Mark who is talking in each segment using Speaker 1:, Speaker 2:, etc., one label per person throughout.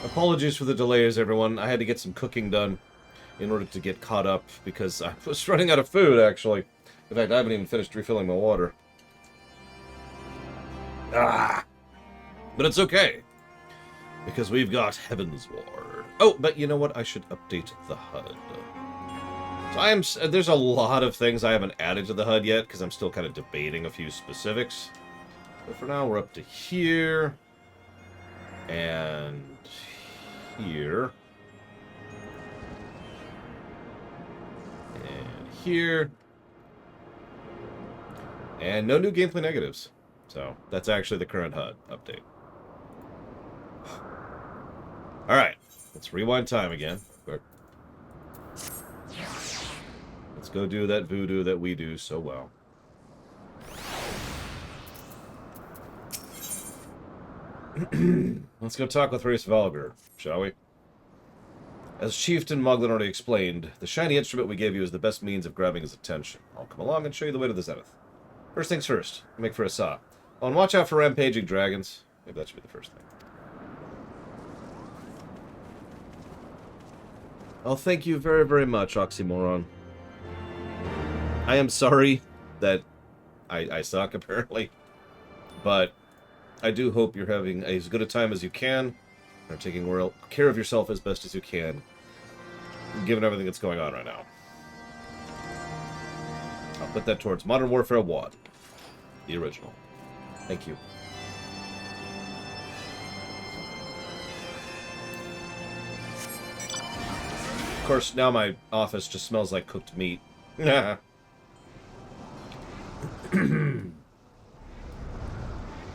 Speaker 1: Apologies for the delays, everyone. I had to get some cooking done in order to get caught up, because I was running out of food, actually. In fact, I haven't even finished refilling my water. Ah! But it's okay, because we've got Heavensward. Oh, but you know what? I should update the HUD. So there's a lot of things I haven't added to the HUD yet, because I'm still kind of debating a few specifics. But for now, we're up to here. And here. And here. And no new gameplay negatives. So, that's actually the current HUD update. Alright, let's rewind time again. Let's go do that voodoo that we do so well. Let's go talk with Race Velga, shall we? As Chieftain Moglin already explained, the shiny instrument we gave you is the best means of grabbing his attention. I'll come along and show you the way to the Zenith. First things first, make for a saw. Oh, and watch out for rampaging dragons. Maybe that should be the first thing. Oh, thank you very, very much, Oxymoron. I am sorry that I suck, apparently. But I do hope you're having as good a time as you can, and are taking care of yourself as best as you can, given everything that's going on right now. I'll put that towards Modern Warfare 1, the original. Thank you. Of course, now my office just smells like cooked meat.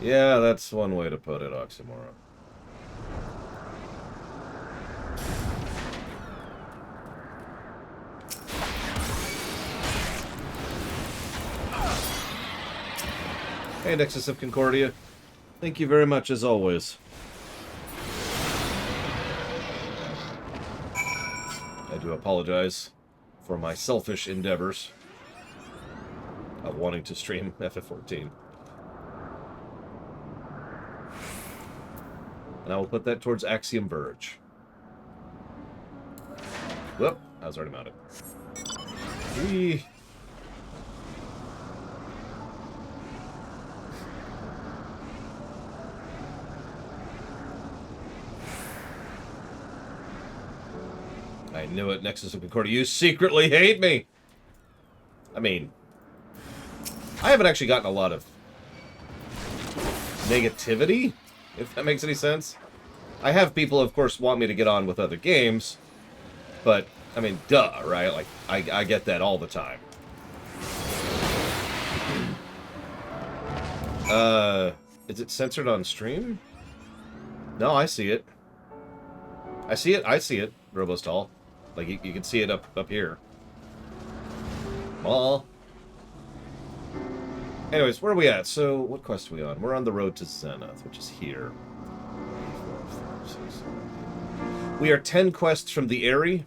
Speaker 1: Yeah, that's one way to put it, Oxymoron. Hey, Nexus of Concordia. Thank you very much, as always. I do apologize for my selfish endeavors of wanting to stream FF14. And I will put that towards Axiom Verge. Whoop, I was already mounted. Whee! I knew it, Nexus of Concordia. You secretly hate me! I mean, I haven't actually gotten a lot of negativity, if that makes any sense. I have people, of course, want me to get on with other games, but, I mean, duh, right? Like, I get that all the time. Is it censored on stream? No, I see it. I see it, Robos Tall. Like, you can see it up here. Well. Anyways, where are we at? So, what quest are we on? We're on the road to Zenith, which is here. We are 10 quests from the Aerie,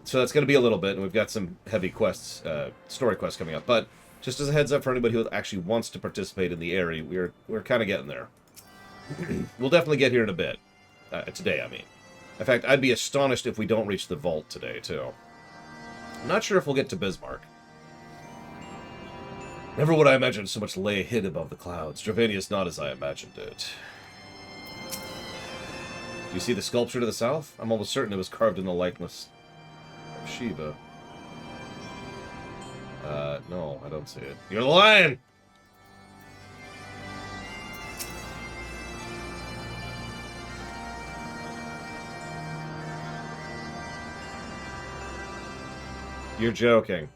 Speaker 1: so that's going to be a little bit, and we've got some heavy quests, story quests coming up. But, just as a heads up for anybody who actually wants to participate in the Aerie, we're kind of getting there. We'll definitely get here in a bit. Today, I mean. In fact, I'd be astonished if we don't reach the vault today, too. I'm not sure if we'll get to Bismarck. Never would I imagine so much lay hid above the clouds. Dravania is not as I imagined it. Do you see the sculpture to the south? I'm almost certain it was carved in the likeness of Shiva. No, I don't see it. You're lying! You're joking.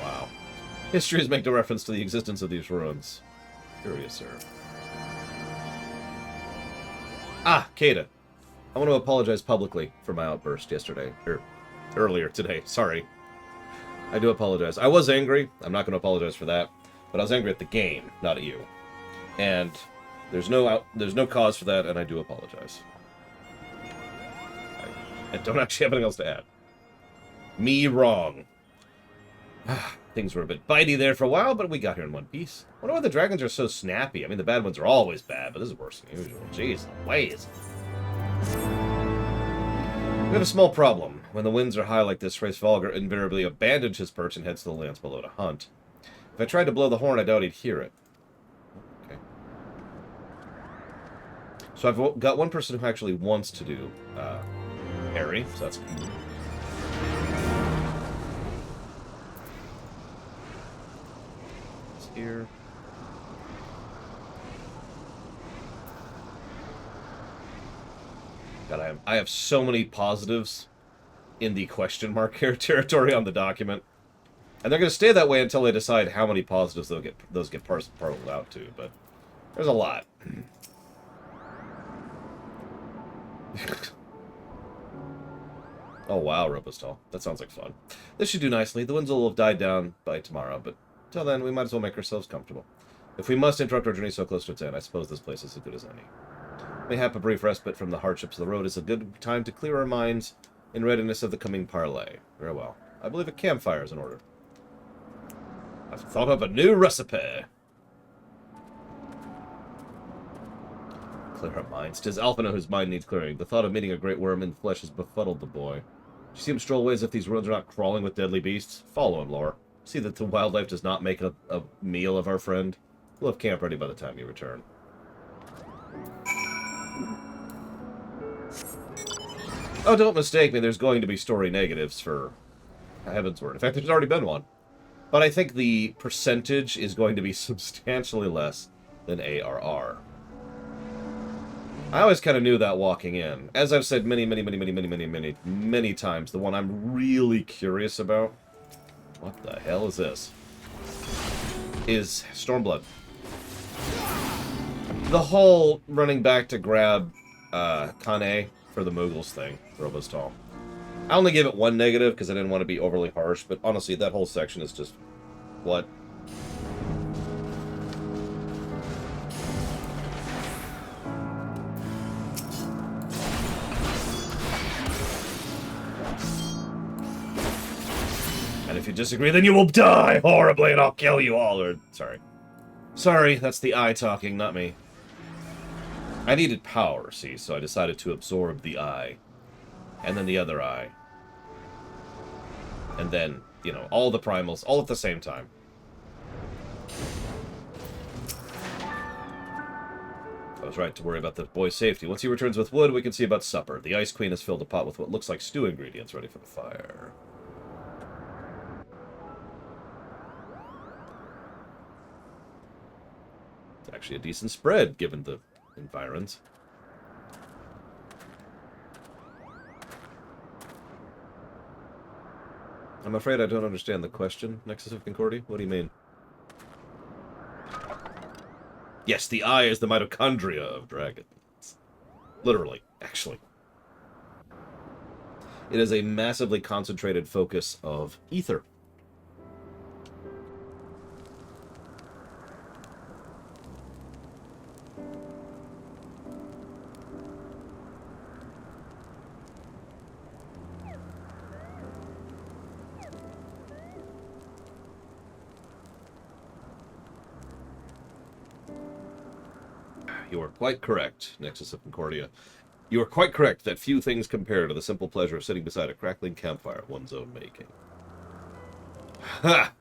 Speaker 1: Wow. History has made no reference to the existence of these ruins. Curious, sir. Ah, Kata. I want to apologize publicly for my outburst yesterday. Or earlier today. Sorry. I do apologize. I was angry. I'm not going to apologize for that. But I was angry at the game, not at you. And there's no cause for that, and I do apologize. I don't actually have anything else to add. Me wrong. Things were a bit bitey there for a while, but we got here in one piece. I wonder why the dragons are so snappy. I mean, the bad ones are always bad, but this is worse than usual. Jeez, Louise. We have a small problem. When the winds are high like this, Velga invariably abandons his perch and heads to the lands below to hunt. If I tried to blow the horn, I doubt he'd hear it. Okay. So I've got one person who actually wants to do Harry, so that's cool. It's here. God, I have so many positives in the question mark territory on the document. And they're going to stay that way until they decide how many positives those get parceled out to, but there's a lot. Oh wow, Robos Tall. That sounds like fun. This should do nicely. The winds will have died down by tomorrow, but till then we might as well make ourselves comfortable. If we must interrupt our journey so close to its end, I suppose this place is as good as any. Mayhap a brief respite from the hardships of the road is a good time to clear our minds in readiness of the coming parley. Very well. I believe a campfire is in order. I've thought of a new recipe. Clear our minds. 'Tis Alphina whose mind needs clearing. The thought of meeting a great worm in the flesh has befuddled the boy. You see him stroll away as if these ruins are not crawling with deadly beasts. Follow him, Lore. See that the wildlife does not make a meal of our friend. We'll have camp ready by the time you return. Oh, don't mistake me. There's going to be story negatives for Heavensward. In fact, there's already been one. But I think the percentage is going to be substantially less than Arar. I always kind of knew that walking in. As I've said many times, the one I'm really curious about, what the hell is this, is Stormblood. The whole running back to grab Kane for the Mughals thing, Robos Tall. I only gave it one negative because I didn't want to be overly harsh, but honestly, that whole section is just, what? And if you disagree, then you will die horribly and I'll kill you all, or, sorry. Sorry, that's the eye talking, not me. I needed power, see, so I decided to absorb the eye. And then the other eye. And then, you know, all the primals, all at the same time. I was right to worry about the boy's safety. Once he returns with wood, we can see about supper. The Ice Queen has filled a pot with what looks like stew ingredients ready for the fire. It's actually a decent spread, given the environs. I'm afraid I don't understand the question, Nexus of Concordia. What do you mean? Yes, the eye is the mitochondria of dragons. Literally, actually. It is a massively concentrated focus of ether. You are quite correct, Nexus of Concordia. You are quite correct that few things compare to the simple pleasure of sitting beside a crackling campfire of one's own making. Ha!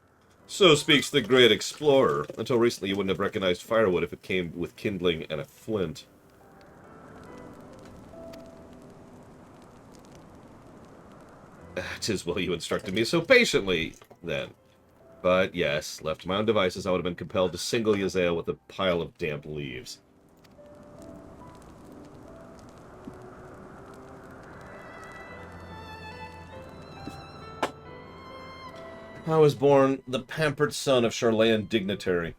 Speaker 1: So speaks the great explorer. Until recently you wouldn't have recognized firewood if it came with kindling and a flint. "'Tis well you instructed me so patiently, then. But yes, left to my own devices, I would have been compelled to single Yazael with a pile of damp leaves. I was born the pampered son of Charlayan dignitary,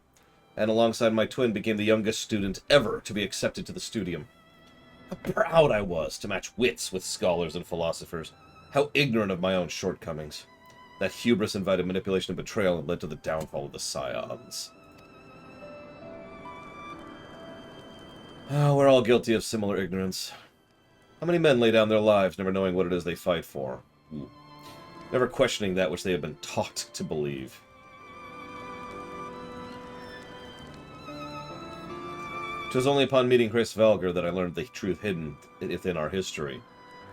Speaker 1: and alongside my twin became the youngest student ever to be accepted to the studium. How proud I was to match wits with scholars and philosophers. How ignorant of my own shortcomings. That hubris invited manipulation and betrayal and led to the downfall of the Scions. We're all guilty of similar ignorance. How many men lay down their lives never knowing what it is they fight for? Ooh. never questioning that which they have been taught to believe. "'Twas only upon meeting Velga that I learned the truth hidden within our history.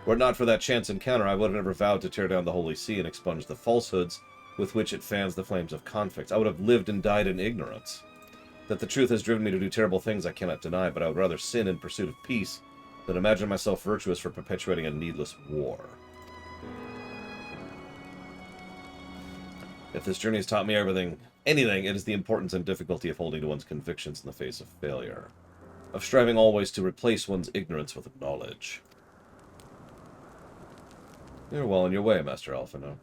Speaker 1: Were it not for that chance encounter, I would have never vowed to tear down the Holy See and expunge the falsehoods with which it fans the flames of conflict. I would have lived and died in ignorance. That the truth has driven me to do terrible things I cannot deny, but I would rather sin in pursuit of peace than imagine myself virtuous for perpetuating a needless war. If this journey has taught me anything, it is the importance and difficulty of holding to one's convictions in the face of failure. Of striving always to replace one's ignorance with knowledge." You're well on your way, Master Alphino.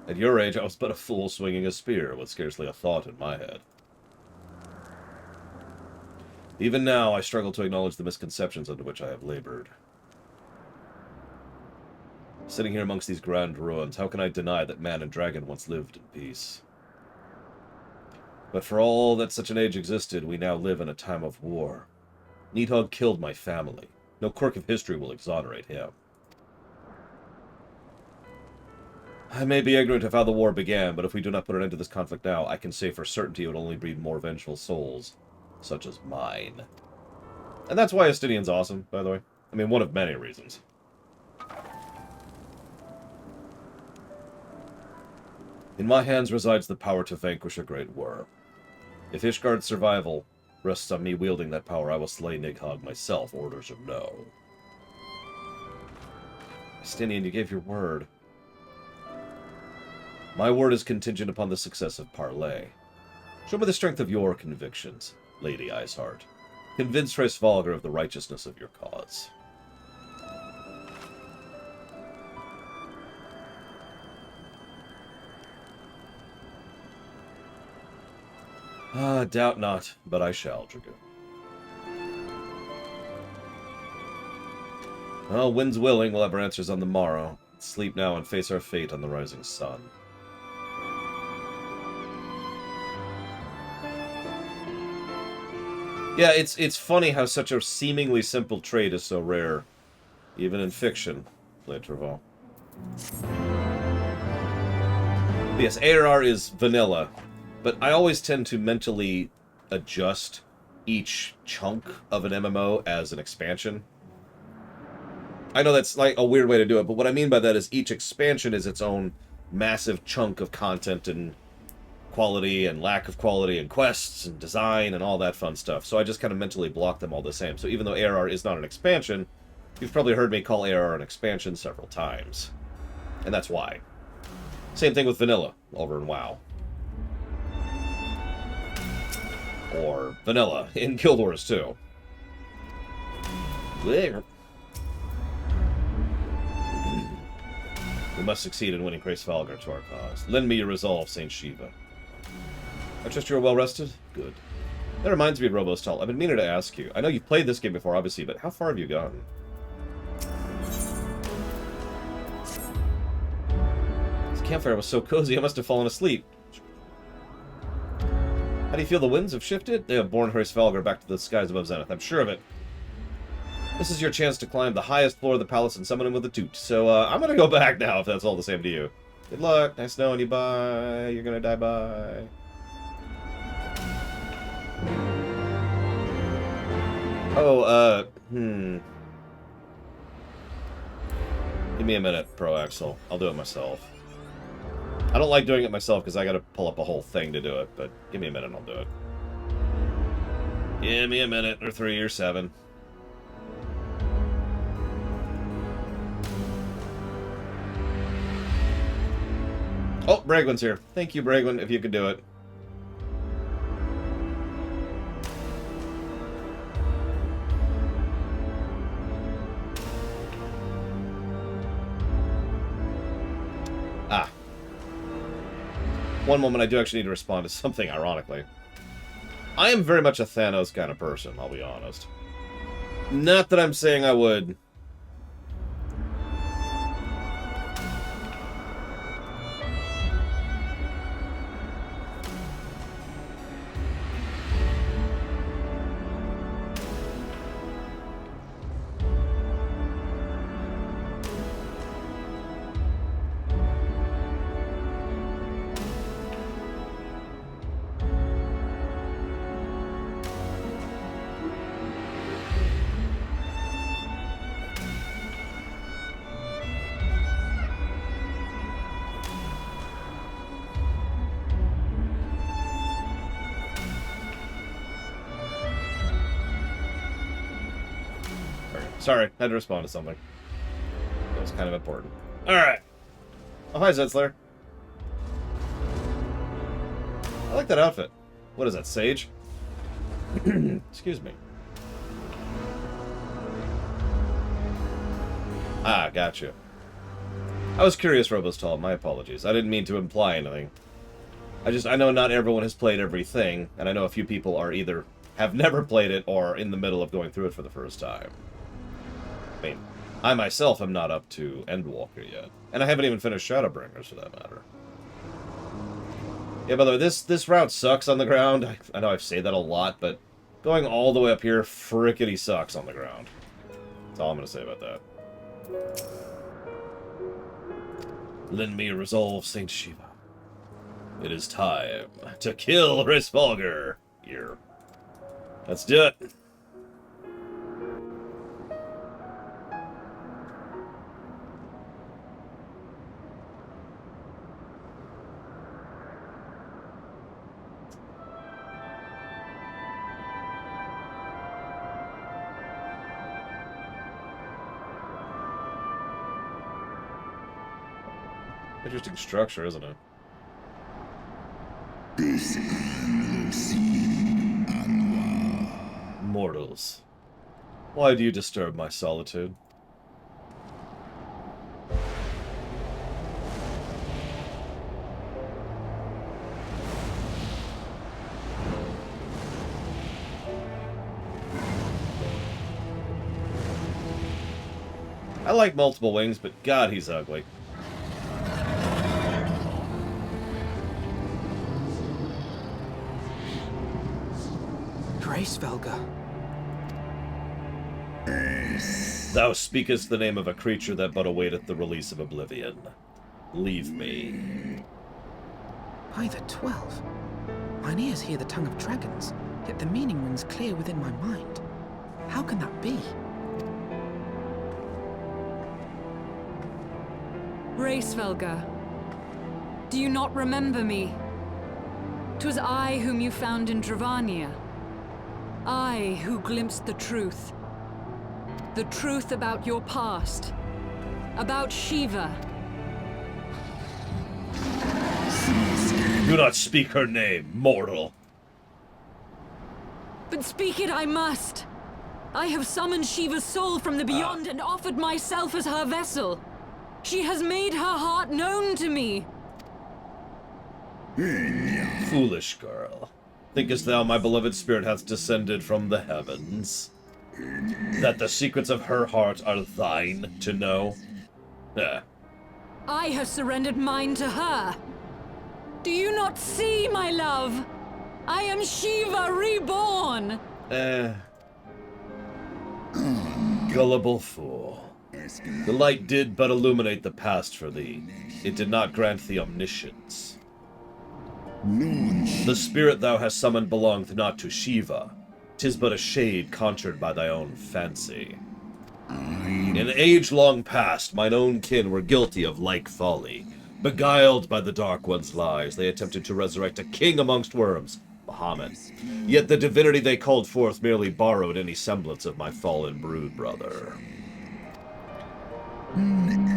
Speaker 1: At your age, I was but a fool swinging a spear, with scarcely a thought in my head. Even now, I struggle to acknowledge the misconceptions under which I have labored. Sitting here amongst these grand ruins, how can I deny that man and dragon once lived in peace? But for all that such an age existed, we now live in a time of war. Nidhogg killed my family. No quirk of history will exonerate him. I may be ignorant of how the war began, but if we do not put an end to this conflict now, I can say for certainty it will only breed more vengeful souls, such as mine. And that's why Estinian's awesome, by the way. I mean, one of many reasons. In my hands resides the power to vanquish a great worm. If Ishgard's survival rests on me wielding that power, I will slay Nidhogg myself, orders or no. Estinian, you gave your word. My word is contingent upon the success of parley. Show me the strength of your convictions, Lady Iceheart. Convince Valgar of the righteousness of your cause. Doubt not, but I shall, Dragoon. Well, wind's willing, we'll have our answers on the morrow. Sleep now and face our fate on the rising sun. Yeah, it's funny how such a seemingly simple trait is so rare, even in fiction, Leitravol. Yes, Arar is vanilla, but I always tend to mentally adjust each chunk of an MMO as an expansion. I know that's like a weird way to do it, but what I mean by that is each expansion is its own massive chunk of content and quality and lack of quality and quests and design and all that fun stuff. So I just kind of mentally block them all the same. So even though Arar is not an expansion, you've probably heard me call Arar an expansion several times. And that's why. Same thing with Vanilla over in WoW. Or Vanilla in Guild Wars 2. There. We must succeed in winning Valgar to our cause. Lend me your resolve, Saint Shiva. I trust you're well rested? Good. That reminds me of Robos Tall. I've been meaning to ask you. I know you've played this game before, obviously, but how far have you gotten? This campfire was so cozy, I must have fallen asleep. How do you feel the winds have shifted? They have borne Valgar back to the skies above Zenith. I'm sure of it. This is your chance to climb the highest floor of the palace and summon him with a toot. So, I'm gonna go back now, if that's all the same to you. Good luck. Nice knowing you. Bye. You're gonna die. Bye. Oh, Give me a minute, Proaxel. I'll do it myself. I don't like doing it myself because I gotta pull up a whole thing to do it, but give me a minute and I'll do it. Give me a minute, or 3 or 7. Oh, Bragwin's here. Thank you, Bragwin, if you could do it. One moment I do actually need to respond to something, ironically. I am very much a Thanos kind of person, I'll be honest. Not that I'm saying I would. Sorry, had to respond to something. It was kind of important. Alright. Oh, hi, Zetzler. I like that outfit. What is that, Sage? Excuse me. Ah, gotcha. I was curious, Robos Tall. My apologies. I didn't mean to imply anything. I know not everyone has played everything, and I know a few people are either have never played it or in the middle of going through it for the first time. I mean, I myself am not up to Endwalker yet. And I haven't even finished Shadowbringers, for that matter. Yeah, by the way, this route sucks on the ground. I know I've said that a lot, but going all the way up here frickety sucks on the ground. That's all I'm going to say about that. Lend me resolve, Saint Shiva. It is time to kill Risvolgar. Here. Let's do it. Interesting structure, isn't it? Mortals, why do you disturb my solitude? I like multiple wings, but God, he's ugly.
Speaker 2: Grace, Velga.
Speaker 1: Thou speakest the name of a creature that but awaiteth the release of oblivion. Leave me.
Speaker 2: By the 12. Mine ears hear the tongue of dragons, yet the meaning rings clear within my mind. How can that be?
Speaker 3: Race, Velga. Do you not remember me? 'Twas I whom you found in Dravania. I who glimpsed the truth. The truth about your past. About Shiva.
Speaker 1: Do not speak her name, mortal.
Speaker 3: But speak it I must. I have summoned Shiva's soul from the beyond and offered myself as her vessel. She has made her heart known to me.
Speaker 1: Foolish girl. Thinkest thou my beloved spirit hath descended from the heavens? That the secrets of her heart are thine to know?
Speaker 3: I have surrendered mine to her. Do you not see, my love? I am Shiva reborn.
Speaker 1: Gullible fool. The light did but illuminate the past for thee. It did not grant thee omniscience. The spirit thou hast summoned belongeth not to Shiva. 'Tis but a shade conjured by thy own fancy. In age long past, mine own kin were guilty of like folly. Beguiled by the Dark One's lies, they attempted to resurrect a king amongst worms, Bahamut. Yet the divinity they called forth merely borrowed any semblance of my fallen brood brother.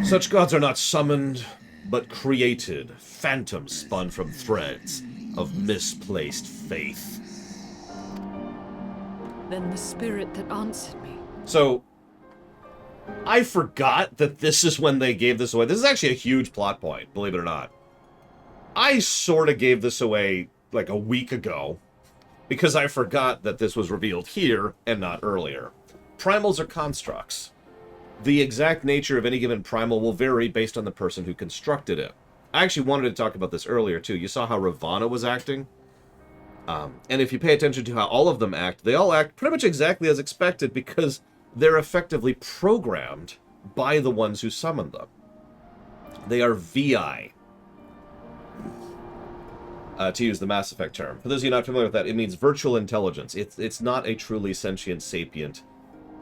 Speaker 1: Such gods are not summoned, but created, phantoms spun from threads of misplaced faith.
Speaker 3: Then the spirit that answered me.
Speaker 1: So, I forgot that this is when they gave this away. This is actually a huge plot point, believe it or not. I sort of gave this away like a week ago, because I forgot that this was revealed here and not earlier. Primals are constructs. The exact nature of any given primal will vary based on the person who constructed it. I actually wanted to talk about this earlier, too. You saw how Ravana was acting? And if you pay attention to how all of them act, they all act pretty much exactly as expected because they're effectively programmed by the ones who summoned them. They are VI. To use the Mass Effect term. For those of you not familiar with that, it means virtual intelligence. It's not a truly sentient, sapient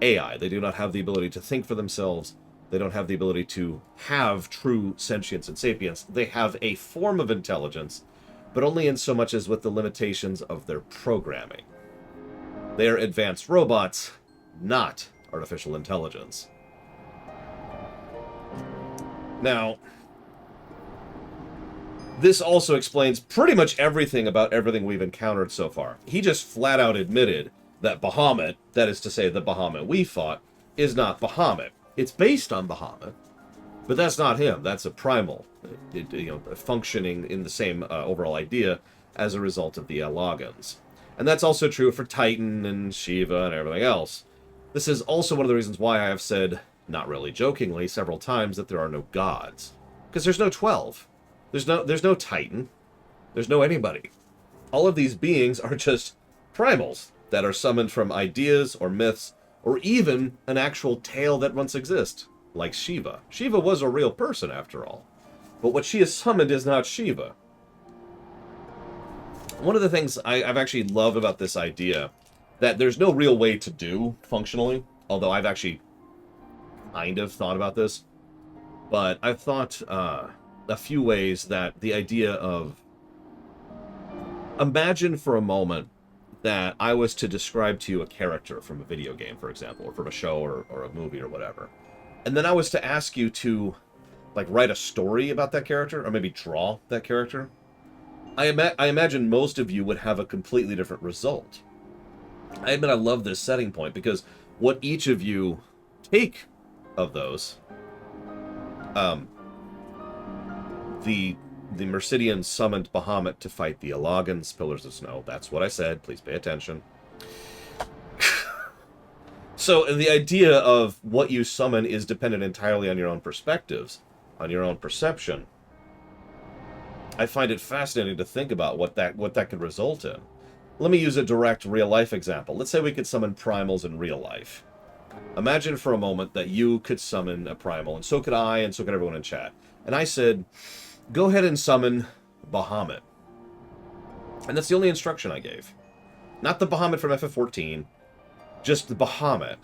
Speaker 1: AI. They do not have the ability to think for themselves. They don't have the ability to have true sentience and sapience. They have a form of intelligence, but only in so much as with the limitations of their programming. They are advanced robots, not artificial intelligence. Now, this also explains pretty much everything about everything we've encountered so far. He just flat out admitted that Bahamut, that is to say the Bahamut we fought, is not Bahamut. It's based on Bahamut, but that's not him. That's a primal, functioning in the same overall idea as a result of the Logans. And that's also true for Titan and Shiva and everything else. This is also one of the reasons why I have said, not really jokingly, several times that there are no gods. Because there's no 12. There's no Titan. There's no anybody. All of these beings are just primals that are summoned from ideas or myths or even an actual tale that once existed, like Shiva. Shiva was a real person, after all. But what she has summoned is not Shiva. One of the things I've actually loved about this idea that there's no real way to do functionally, although I've actually kind of thought about this, but I've thought a few ways that the idea of... Imagine for a moment that I was to describe to you a character from a video game, for example, or from a show or a movie or whatever. And then I was to ask you to, like, write a story about that character, or maybe draw that character. I imagine most of you would have a completely different result. I admit I love this setting point, because what each of you take of those, the Mercidians summoned Bahamut to fight the Alagans, Pillars of Snow. That's what I said. Please pay attention. So, the idea of what you summon is dependent entirely on your own perspectives, on your own perception. I find it fascinating to think about what that could result in. Let me use a direct real-life example. Let's say we could summon primals in real life. Imagine for a moment that you could summon a primal, and so could I, and so could everyone in chat. And I said, go ahead and summon Bahamut. And that's the only instruction I gave. Not the Bahamut from FF14, just the Bahamut.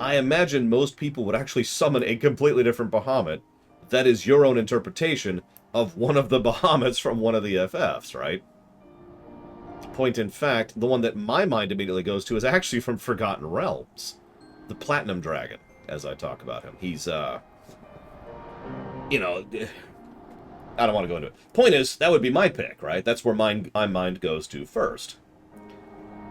Speaker 1: I imagine most people would actually summon a completely different Bahamut. That is your own interpretation of one of the Bahamuts from one of the FFs, right? Point in fact, the one that my mind immediately goes to is actually from Forgotten Realms. The Platinum Dragon, as I talk about him. He's, I don't want to go into it. Point is, that would be my pick, right? That's where my mind goes to first.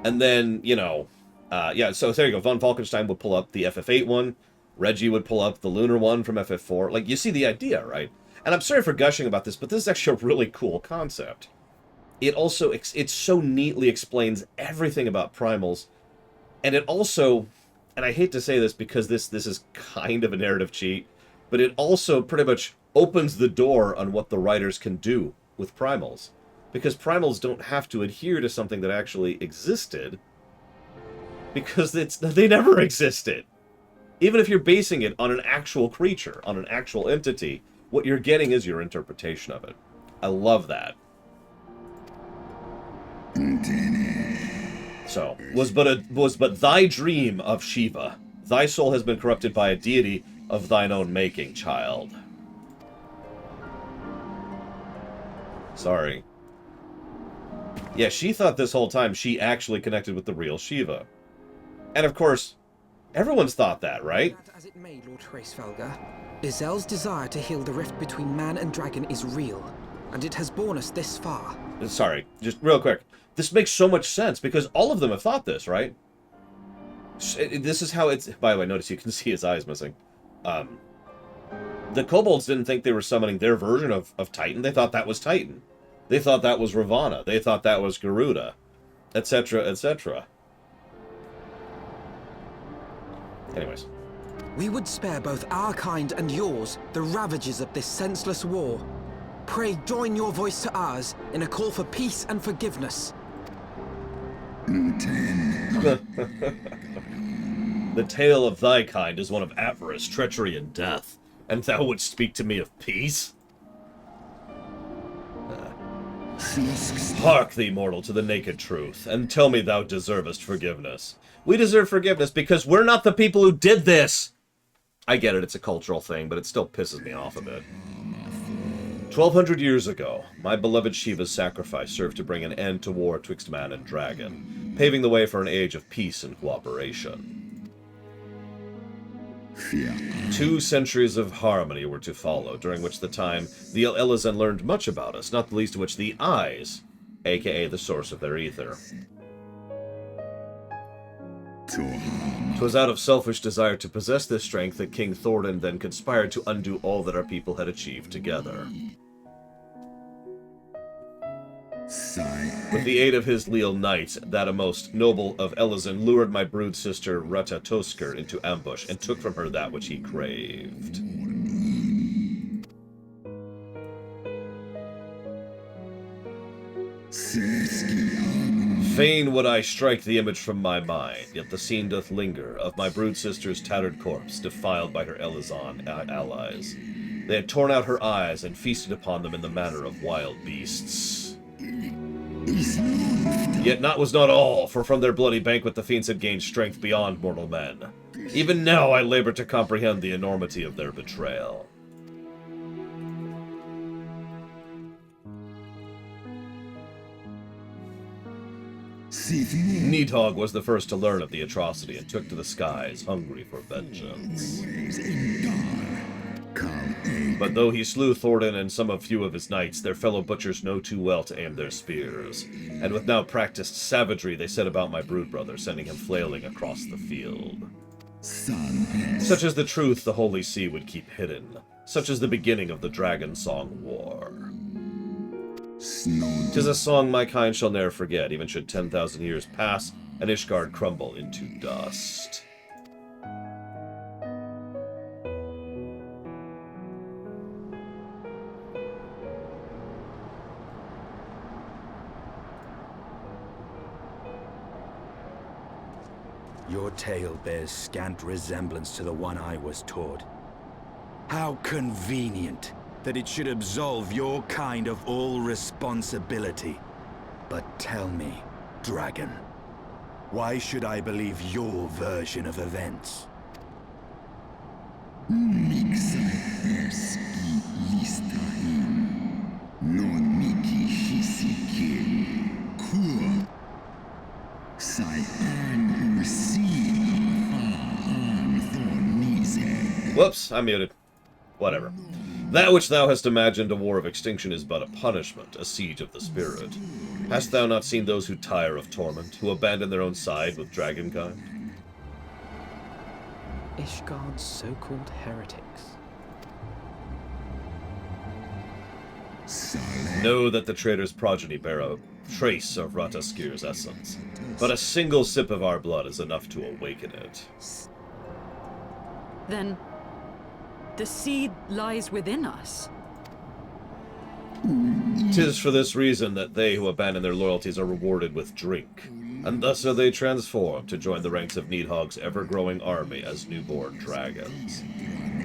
Speaker 1: And then, so there you go. Von Falkenstein would pull up the FF8 one. Reggie would pull up the Lunar one from FF4. Like, you see the idea, right? And I'm sorry for gushing about this, but this is actually a really cool concept. It also, it so neatly explains everything about primals. And it also, and I hate to say this because this is kind of a narrative cheat, but it also pretty much opens the door on what the writers can do with primals. Because primals don't have to adhere to something that actually existed, because they never existed. Even if you're basing it on an actual creature, on an actual entity, what you're getting is your interpretation of it. I love that. So, was but thy dream of Shiva. Thy soul has been corrupted by a deity of thine own making, child. Sorry. Yeah, she thought this whole time she actually connected with the real Shiva. And of course, everyone's thought that, right?
Speaker 2: As it may, Lord Trace Velga, Izel's desire to heal the rift between man and dragon is real, and it has borne us this far.
Speaker 1: Sorry, just real quick. This makes so much sense, because all of them have thought this, right? This is how it's... By the way, notice you can see his eyes missing. The kobolds didn't think they were summoning their version of Titan. They thought that was Titan. They thought that was Ravana. They thought that was Garuda, etc., etc. Anyways.
Speaker 2: We would spare both our kind and yours the ravages of this senseless war. Pray join your voice to ours in a call for peace and forgiveness.
Speaker 1: The tale of thy kind is one of avarice, treachery, and death, and thou wouldst speak to me of peace? Hark thee, mortal, to the naked truth, and tell me thou deservest forgiveness. We deserve forgiveness because we're not the people who did this! I get it, it's a cultural thing, but it still pisses me off a bit. 1,200 years ago, my beloved Shiva's sacrifice served to bring an end to war twixt man and dragon, paving the way for an age of peace and cooperation. 2 centuries of harmony were to follow, during which the time the Elizan learned much about us, not the least of which the eyes, aka the source of their ether. 'Twas out of selfish desire to possess this strength that King Thordan then conspired to undo all that our people had achieved together. With the aid of his leal knights, that a most noble of Elizan lured my brood sister Rata Tosker into ambush, and took from her that which he craved. Fain would I strike the image from my mind, yet the scene doth linger, of my brood sister's tattered corpse, defiled by her Elizan allies. They had torn out her eyes, and feasted upon them in the manner of wild beasts. Yet not was not all, for from their bloody banquet the fiends had gained strength beyond mortal men. Even now I labor to comprehend the enormity of their betrayal. Nidhogg was the first to learn of the atrocity, and took to the skies, hungry for vengeance. But though he slew Thordan and some of few of his knights, their fellow butchers know too well to aim their spears, and with now practiced savagery they set about my brood brother, sending him flailing across the field. Such is the truth the Holy See would keep hidden, such is the beginning of the Dragon Song War. 'Tis a song my kind shall ne'er forget, even should 10,000 years pass, and Ishgard crumble into dust.
Speaker 4: Your tale bears scant resemblance to the one I was taught. How convenient that it should absolve your kind of all responsibility. But tell me, Dragon, why should I believe your version of events?
Speaker 1: Whoops, I'm muted. Whatever. That which thou hast imagined a war of extinction is but a punishment, a siege of the spirit. Hast thou not seen those who tire of torment, who abandon their own side with dragonkind?
Speaker 2: Ishgard's so-called heretics.
Speaker 1: Know that the traitor's progeny bear a trace of Rataskir's essence, but a single sip of our blood is enough to awaken it.
Speaker 3: Then the seed lies within us.
Speaker 1: 'Tis for this reason that they who abandon their loyalties are rewarded with drink, and thus are they transformed to join the ranks of Nidhogg's ever-growing army as newborn dragons.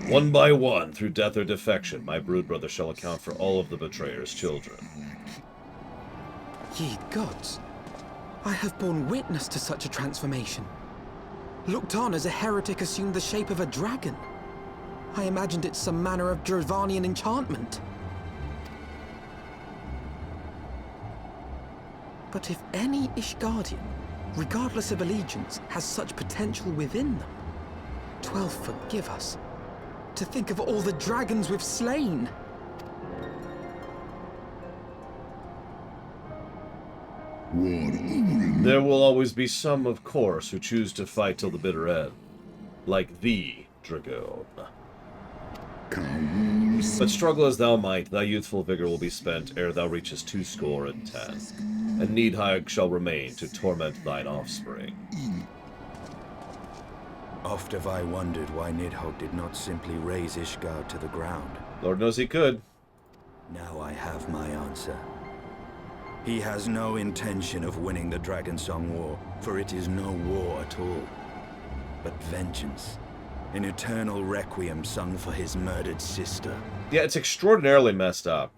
Speaker 1: One by one, through death or defection, my brood brother shall account for all of the betrayer's children.
Speaker 2: Ye gods, I have borne witness to such a transformation. Looked on as a heretic assumed the shape of a dragon. I imagined it some manner of Dravanian enchantment. But if any Ishgardian, regardless of allegiance, has such potential within them, 12 forgive us. To think of all the dragons we've slain!
Speaker 1: There will always be some, of course, who choose to fight till the bitter end. Like thee, Dragon. But struggle as thou might, thy youthful vigor will be spent ere thou reachest 210, and Nidhogg shall remain to torment thine offspring.
Speaker 4: Oft have I wondered why Nidhogg did not simply raze Ishgard to the ground.
Speaker 1: Lord knows he could.
Speaker 4: Now I have my answer. He has no intention of winning the Dragonsong War, for it is no war at all, but vengeance. An eternal requiem sung for his murdered sister.
Speaker 1: Yeah, it's extraordinarily messed up.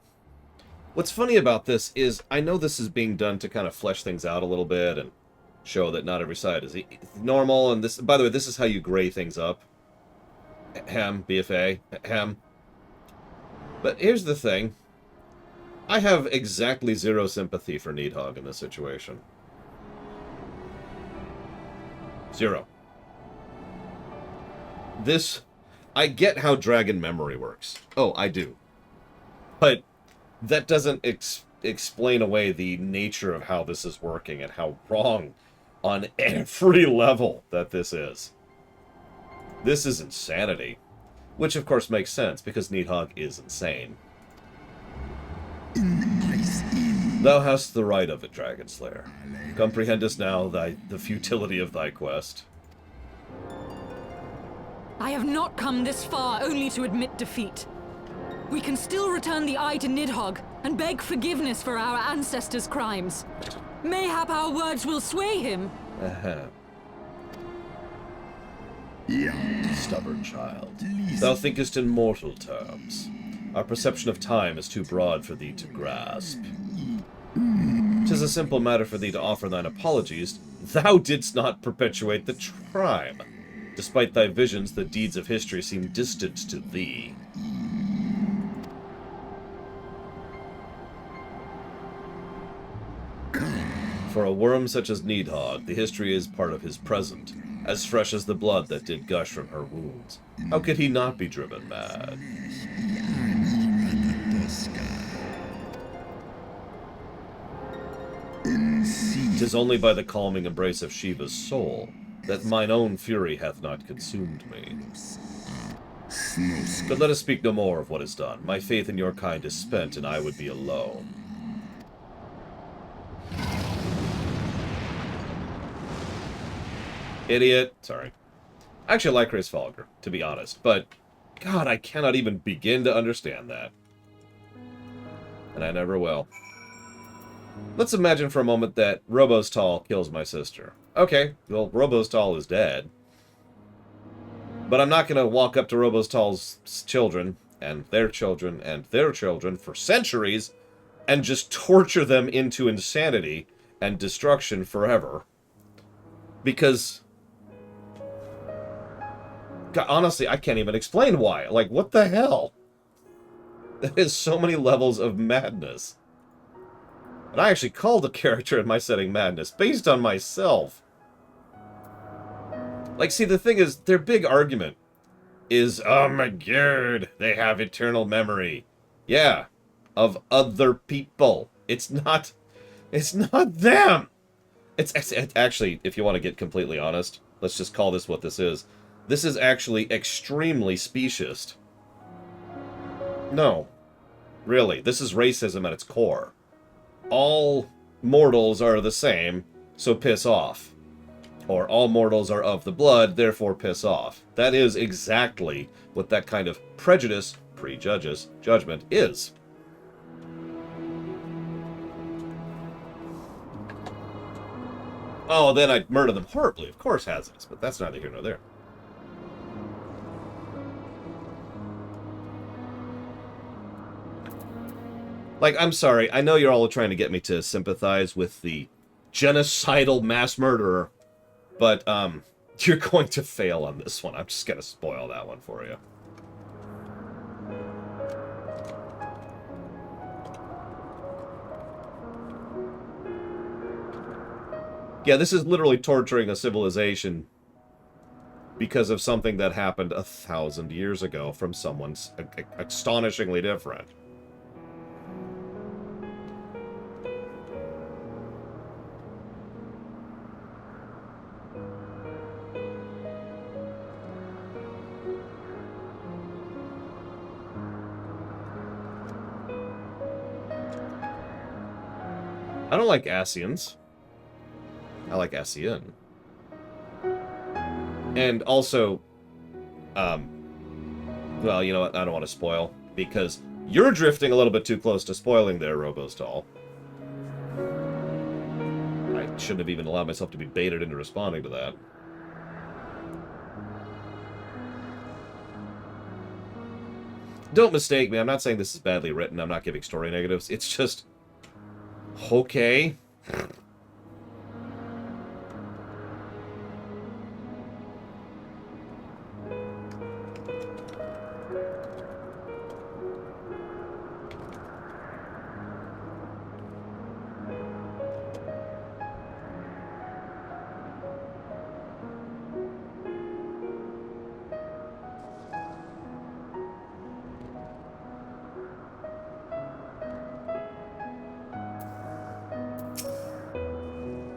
Speaker 1: What's funny about this is, I know this is being done to kind of flesh things out a little bit and show that not every side is normal, and this, by the way, this is how you gray things up. BFA, But here's the thing. I have exactly zero sympathy for Nidhogg in this situation. Zero. this... I get how dragon memory works. Oh, I do. But that doesn't explain away the nature of how this is working and how wrong on every level that this is. This is insanity. Which, of course, makes sense, because Nidhogg is insane. Thou hast the right of it, Dragon Slayer. Comprehendest now the futility of thy quest.
Speaker 3: I have not come this far only to admit defeat. We can still return the eye to Nidhogg and beg forgiveness for our ancestors' crimes. Mayhap our words will sway him.
Speaker 1: Stubborn child. Thou thinkest in mortal terms. Our perception of time is too broad for thee to grasp. 'Tis a simple matter for thee to offer thine apologies. Thou didst not perpetuate the crime. Despite thy visions, the deeds of history seem distant to thee. For a worm such as Nidhogg, the history is part of his present, as fresh as the blood that did gush from her wounds. How could he not be driven mad? 'Tis only by the calming embrace of Shiva's soul that mine own fury hath not consumed me. But let us speak no more of what is done. My faith in your kind is spent, and I would be alone. Idiot. Sorry. I actually like Race Velga, to be honest, but God, I cannot even begin to understand that. And I never will. Let's imagine for a moment that Robos Tall kills my sister. Okay, well, Robos Tall is dead. But I'm not going to walk up to Robos Tall's children, and their children, and their children for centuries, and just torture them into insanity and destruction forever. Because... God, honestly, I can't even explain why. Like, what the hell? That is so many levels of madness. And I actually called a character in my setting Madness, based on myself. Like, see, the thing is, their big argument is, oh my god, they have eternal memory. Yeah, of other people. It's not them! It's actually, if you want to get completely honest, let's just call this what this is. This is actually extremely speciest. No. Really, this is racism at its core. All mortals are the same, so piss off. Or all mortals are of the blood, therefore piss off. That is exactly what that kind of prejudice, prejudges, judgment is. Oh, then I'd murder them horribly. Of course, hazardous, but that's neither here nor there. Like, I'm sorry, I know you're all trying to get me to sympathize with the genocidal mass murderer, but, you're going to fail on this one. I'm just gonna spoil that one for you. Yeah, this is literally torturing a civilization because of something that happened 1,000 years ago from someone astonishingly different. I don't like Asians. I like Asian. And also, well, you know what? I don't want to spoil, because you're drifting a little bit too close to spoiling there, Robos Tall. I shouldn't have even allowed myself to be baited into responding to that. Don't mistake me, I'm not saying this is badly written, I'm not giving story negatives, it's just... okay.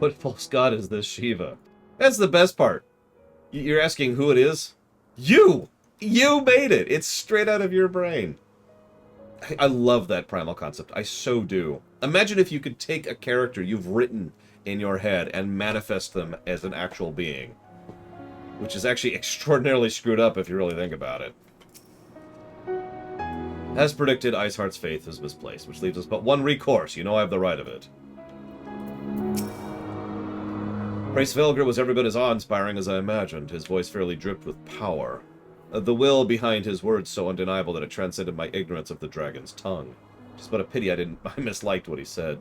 Speaker 1: What false god is this Shiva? That's the best part. You're asking who it is? You! You made it! It's straight out of your brain. I love that primal concept. I so do. Imagine if you could take a character you've written in your head and manifest them as an actual being. Which is actually extraordinarily screwed up if you really think about it. As predicted, Iceheart's faith is misplaced, which leaves us but one recourse. You know I have the right of it. Prince Velga was every bit as awe-inspiring as I imagined. His voice fairly dripped with power. The will behind his words so undeniable that it transcended my ignorance of the dragon's tongue. Just but a pity I misliked what he said.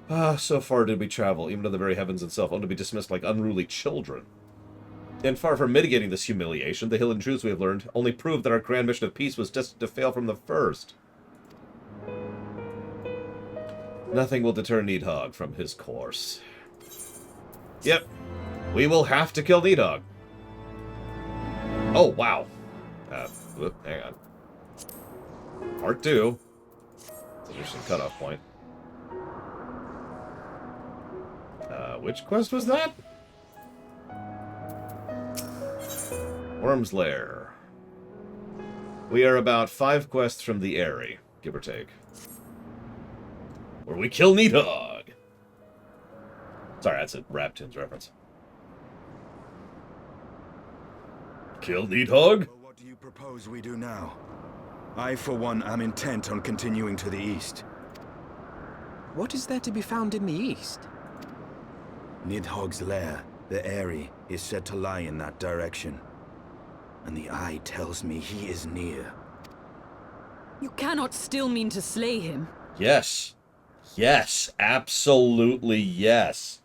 Speaker 1: Ah, so far did we travel, even to the very heavens itself, only to be dismissed like unruly children. And far from mitigating this humiliation, the hidden truths we have learned only prove that our grand mission of peace was destined to fail from the first. Nothing will deter Nidhogg from his course. Yep, we will have to kill Nidhogg. Oh, wow. Whoop, hang on. Part 2. It's an interesting cutoff point. Which quest was that? Worm's Lair. We are about 5 quests from the Aerie, give or take. Where we kill Nidhogg. Sorry, that's a Raptins reference. Kill Nidhogg?
Speaker 4: Well, what do you propose we do now? I, for one, am intent on continuing to the east.
Speaker 2: What is there to be found in the east?
Speaker 4: Nidhogg's lair, the Aerie, is said to lie in that direction. And the eye tells me he is near.
Speaker 3: You cannot still mean to slay him.
Speaker 1: Yes. Yes, absolutely yes.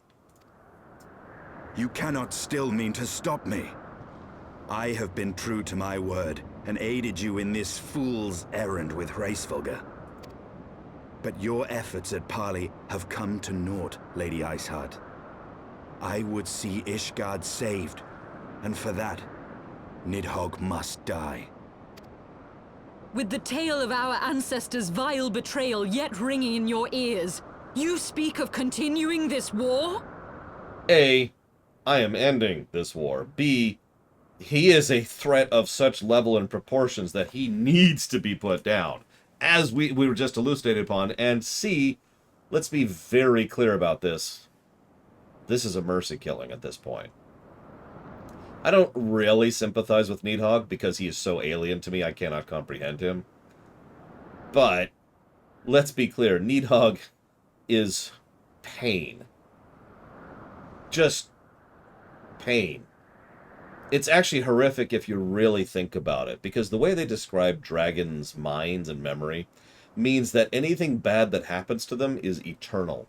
Speaker 4: You cannot still mean to stop me. I have been true to my word, and aided you in this fool's errand with Hraesvelga. But your efforts at parley have come to naught, Lady Iceheart. I would see Ishgard saved, and for that, Nidhogg must die.
Speaker 3: With the tale of our ancestors' vile betrayal yet ringing in your ears, you speak of continuing this war?
Speaker 1: A, I am ending this war. B, he is a threat of such level and proportions that he needs to be put down, as we were just elucidated upon. And C, let's be very clear about this. This is a mercy killing at this point. I don't really sympathize with Nidhogg because he is so alien to me I cannot comprehend him. But, let's be clear, Nidhogg is pain. Just pain. It's actually horrific if you really think about it, because the way they describe dragons' minds and memory means that anything bad that happens to them is eternal.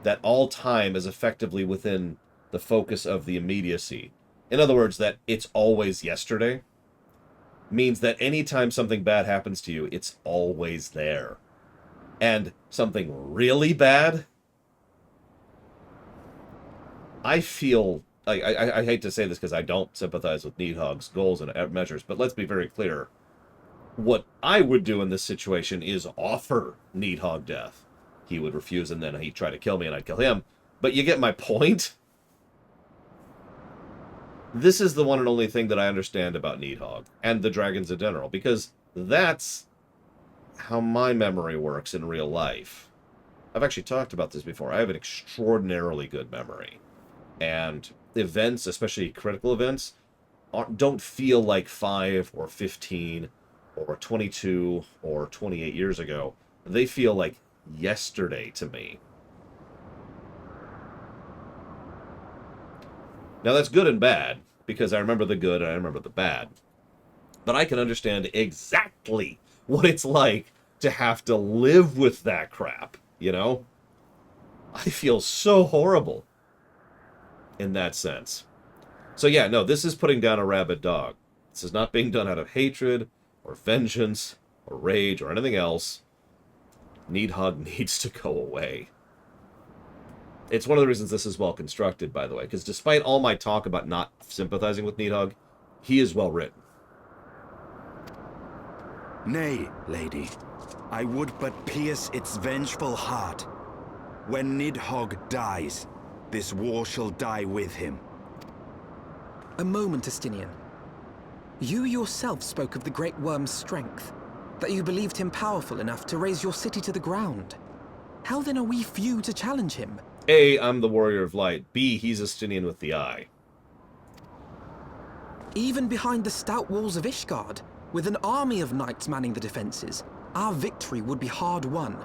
Speaker 1: That all time is effectively within the focus of the immediacy. In other words, that it's always yesterday means that anytime something bad happens to you, it's always there. And something really bad, I feel... I hate to say this because I don't sympathize with Nidhogg's goals and measures, but let's be very clear. What I would do in this situation is offer Nidhogg death. He would refuse, and then he'd try to kill me, and I'd kill him. But you get my point? This is the one and only thing that I understand about Nidhogg, and the dragons in general, because that's how my memory works in real life. I've actually talked about this before. I have an extraordinarily good memory. And events, especially critical events, don't feel like 5 or 15 or 22 or 28 years ago. They feel like yesterday to me. Now that's good and bad, because I remember the good and I remember the bad. But I can understand exactly what it's like to have to live with that crap, you know? I feel so horrible in that sense. So yeah, no, this is putting down a rabid dog. This is not being done out of hatred, or vengeance, or rage, or anything else. Nidhogg needs to go away. It's one of the reasons this is well constructed, by the way, because despite all my talk about not sympathizing with Nidhogg, he is well written.
Speaker 4: Nay, lady. I would but pierce its vengeful heart. When Nidhogg dies, this war shall die with him.
Speaker 2: A moment, Estinian. You yourself spoke of the Great Worm's strength, that you believed him powerful enough to raise your city to the ground. How then are we few to challenge him?
Speaker 1: A, I'm the Warrior of Light. B, he's Estinian with the eye.
Speaker 2: Even behind the stout walls of Ishgard, with an army of knights manning the defenses, our victory would be hard won.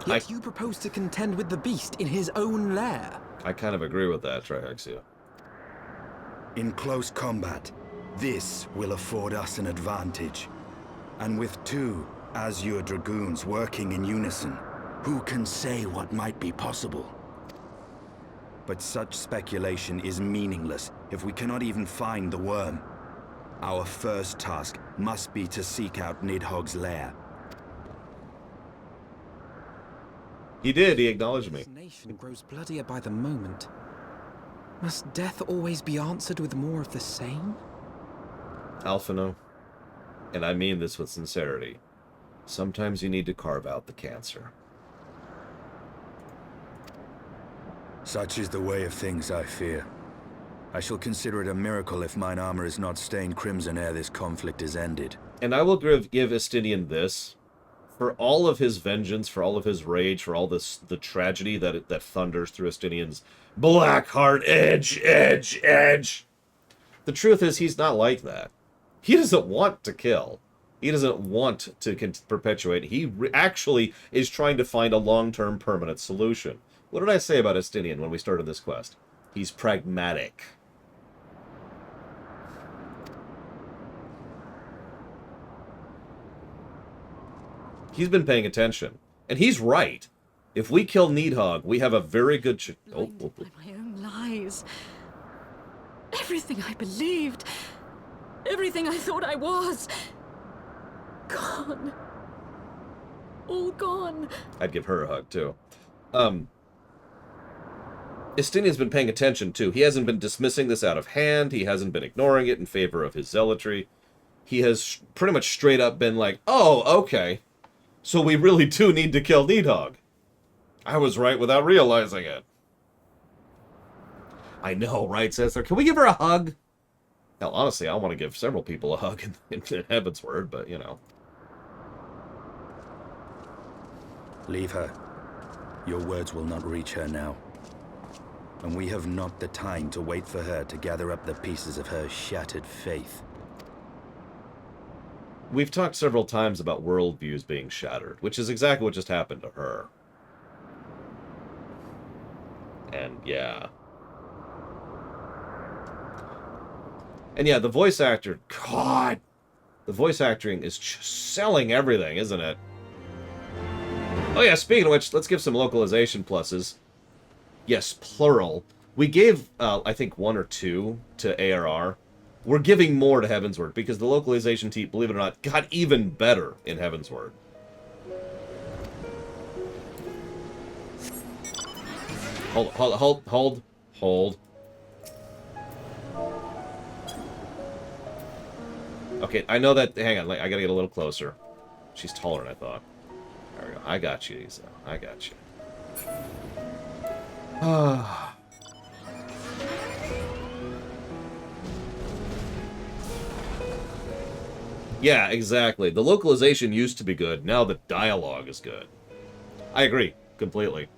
Speaker 2: Yet you propose to contend with the beast in his own lair.
Speaker 1: I kind of agree with that, Triaxia.
Speaker 4: In close combat, this will afford us an advantage. And with two Azure Dragoons working in unison, who can say what might be possible? But such speculation is meaningless if we cannot even find the worm. Our first task must be to seek out Nidhogg's lair.
Speaker 1: He did, he acknowledged me.
Speaker 2: This nation grows bloodier by the moment. Must death always be answered with more of the same?
Speaker 1: Alphino, and I mean this with sincerity, sometimes you need to carve out the cancer.
Speaker 4: Such is the way of things, I fear. I shall consider it a miracle if mine armor is not stained crimson ere this conflict is ended.
Speaker 1: And I will give Estinian this. For all of his vengeance, for all of his rage, for all the tragedy that thunders through Estinian's black heart, edge. The truth is, he's not like that. He doesn't want to kill. He doesn't want to perpetuate. He actually is trying to find a long-term permanent solution. What did I say about Estinian when we started this quest? He's pragmatic. He's been paying attention. And he's right. If we kill Nidhogg, we have a very good
Speaker 3: Blinded by my own lies. Everything I believed. Everything I thought I was. Gone. All gone.
Speaker 1: I'd give her a hug, too. Estinian's been paying attention, too. He hasn't been dismissing this out of hand. He hasn't been ignoring it in favor of his zealotry. He has pretty much straight up been like, oh, okay. So we really do need to kill Nidhogg. I was right without realizing it. I know, right, Cesar? Can we give her a hug? Hell, honestly, I want to give several people a hug in Heavensward, but, you know.
Speaker 4: Leave her. Your words will not reach her now. And we have not the time to wait for her to gather up the pieces of her shattered faith.
Speaker 1: We've talked several times about worldviews being shattered, which is exactly what just happened to her. And, yeah. And, yeah, the voice actor, God! The voice acting is just selling everything, isn't it? Oh, yeah, speaking of which, let's give some localization pluses. Yes, plural. We gave, I think, 1 or 2 to Arar. We're giving more to Heavensward, because the localization team, believe it or not, got even better in Heavensward. Hold. Okay, I know that, hang on, I gotta get a little closer. She's taller than I thought. There we go. I got you, Isa. I got you. Yeah, exactly. The localization used to be good. Now the dialogue is good. I agree. Completely.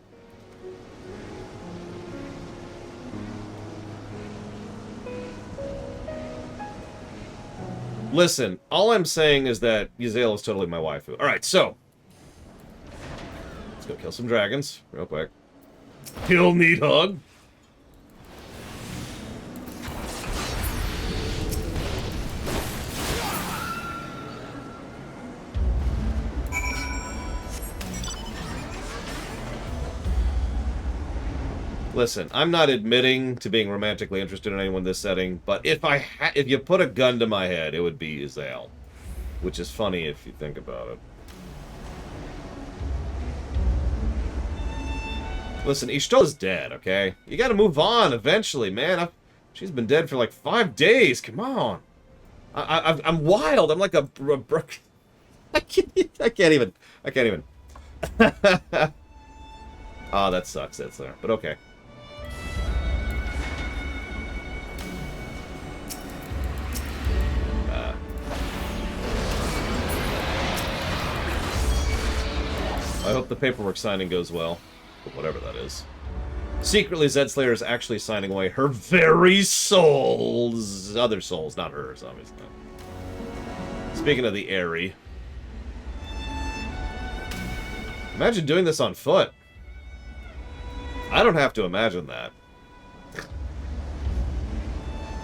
Speaker 1: Listen, all I'm saying is that Yzael is totally my waifu. Alright, so. Let's go kill some dragons, real quick. Kill Nidhogg. Listen, I'm not admitting to being romantically interested in anyone in this setting, but if you put a gun to my head, it would be Yzael. Which is funny if you think about it. Listen, Ishtal is dead, okay? You gotta move on eventually, man. She's been dead for like 5 days. Come on. I'm wild. I'm like a I can't even. Ah, that sucks, that's there. But okay. I hope the paperwork signing goes well. Whatever that is. Secretly, Zedslayer is actually signing away her very souls. Other souls, not hers, obviously. Speaking of the Airy. Imagine doing this on foot. I don't have to imagine that.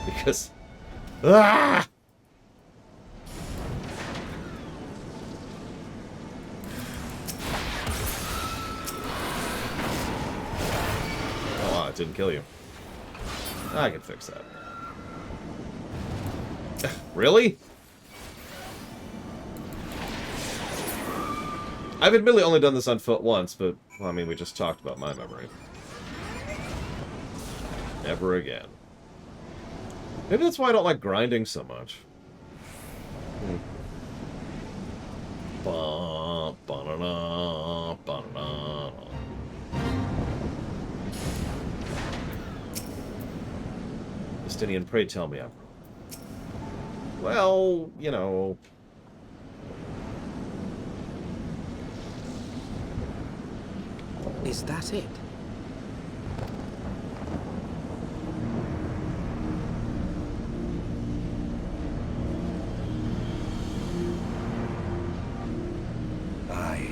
Speaker 1: Because... Ah! Oh, it didn't kill you. I can fix that. Really? I've admittedly only done this on foot once, but, well, I mean, we just talked about my memory. Never again. Maybe that's why I don't like grinding so much. Justinian, pray tell me I'm wrong. Well, you know...
Speaker 2: Is that it?
Speaker 4: Aye,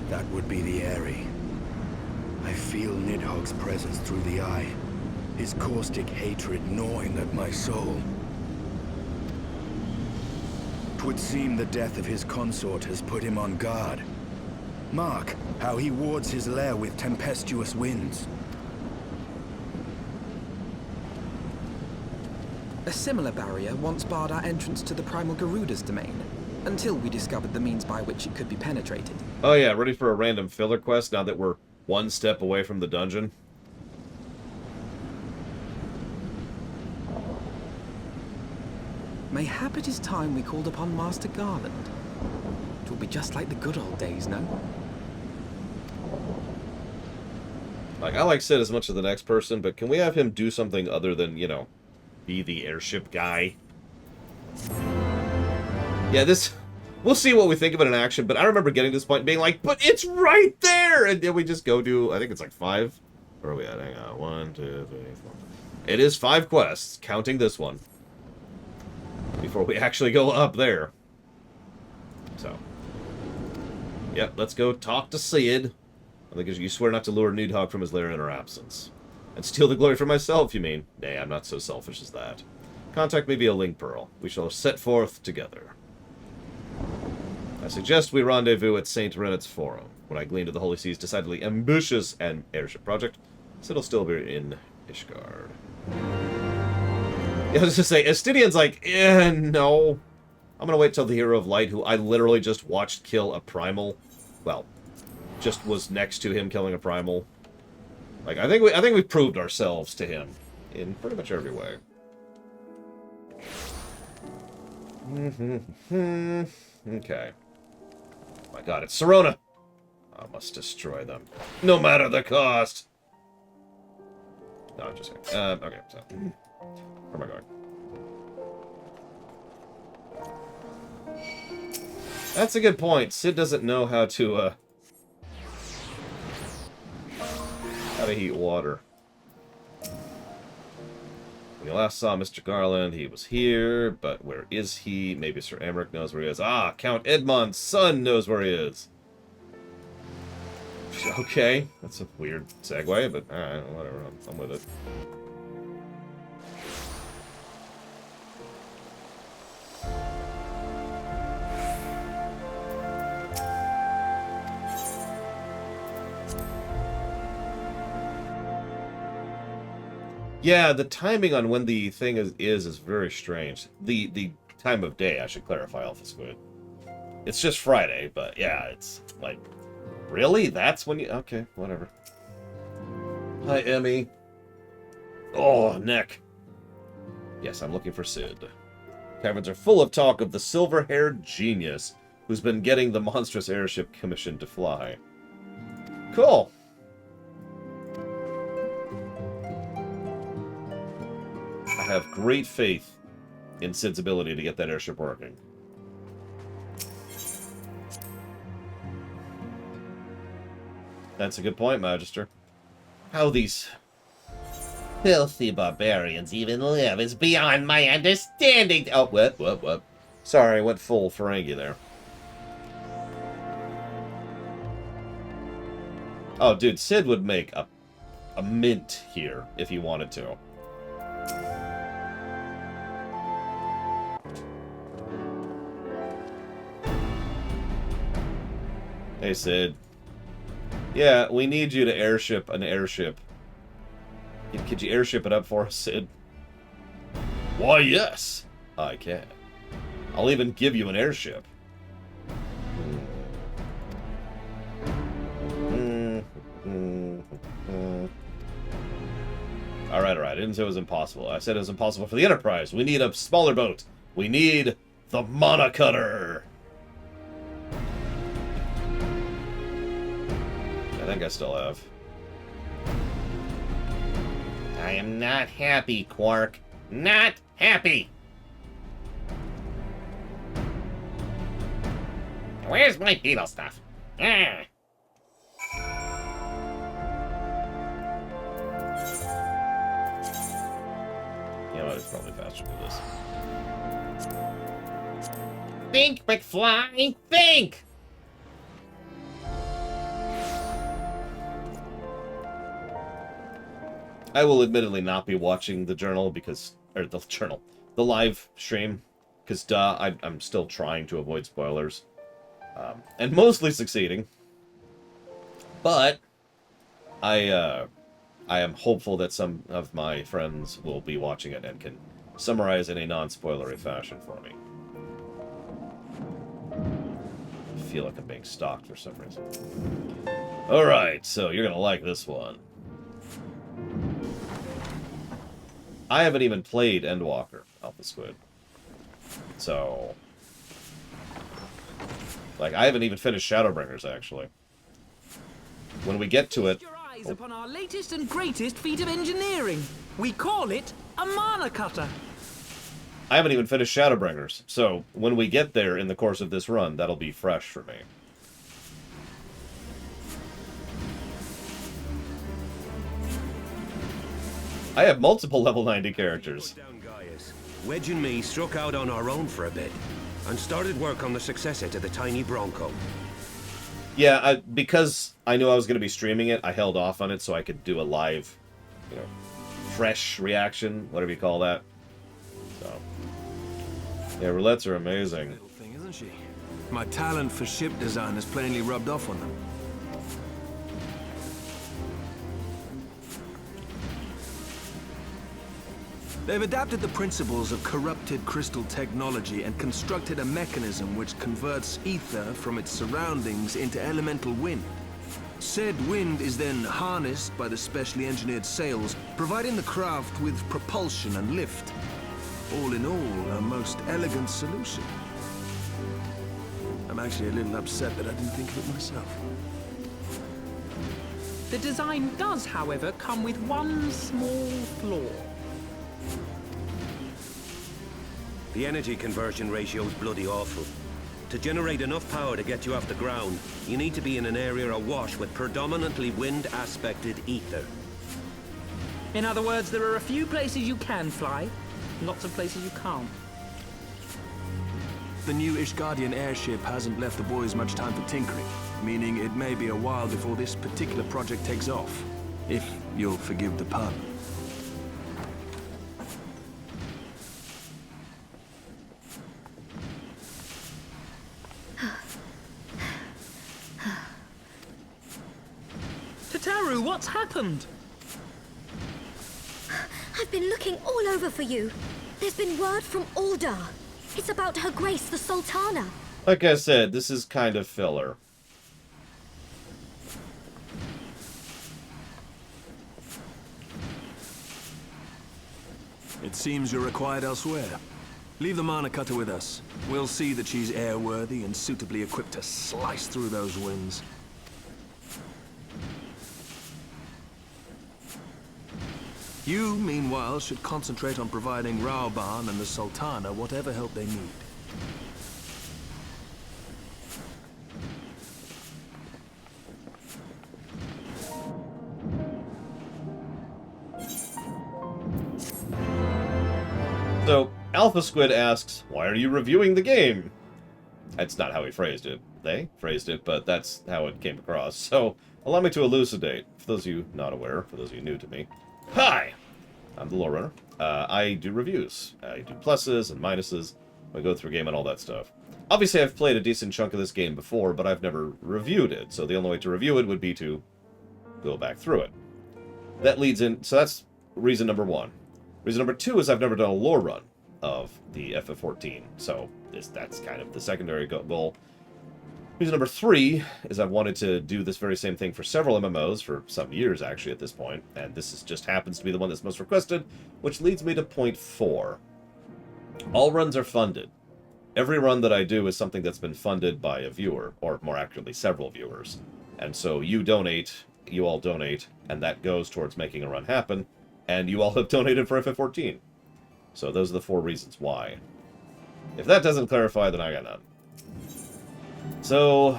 Speaker 4: that would be the Airy. I feel Nidhogg's presence through the eye, his caustic hatred gnawing at my soul. 'Twould seem the death of his consort has put him on guard. Mark how he wards his lair with tempestuous winds.
Speaker 2: A similar barrier once barred our entrance to the Primal Garuda's domain, until we discovered the means by which it could be penetrated.
Speaker 1: Oh yeah, ready for a random filler quest now that we're one step away from the dungeon?
Speaker 2: Mayhap it is time we called upon Master Garland. It will be just like the good old days, no?
Speaker 1: Like, I like Sid as much as the next person, but can we have him do something other than, you know, be the airship guy? Yeah, this... We'll see what we think of it in action, but I remember getting to this point and being like, but it's right there! And then we just go do, I think it's like 5? Where are we at? Hang on. 1, 2, 3, 4. It is 5 quests, counting this one. Before we actually go up there. So. Yep, let's go talk to Sid. I think you swear not to lure Nidhogg from his lair in our absence. And steal the glory for myself, you mean? Nay, I'm not so selfish as that. Contact me via link pearl. We shall set forth together. I suggest we rendezvous at St. Renet's Forum. When I glean to the Holy Sea's decidedly ambitious and airship project, Sid'll still be in Ishgard. Yeah, I was just say, Estinian's like, no. I'm gonna wait till the Hero of Light, who I literally just watched kill a Primal. Well, just was next to him killing a Primal. Like, I think we proved ourselves to him in pretty much every way. Okay. My god, it's Serona! I must destroy them. No matter the cost! No, I'm just kidding. Okay, so... Where am I going? That's a good point. Sid doesn't know how to heat water. When you last saw Mr. Garland, he was here, but where is he? Maybe Sir Amric knows where he is. Ah, Count Edmond's son knows where he is. Okay, that's a weird segue, but alright, whatever, I'm with it. Yeah, the timing on when the thing is very strange. The time of day, I should clarify, Alpha Squid. It's just Friday, but yeah, it's like, really? That's when you... Okay, whatever. Hi, Emmy. Oh, neck. Yes, I'm looking for Sid. Taverns are full of talk of the silver-haired genius who's been getting the monstrous airship commissioned to fly. Cool. have great faith in Sid's ability to get that airship working. That's a good point, Magister. How these filthy barbarians even live is beyond my understanding. Oh, what? Sorry, I went full Ferengi there. Oh, dude, Sid would make a mint here if he wanted to. Hey, Sid. Yeah, we need you to airship an airship. Could you airship it up for us, Sid? Why, yes, I can. I'll even give you an airship. Alright. I didn't say it was impossible. I said it was impossible for the Enterprise. We need a smaller boat. We need the Monocutter. I think I still have. I am not happy, Quark. Not happy. Where's my beetle stuff? Ah. You know what? It's probably faster to do this. Think, McFly! Think! I will admittedly not be watching the journal because, or the journal, the live stream, because I'm still trying to avoid spoilers, and mostly succeeding. But I am hopeful that some of my friends will be watching it and can summarize in a non-spoilery fashion for me. I feel like I'm being stalked for some reason. All right, so you're gonna like this one. I haven't even played Endwalker, Alpha Squid. So... like, I haven't even finished Shadowbringers, actually. When we get to it...
Speaker 5: Your eyes upon our latest and greatest feat of engineering. We call it a Monocutter.
Speaker 1: I haven't even finished Shadowbringers, so when we get there in the course of this run, that'll be fresh for me. I have multiple level 90 characters.
Speaker 6: Wedge and me struck out on our own for a bit, and started work on the successor to the tiny Bronco.
Speaker 1: Yeah, because I knew I was going to be streaming it, I held off on it so I could do a live, you know, fresh reaction, whatever you call that. So, yeah, roulettes are amazing.
Speaker 7: Little thing, isn't she? My talent for ship design has plainly rubbed off on them. They've adapted the principles of corrupted crystal technology and constructed a mechanism which converts ether from its surroundings into elemental wind. Said wind is then harnessed by the specially engineered sails, providing the craft with propulsion and lift. All in all, a most elegant solution. I'm actually a little upset that I didn't think of it myself.
Speaker 5: The design does, however, come with one small flaw.
Speaker 6: The energy conversion ratio's bloody awful. To generate enough power to get you off the ground, you need to be in an area awash with predominantly wind-aspected ether.
Speaker 5: In other words, there are a few places you can fly, lots of places you can't.
Speaker 7: The new Ishgardian airship hasn't left the boys much time for tinkering, meaning it may be a while before this particular project takes off. If you'll forgive the pun.
Speaker 5: Tataru, what's happened?
Speaker 8: I've been looking all over for you. There's been word from Aldar. It's about Her Grace, the Sultana.
Speaker 1: Like I said, this is kind of filler.
Speaker 7: It seems you're required elsewhere. Leave the Monocutter with us. We'll see that she's airworthy and suitably equipped to slice through those winds. You, meanwhile, should concentrate on providing Rauban and the Sultana whatever help they need.
Speaker 1: So, Alpha Squid asks, why are you reviewing the game? That's not how he phrased it. They phrased it, but that's how it came across. So, allow me to elucidate. For those of you not aware, for those of you new to me. Hi! I'm the lore runner. I do reviews. I do pluses and minuses. I go through a game and all that stuff. Obviously, I've played a decent chunk of this game before, but I've never reviewed it. So the only way to review it would be to go back through it. That leads in... So that's reason number one. Reason number two is I've never done a lore run of the FF14, so that's kind of the secondary goal. Reason number three is I've wanted to do this very same thing for several MMOs for some years, actually, at this point, and this just happens to be the one that's most requested, which leads me to point 4. All runs are funded. Every run that I do is something that's been funded by a viewer, or more accurately, several viewers. And so you all donate, and that goes towards making a run happen, and you all have donated for FF14. So those are the 4 reasons why. If that doesn't clarify, then I got none. So,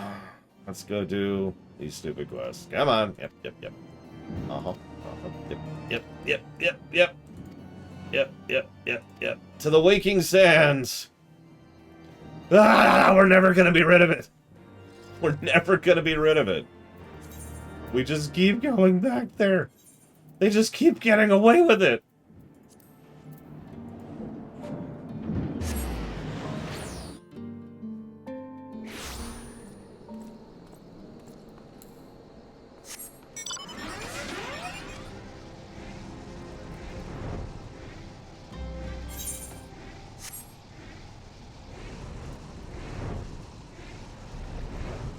Speaker 1: let's go do these stupid quests. Come on. Yep. Uh-huh. Yep. To the Waking Sands. Ah, we're never gonna be rid of it. We're never gonna be rid of it. We just keep going back there. They just keep getting away with it.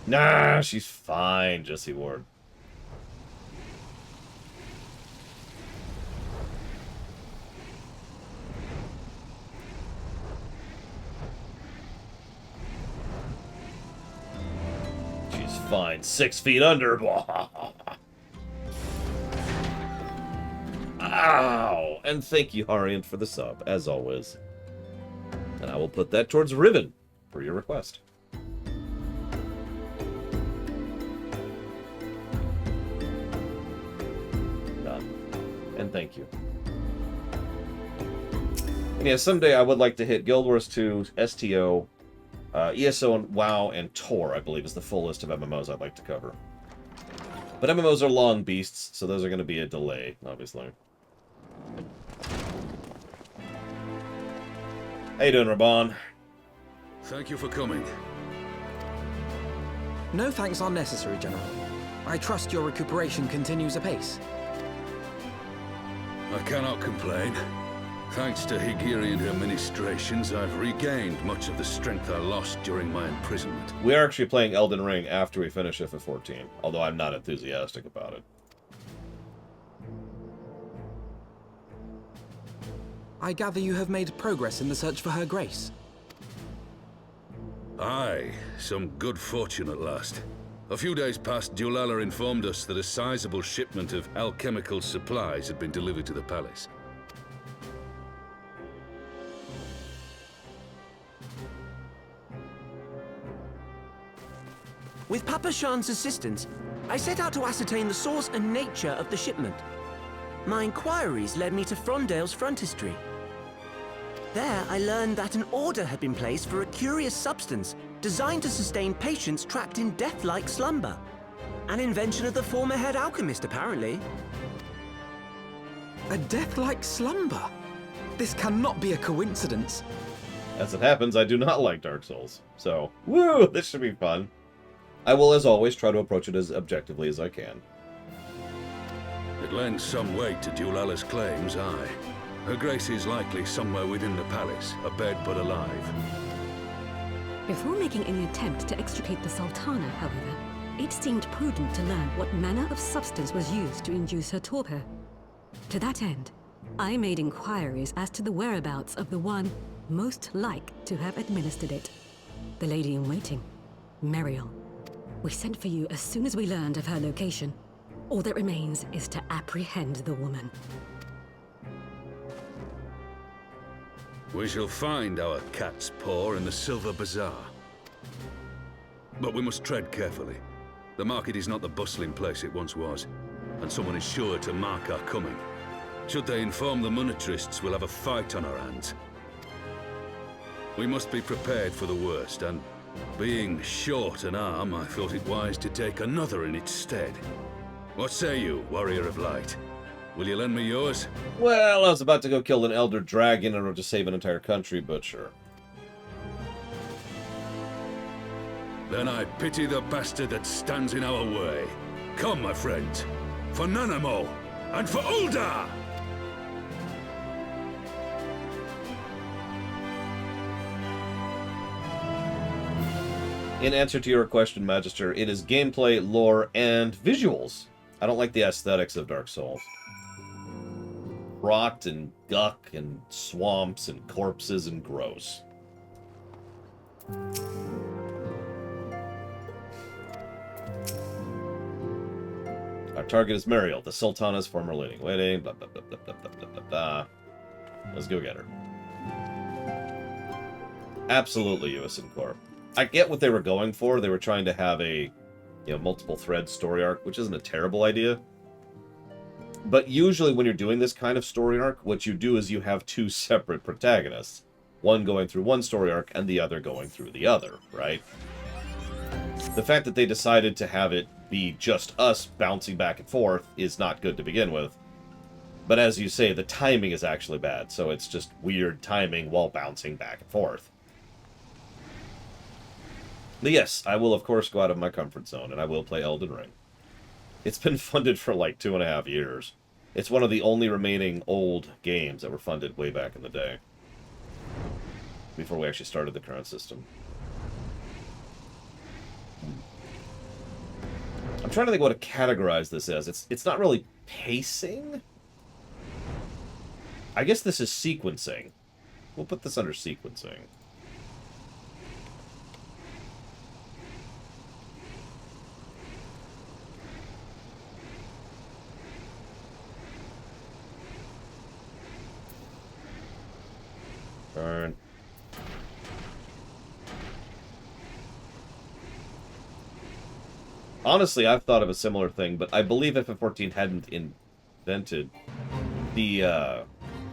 Speaker 1: Nah, she's fine, Jessie Ward. She's fine. 6 feet under. Ow! And thank you, Harian, for the sub, as always. And I will put that towards Riven for your request. And thank you. And yeah, someday I would like to hit Guild Wars 2, STO, ESO, and WoW, and Tor, I believe, is the full list of MMOs I'd like to cover. But MMOs are long beasts, so those are going to be a delay, obviously. How you doing, Raban?
Speaker 4: Thank you for coming.
Speaker 2: No thanks are necessary, General. I trust your recuperation continues apace.
Speaker 4: I cannot complain. Thanks to Higirian administrations, I've regained much of the strength I lost during my imprisonment.
Speaker 1: We are actually playing Elden Ring after we finish FF14, although I'm not enthusiastic about it.
Speaker 2: I gather you have made progress in the search for Her Grace.
Speaker 4: Aye, some good fortune at last. A few days past, Dulala informed us that a sizable shipment of alchemical supplies had been delivered to the palace.
Speaker 9: With Papa Shan's assistance, I set out to ascertain the source and nature of the shipment. My inquiries led me to Frondale's frontistery. There, I learned that an order had been placed for a curious substance designed to sustain patients trapped in death-like slumber. An invention of the former head alchemist, apparently.
Speaker 2: A death-like slumber? This cannot be a coincidence.
Speaker 1: As it happens, I do not like Dark Souls. So, woo, this should be fun. I will, as always, try to approach it as objectively as I can.
Speaker 4: It lends some weight to Dulala's claims, aye. Her Grace is likely somewhere within the palace, abed but alive.
Speaker 10: Before making any attempt to extricate the Sultana, however, it seemed prudent to learn what manner of substance was used to induce her torpor. To that end, I made inquiries as to the whereabouts of the one most like to have administered it. The lady in waiting, Meriel. We sent for you as soon as we learned of her location. All that remains is to apprehend the woman.
Speaker 11: We shall find our cat's paw in the Silver Bazaar. But we must tread carefully. The market is not the bustling place it once was, and someone is sure to mark our coming. Should they inform the monetarists, we'll have a fight on our hands. We must be prepared for the worst, and being short an arm, I thought it wise to take another in its stead. What say you, Warrior of Light? Will you lend me yours?
Speaker 1: Well, I was about to go kill an Elder Dragon in order to save an entire country, but sure.
Speaker 11: Then I pity the bastard that stands in our way. Come, my friends, for Nanamo, and for Uldar!
Speaker 1: In answer to your question, Magister, it is gameplay, lore, and visuals. I don't like the aesthetics of Dark Souls. Rot and guck and swamps and corpses and gross. Our target is Mariel, the Sultana's former leading. Waiting, blah, blah, blah, blah, blah, blah, blah, blah. Let's go get her. Absolutely, USN Corp. I get what they were going for. They were trying to have a, multiple thread story arc, which isn't a terrible idea. But usually when you're doing this kind of story arc, what you do is you have two separate protagonists. One going through one story arc and the other going through the other, right? The fact that they decided to have it be just us bouncing back and forth is not good to begin with. But as you say, the timing is actually bad, so it's just weird timing while bouncing back and forth. But yes, I will of course go out of my comfort zone, and I will play Elden Ring. It's been funded for like 2.5 years. It's one of the only remaining old games that were funded way back in the day. Before we actually started the current system. I'm trying to think what to categorize this as. It's not really pacing. I guess this is sequencing. We'll put this under sequencing. Burn. Honestly, I've thought of a similar thing, but I believe FF14 hadn't invented the,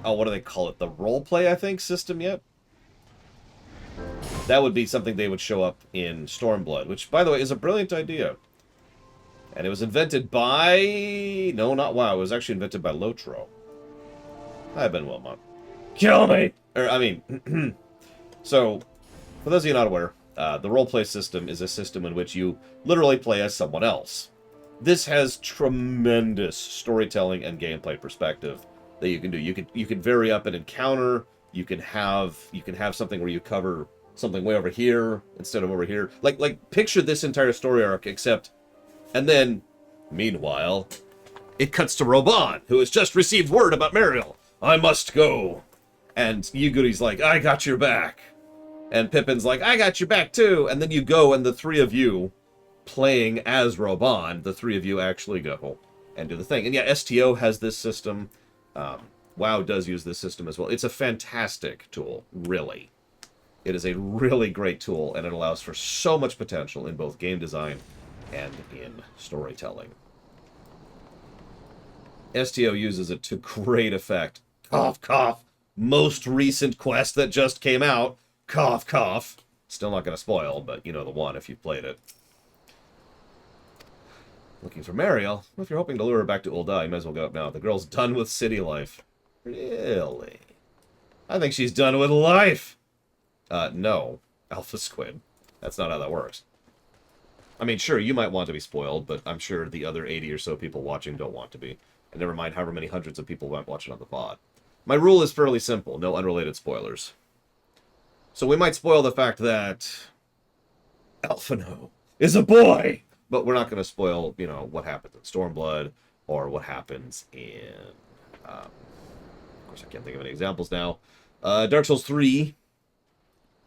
Speaker 1: what do they call it? The roleplay, I think, system yet? That would be something they would show up in Stormblood, which, by the way, is a brilliant idea. And it was invented by... No, not WoW. It was actually invented by Lotro. Hi, Ben Wilmot. Kill me! So, for those of you not aware, the roleplay system is a system in which you literally play as someone else. This has tremendous storytelling and gameplay perspective that you can do. You can vary up an encounter. You can have something where you cover something way over here instead of over here. Like picture this entire story arc, except, and then, meanwhile, it cuts to Robon, who has just received word about Mariel. I must go. And Yuguri's like, I got your back. And Pippin's like, I got your back too. And then you go, and the three of you, playing as Robon, the three of you actually go and do the thing. And yeah, STO has this system. WoW does use this system as well. It's a fantastic tool, really. It is a really great tool, and it allows for so much potential in both game design and in storytelling. STO uses it to great effect. Cough, cough. Most recent quest that just came out. Cough, cough. Still not going to spoil, but you know the one if you've played it. Looking for Mariel? Well, if you're hoping to lure her back to Ul'dah, you might as well go up now. The girl's done with city life. Really? I think she's done with life. No. Alpha Squid. That's not how that works. I mean, sure, you might want to be spoiled, but I'm sure the other 80 or so people watching don't want to be. And never mind however many hundreds of people might watch it on the VOD. My rule is fairly simple. No unrelated spoilers. So we might spoil the fact that Alphino is a boy! But we're not going to spoil, what happens in Stormblood, or what happens in... of course, I can't think of any examples now. Dark Souls 3,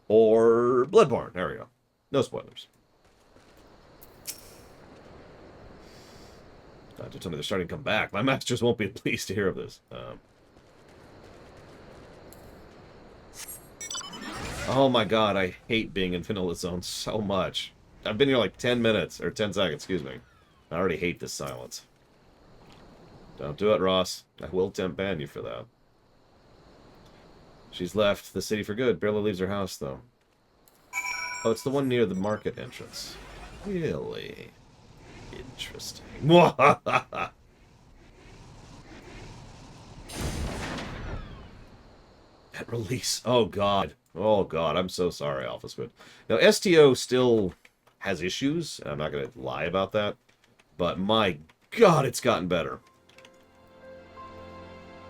Speaker 1: or Bloodborne. There we go. No spoilers. Don't tell me they're starting to come back. My masters won't be pleased to hear of this. Oh my god, I hate being in vanilla zone so much. I've been here like 10 minutes, or 10 seconds, excuse me. I already hate this silence. Don't do it, Ross. I will temp ban you for that. She's left the city for good. Barely leaves her house, though. Oh, it's the one near the market entrance. Really? Interesting. That release. Oh, God. Oh, God. I'm so sorry, Alpha Squid. Now, STO still has issues. I'm not going to lie about that. But my God, it's gotten better.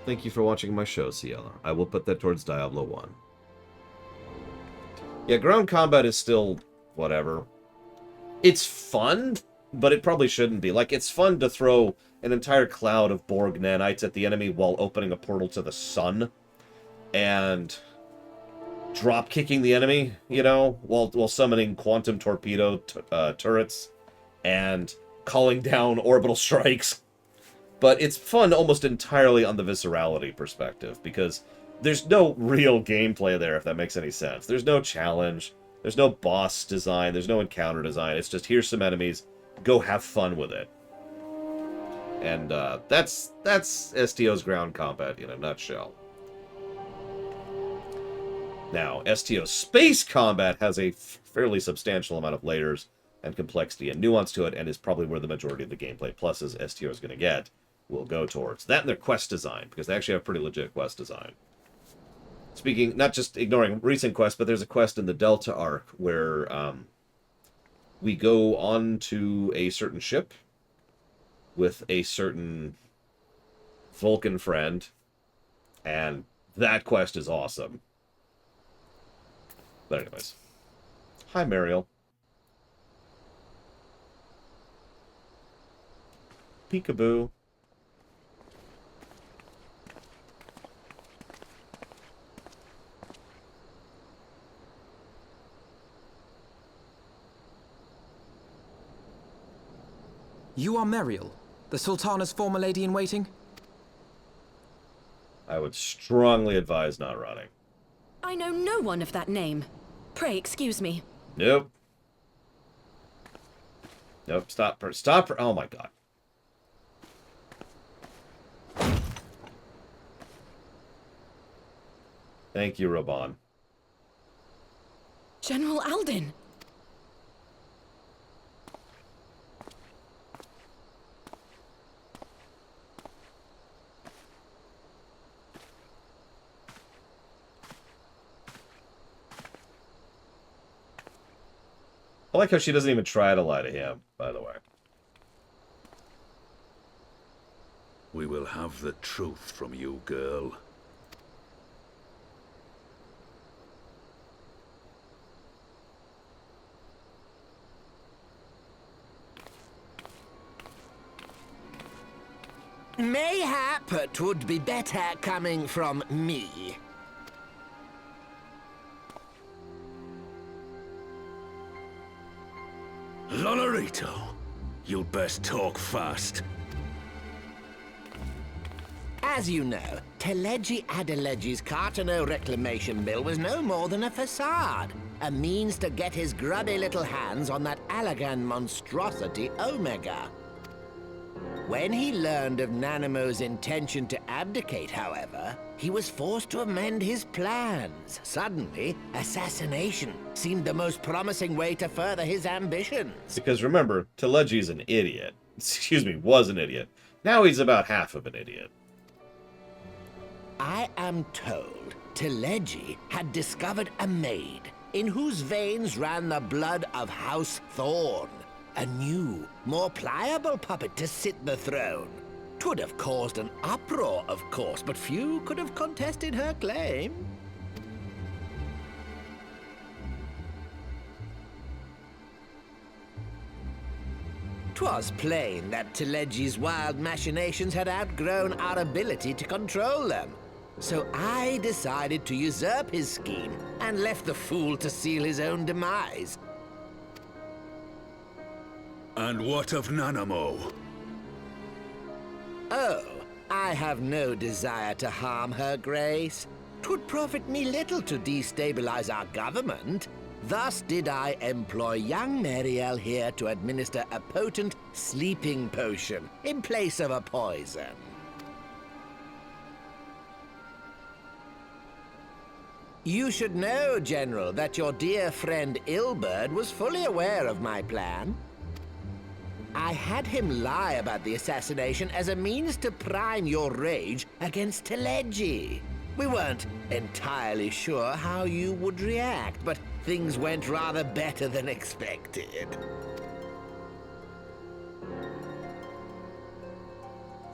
Speaker 1: Thank you for watching my show, Ciela. I will put that towards Diablo 1. Yeah, ground combat is still whatever. It's fun, but it probably shouldn't be. Like, it's fun to throw an entire cloud of Borg nanites at the enemy while opening a portal to the sun and drop-kicking the enemy, you know, while summoning quantum torpedo turrets and calling down orbital strikes. But it's fun almost entirely on the viscerality perspective, because there's no real gameplay there, if that makes any sense. There's no challenge, there's no boss design, there's no encounter design. It's just, here's some enemies, go have fun with it. And that's STO's ground combat in a nutshell. Now, STO space combat has a fairly substantial amount of layers and complexity and nuance to it, and is probably where the majority of the gameplay pluses STO is going to get will go towards. That and their quest design, because they actually have pretty legit quest design. Speaking, not just ignoring recent quests, but there's a quest in the Delta arc where we go on to a certain ship with a certain Vulcan friend, and that quest is awesome. But anyways. Hi, Mariel. Peekaboo.
Speaker 2: You are Meriel, the Sultana's former lady-in-waiting?
Speaker 1: I would strongly advise not running.
Speaker 12: I know no one of that name. Pray excuse me.
Speaker 1: Nope. Nope, stop her. Stop her. Oh my god. Thank you, Robon.
Speaker 12: General Alden!
Speaker 1: I like how she doesn't even try to lie to him, by the way.
Speaker 11: We will have the truth from you, girl.
Speaker 9: Mayhap it would be better coming from me.
Speaker 11: Lonorito, you'd best talk fast.
Speaker 9: As you know, Teleji Adeleji's Cartano reclamation bill was no more than a facade. A means to get his grubby little hands on that Allagan monstrosity Omega. When he learned of Nanamo's intention to abdicate, however, he was forced to amend his plans. Suddenly, assassination seemed the most promising way to further his ambitions.
Speaker 1: Because remember, Teleji's an idiot. Excuse me, was an idiot. Now he's about half of an idiot.
Speaker 9: I am told Teleji had discovered a maid in whose veins ran the blood of House Thorn. A new, more pliable puppet to sit the throne. 'Twould have caused an uproar, of course, but few could have contested her claim. 'Twas plain that Teleji's wild machinations had outgrown our ability to control them. So I decided to usurp his scheme and left the fool to seal his own demise.
Speaker 11: And what of Nanamo?
Speaker 9: Oh, I have no desire to harm her grace.
Speaker 13: 'Twould profit me little to destabilize our government. Thus did I employ young Mariel here to administer a potent sleeping potion in place of a poison. You should know, General, that your dear friend Ilberd was fully aware of my plan. I had him lie about the assassination as a means to prime your rage against Teleji. We weren't entirely sure how you would react, but things went rather better than expected.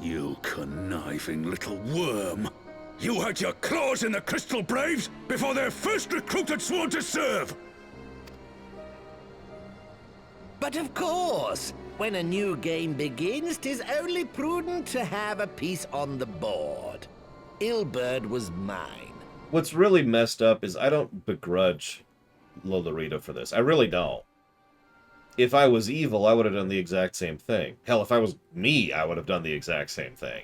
Speaker 11: You conniving little worm! You had your claws in the Crystal Braves before their first recruit had sworn to serve!
Speaker 13: But of course, when a new game begins, 'tis only prudent to have a piece on the board. Ilberd was mine.
Speaker 1: What's really messed up is I don't begrudge Lolorito for this. I really don't. If I was evil, I would have done the exact same thing. Hell, if I was me, I would have done the exact same thing.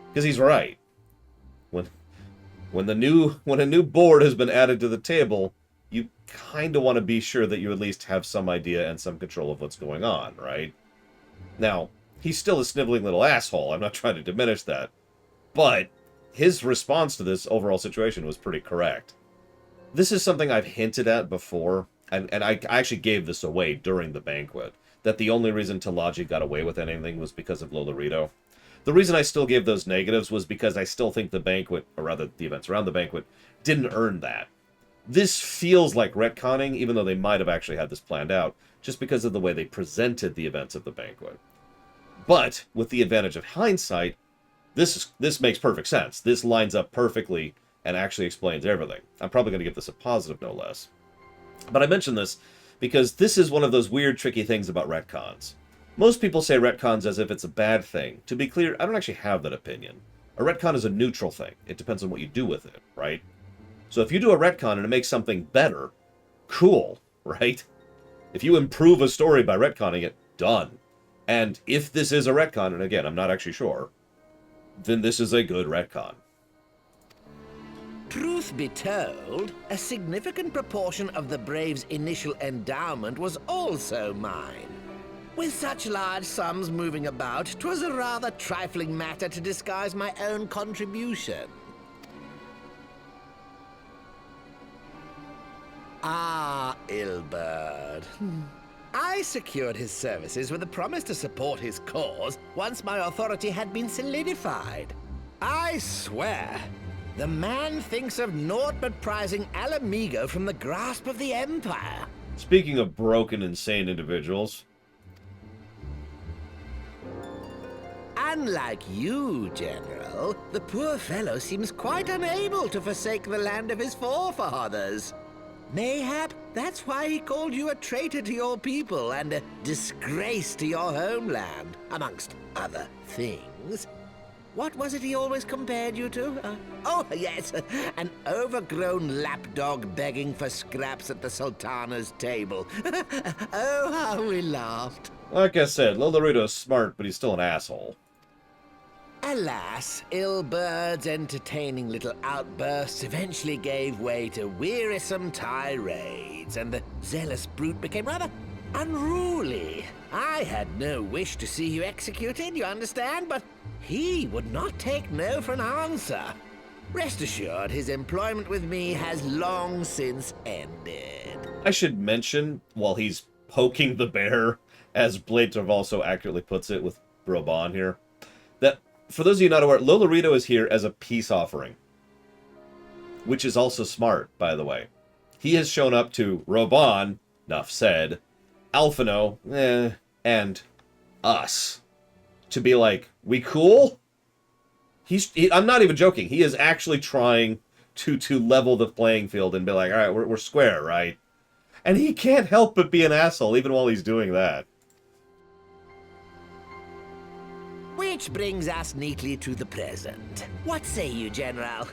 Speaker 1: Because he's right. When a new board has been added to the table, you kind of want to be sure that you at least have some idea and some control of what's going on, right? Now, he's still a sniveling little asshole. I'm not trying to diminish that. But his response to this overall situation was pretty correct. This is something I've hinted at before, and I actually gave this away during the banquet, that the only reason Talaji got away with anything was because of Lolorito. The reason I still gave those negatives was because I still think the banquet, or rather the events around the banquet, didn't earn that. This feels like retconning, even though they might have actually had this planned out, just because of the way they presented the events of the banquet. But, with the advantage of hindsight, this makes perfect sense. This lines up perfectly and actually explains everything. I'm probably going to give this a positive, no less. But I mention this because this is one of those weird, tricky things about retcons. Most people say retcons as if it's a bad thing. To be clear, I don't actually have that opinion. A retcon is a neutral thing. It depends on what you do with it, right? So if you do a retcon and it makes something better, cool, right? If you improve a story by retconning it, done. And if this is a retcon, and again, I'm not actually sure, then this is a good retcon.
Speaker 13: Truth be told, a significant proportion of the Braves' initial endowment was also mine. With such large sums moving about, 'twas a rather trifling matter to disguise my own contribution. Ah, Ilberd. I secured his services with a promise to support his cause once my authority had been solidified. I swear, the man thinks of naught but prizing Alamigo from the grasp of the Empire.
Speaker 1: Speaking of broken, insane individuals,
Speaker 13: unlike you, General, the poor fellow seems quite unable to forsake the land of his forefathers. Mayhap that's why he called you a traitor to your people and a disgrace to your homeland, amongst other things. What was it he always compared you to? Oh, yes, an overgrown lapdog begging for scraps at the Sultana's table. Oh, how we laughed.
Speaker 1: like I said, Lolorito's smart, but he's still an asshole.
Speaker 13: Alas, Ilberd's entertaining little outbursts eventually gave way to wearisome tirades, and the zealous brute became rather unruly. I had no wish to see you executed, you understand, but he would not take no for an answer. Rest assured, his employment with me has long since ended.
Speaker 1: I should mention, while he's poking the bear, as Blatorv also accurately puts it with Roban here, that for those of you not aware, Lolorito is here as a peace offering. Which is also smart, by the way. He has shown up to Roban, enough said, Alphino, and us. To be like, we cool? I'm not even joking. He is actually trying to level the playing field and be like, alright, we're square, right? And he can't help but be an asshole even while he's doing that.
Speaker 13: Which brings us neatly to the present. What say you, General?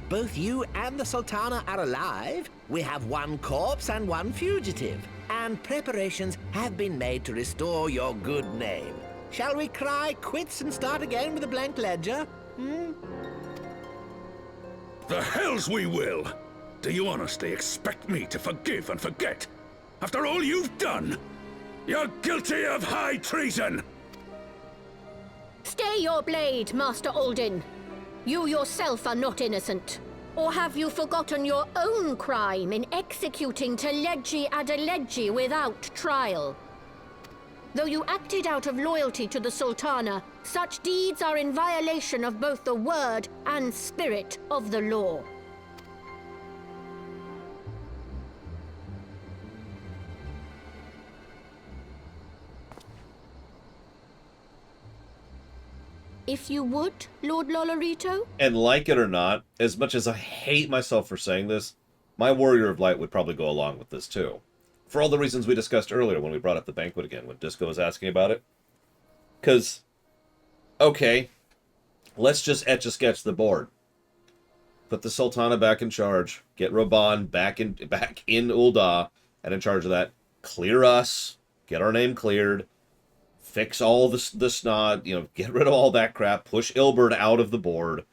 Speaker 13: Both you and the Sultana are alive. We have one corpse and one fugitive. And preparations have been made to restore your good name. Shall we cry quits and start again with a blank ledger?
Speaker 11: The hells we will! Do you honestly expect me to forgive and forget? After all you've done? You're guilty of high treason!
Speaker 8: Stay your blade, Master Alden. You yourself are not innocent. Or have you forgotten your own crime in executing Teledji Adeledji without trial? Though you acted out of loyalty to the Sultana, such deeds are in violation of both the word and spirit of the law. If you would, Lord Lolorito?
Speaker 1: And like it or not, as much as I hate myself for saying this, my Warrior of Light would probably go along with this too. For all the reasons we discussed earlier when we brought up the banquet again, when Disco was asking about it. Because, okay, let's just etch-a-sketch the board. Put the Sultana back in charge. Get Roban back in Ul'dah and in charge of that. Clear us. Get our name cleared. Fix all the snot. Get rid of all that crap. Push Ilberd out of the board.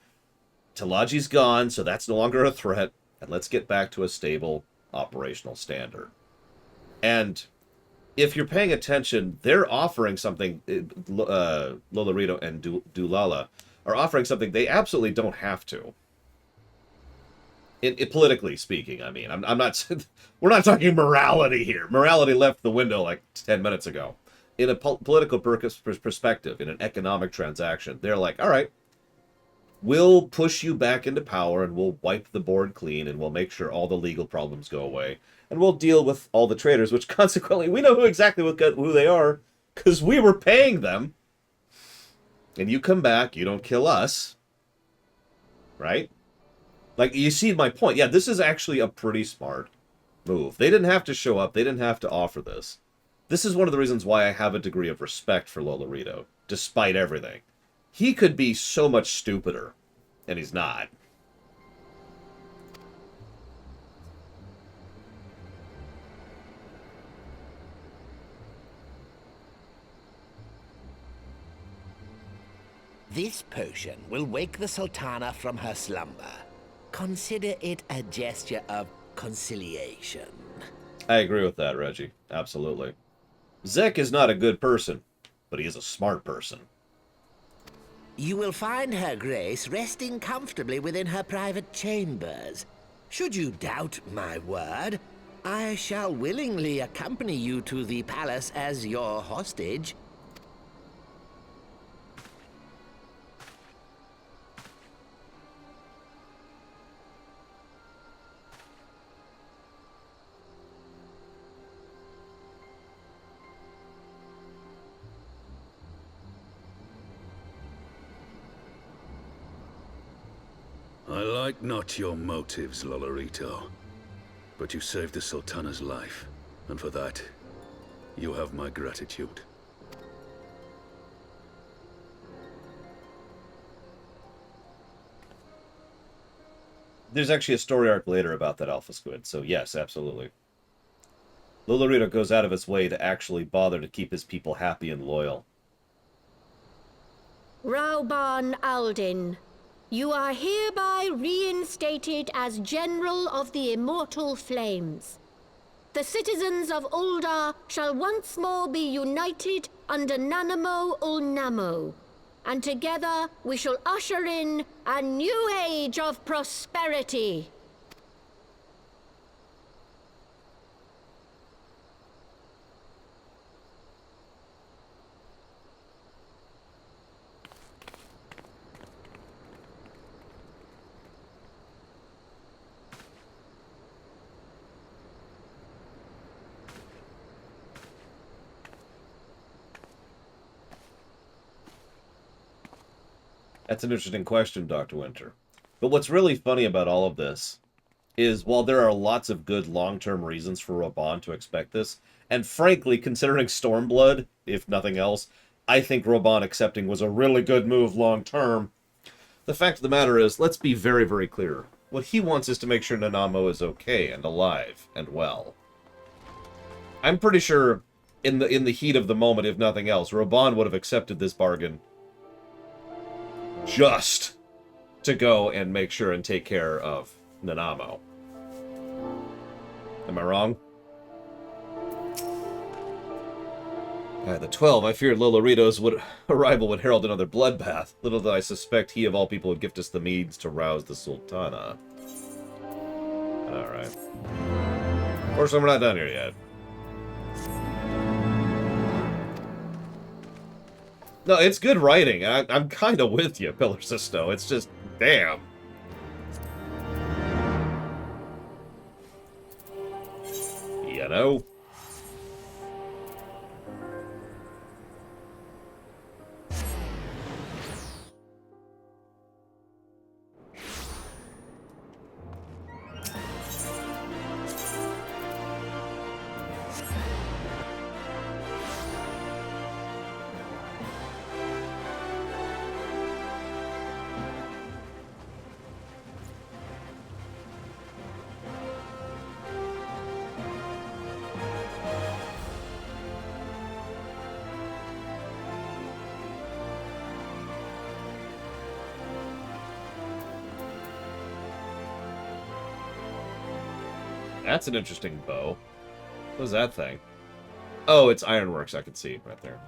Speaker 1: Talaji's gone, so that's no longer a threat. And let's get back to a stable operational standard. And if you're paying attention, they're offering something. Lolorito and Dulala are offering something they absolutely don't have to. Politically speaking, I mean, I'm not. We're not talking morality here. Morality left the window like 10 minutes ago. In a political perspective, in an economic transaction, they're like, all right, we'll push you back into power and we'll wipe the board clean and we'll make sure all the legal problems go away. And we'll deal with all the traitors, which consequently we know who they are because we were paying them. And you come back, you don't kill us. Right? Like, you see my point. Yeah, this is actually a pretty smart move. They didn't have to show up. They didn't have to offer this. This is one of the reasons why I have a degree of respect for Lolorito, despite everything. He could be so much stupider, and he's not.
Speaker 13: This potion will wake the Sultana from her slumber. Consider it a gesture of conciliation.
Speaker 1: I agree with that, Reggie. Absolutely. Zek is not a good person, but he is a smart person.
Speaker 13: You will find her grace resting comfortably within her private chambers. Should you doubt my word, I shall willingly accompany you to the palace as your hostage.
Speaker 11: I like not your motives, Lolorito. But you saved the Sultana's life, and for that, you have my gratitude.
Speaker 1: There's actually a story arc later about that Alpha Squid, so yes, absolutely. Lolorito goes out of his way to actually bother to keep his people happy and loyal.
Speaker 8: Rauban Aldin, you are hereby reinstated as General of the Immortal Flames. The citizens of Ul'dah shall once more be united under Nanamo Ul'Namo, and together we shall usher in a new age of prosperity.
Speaker 1: That's an interesting question, Dr. Winter. But what's really funny about all of this is while there are lots of good long-term reasons for Roban to expect this, and frankly, considering Stormblood, if nothing else, I think Roban accepting was a really good move long-term. The fact of the matter is, let's be very, very clear. What he wants is to make sure Nanamo is okay and alive and well. I'm pretty sure in the heat of the moment, if nothing else, Roban would have accepted this bargain just to go and make sure and take care of Nanamo. Am I wrong? The 12. I feared Lolorito's arrival would herald another bloodbath. Little did I suspect he of all people would gift us the means to rouse the Sultana. Alright. Unfortunately, we're not done here yet. No, it's good writing. I'm kind of with you, Pillars of Snow. It's just, damn. You know? That's an interesting bow. What is that thing? Oh, it's Ironworks, I can see right there.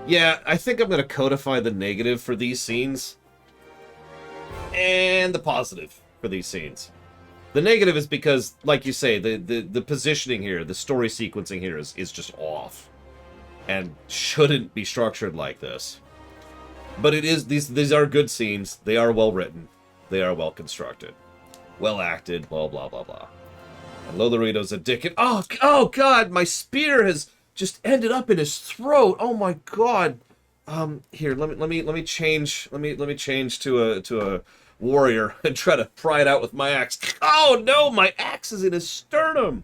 Speaker 1: Yeah, I think I'm going to codify the negative for these scenes. And the positive for these scenes. The negative is because, like you say, the positioning here, the story sequencing here is just off. And shouldn't be structured like this. But it is, these are good scenes. They are well written. They are well constructed. Well acted, blah, blah, blah, blah. And Lolorito's a dick. And, oh, God, my spear has just ended up in his throat. Oh, my God. Here, let me change to a warrior and try to pry it out with my axe. Oh, no, my axe is in his sternum.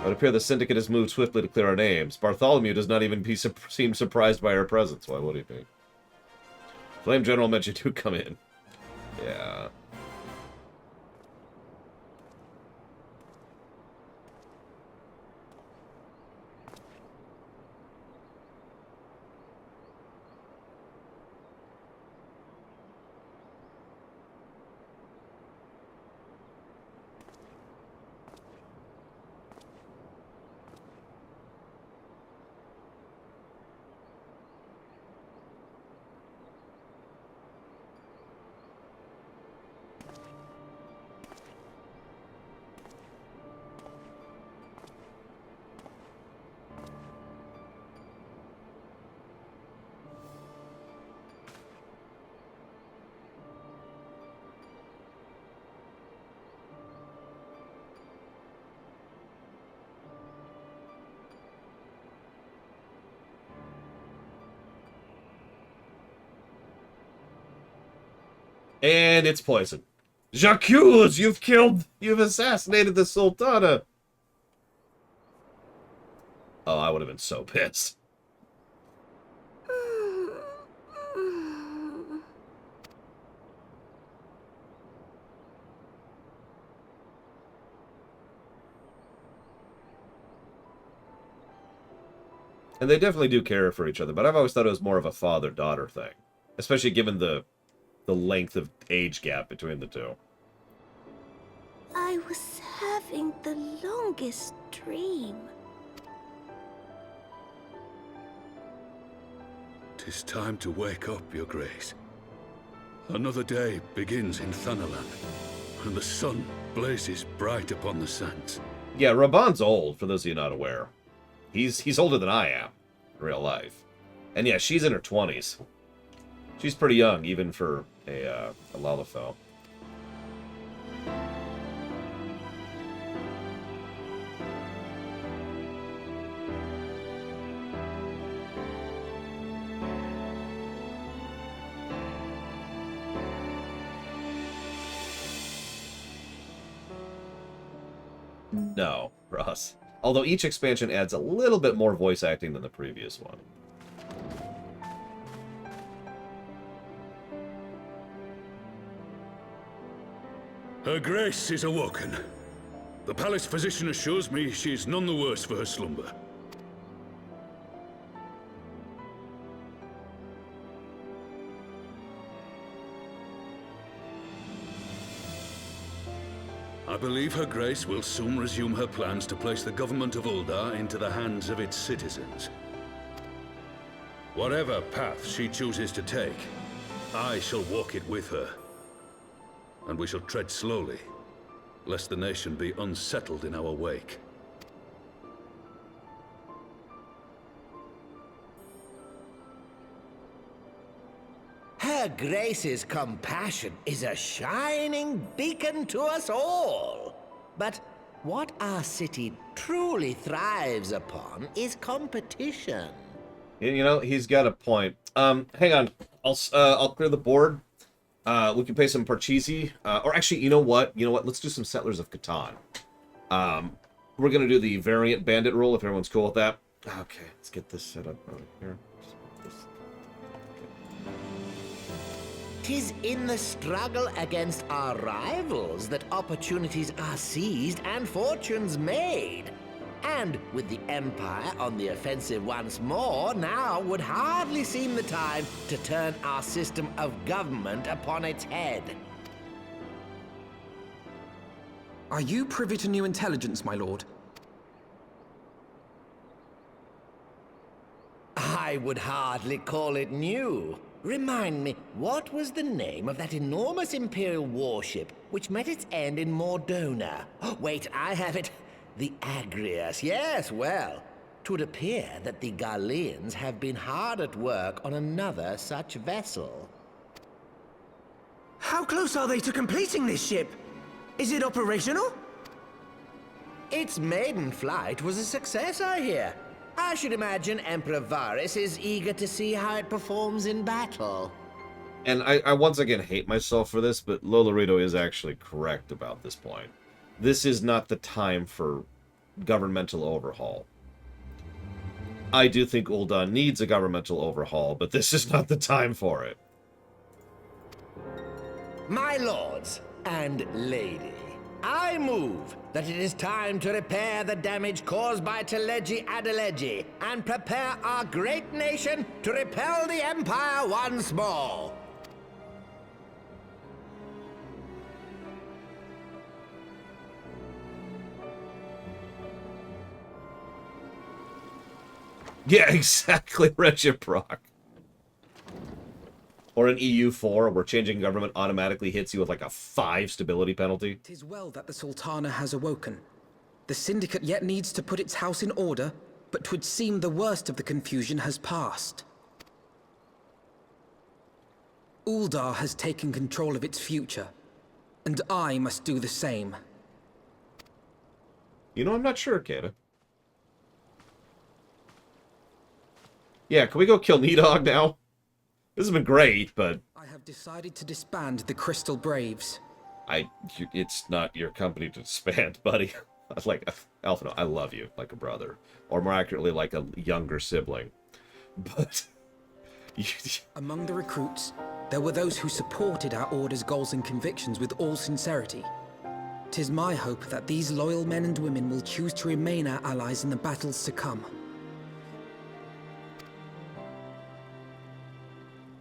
Speaker 1: It would appear the Syndicate has moved swiftly to clear our names. Bartholomew does not even seem surprised by our presence. Why would he be? Flame General mentioned you come in. Yeah. And it's poison. J'accuse! You've assassinated the Sultana! Oh, I would have been so pissed. And they definitely do care for each other, but I've always thought it was more of a father-daughter thing. Especially given the length of age gap between the two.
Speaker 14: I was having the longest dream.
Speaker 11: 'Tis time to wake up, Your Grace. Another day begins in Thanalan, and the sun blazes bright upon the sands.
Speaker 1: Yeah, Raban's old, for those of you not aware. He's older than I am, in real life. And yeah, she's in her 20s. She's pretty young, even for a Lalafell. No, Ross. Although each expansion adds a little bit more voice acting than the previous one.
Speaker 11: Her Grace is awoken. The palace physician assures me she is none the worse for her slumber. I believe Her Grace will soon resume her plans to place the government of Uldar into the hands of its citizens. Whatever path she chooses to take, I shall walk it with her. And we shall tread slowly, lest the nation be unsettled in our wake.
Speaker 13: Her Grace's compassion is a shining beacon to us all. But what our city truly thrives upon is competition.
Speaker 1: You know, he's got a point. Hang on. I'll clear the board. We can pay some Parcheesi. Or actually, you know what? Let's do some Settlers of Catan. We're going to do the variant bandit rule, if everyone's cool with that. Okay, let's get this set up over here.
Speaker 13: Tis in the struggle against our rivals that opportunities are seized and fortunes made. And with the Empire on the offensive once more, now would hardly seem the time to turn our system of government upon its head.
Speaker 2: Are you privy to new intelligence, my lord?
Speaker 13: I would hardly call it new. Remind me, what was the name of that enormous Imperial warship which met its end in Mordona? Oh, wait, I have it. The Agrius, yes, well. 'Twould appear that the Garleans have been hard at work on another such vessel.
Speaker 9: How close are they to completing this ship? Is it operational?
Speaker 13: Its maiden flight was a success, I hear. I should imagine Emperor Varys is eager to see how it performs in battle.
Speaker 1: And I once again hate myself for this, but Lolorito is actually correct about this point. This is not the time for governmental overhaul. I do think Ul'dah needs a governmental overhaul, but this is not the time for it.
Speaker 13: My lords and lady, I move that it is time to repair the damage caused by Teleji Adeleji and prepare our great nation to repel the Empire once more.
Speaker 1: Yeah, exactly, Regiproc. Or an EU4, where changing government automatically hits you with like a 5 stability penalty.
Speaker 2: 'Tis well that the Sultana has awoken. The Syndicate yet needs to put its house in order, but 'twould seem the worst of the confusion has passed. Uldar has taken control of its future, and I must do the same.
Speaker 1: You know, I'm not sure, Kata. Yeah, can we go kill Nidhogg now? This has been great, but...
Speaker 2: I have decided to disband the Crystal Braves.
Speaker 1: It's not your company to disband, buddy. Like, Alphino, I love you like a brother. Or more accurately, like a younger sibling. But...
Speaker 2: Among the recruits, there were those who supported our Order's goals and convictions with all sincerity. 'Tis my hope that these loyal men and women will choose to remain our allies in the battles to come.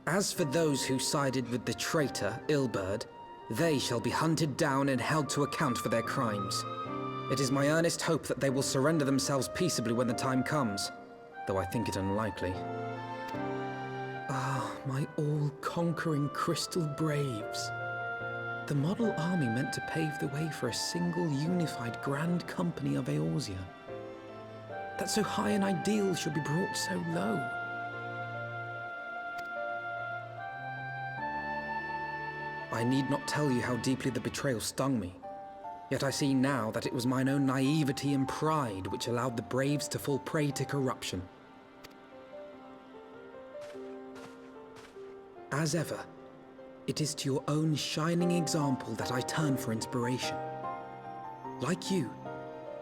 Speaker 2: As for those who sided with the traitor, Ilberd, they shall be hunted down and held to account for their crimes. It is my earnest hope that they will surrender themselves peaceably when the time comes, though I think it unlikely. Ah, my all-conquering Crystal Braves. The model army meant to pave the way for a single unified Grand Company of Eorzea. That so high an ideal should be brought so low. I need not tell you how deeply the betrayal stung me. Yet I see now that it was mine own naivety and pride which allowed the Braves to fall prey to corruption. As ever, it is to your own shining example that I turn for inspiration. Like you,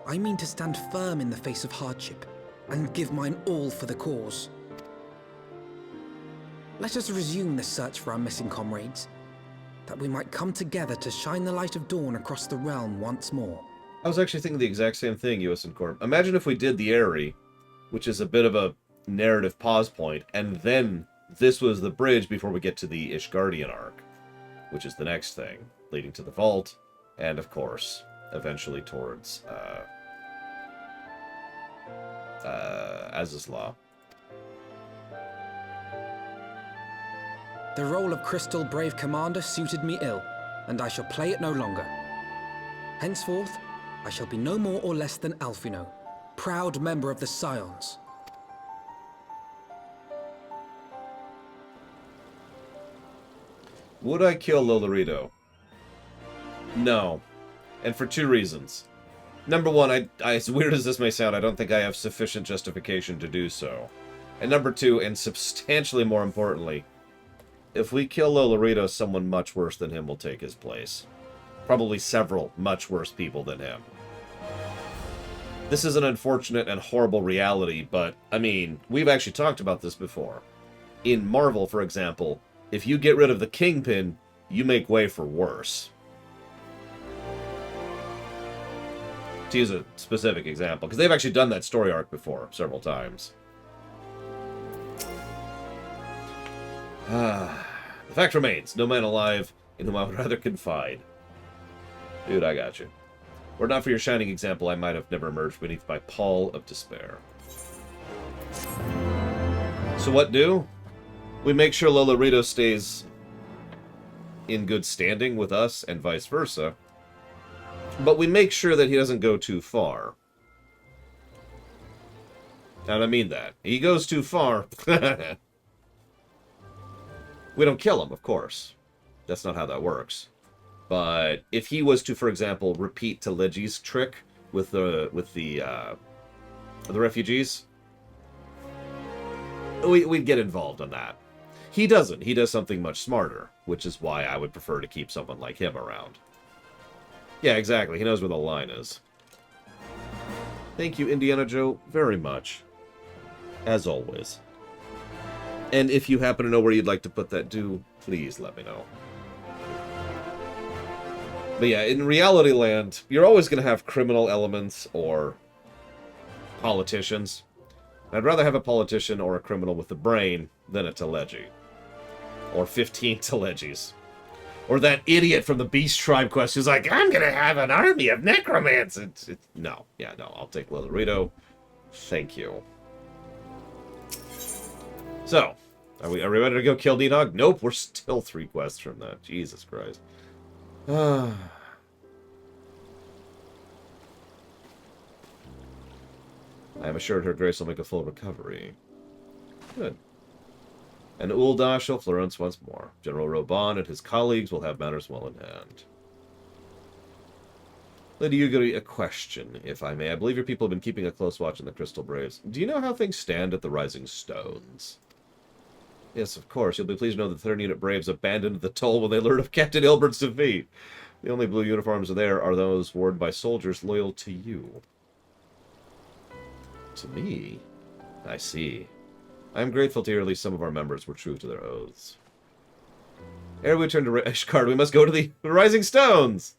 Speaker 2: I mean to stand firm in the face of hardship and give mine all for the cause. Let us resume the search for our missing comrades, that we might come together to shine the light of dawn across the realm once more.
Speaker 1: I was actually thinking the exact same thing, US and Corp. Imagine if we did the Aerie, which is a bit of a narrative pause point, and then this was the bridge before we get to the Ishgardian arc, which is the next thing, leading to the Vault, and of course, eventually towards Azislaw.
Speaker 2: The role of Crystal Brave Commander suited me ill, and I shall play it no longer. Henceforth, I shall be no more or less than Alfino, proud member of the Scions.
Speaker 1: Would I kill Lolorito? No. And for two reasons. Number one, as weird as this may sound, I don't think I have sufficient justification to do so. And number two, and substantially more importantly, if we kill Lolorito, someone much worse than him will take his place. Probably several much worse people than him. This is an unfortunate and horrible reality, but, I mean, we've actually talked about this before. In Marvel, for example, if you get rid of the Kingpin, you make way for worse. To use a specific example, because they've actually done that story arc before, several times. The fact remains, no man alive in whom I would rather confide. Dude, I got you. Were it not for your shining example, I might have never emerged beneath my pall of despair. So what do? We make sure Lolorito stays in good standing with us and vice versa. But we make sure that he doesn't go too far. And I mean that. He goes too far. We don't kill him, of course. That's not how that works. But if he was to, for example, repeat Telegi's trick with the refugees, we'd get involved on that. He doesn't. He does something much smarter, which is why I would prefer to keep someone like him around. Yeah, exactly. He knows where the line is. Thank you, Indiana Joe, very much. As always. And if you happen to know where you'd like to put that, do please let me know. But yeah, in reality land, you're always going to have criminal elements or politicians. I'd rather have a politician or a criminal with a brain than a Telegi. Or 15 Telegis. Or that idiot from the Beast Tribe quest who's like, I'm going to have an army of necromancers. No. Yeah, no. I'll take Lolorito. Thank you. So, are we ready to go kill Nidhogg? Nope, we're still 3 quests from that. Jesus Christ. I am assured her grace will make a full recovery. Good. And Ul'dah shall flourish once more. General Roban and his colleagues will have matters well in hand. Lady Yugiri, a question, if I may. I believe your people have been keeping a close watch on the Crystal Braves. Do you know how things stand at the Rising Stones? Yes, of course. You'll be pleased to know that the 3rd Unit Braves abandoned the toll when they learned of Captain Ilbert's defeat. The only blue uniforms there are those worn by soldiers loyal to you. To me? I see. I am grateful to hear at least some of our members were true to their oaths. Ere we return to Ishgard, we must go to the Rising Stones!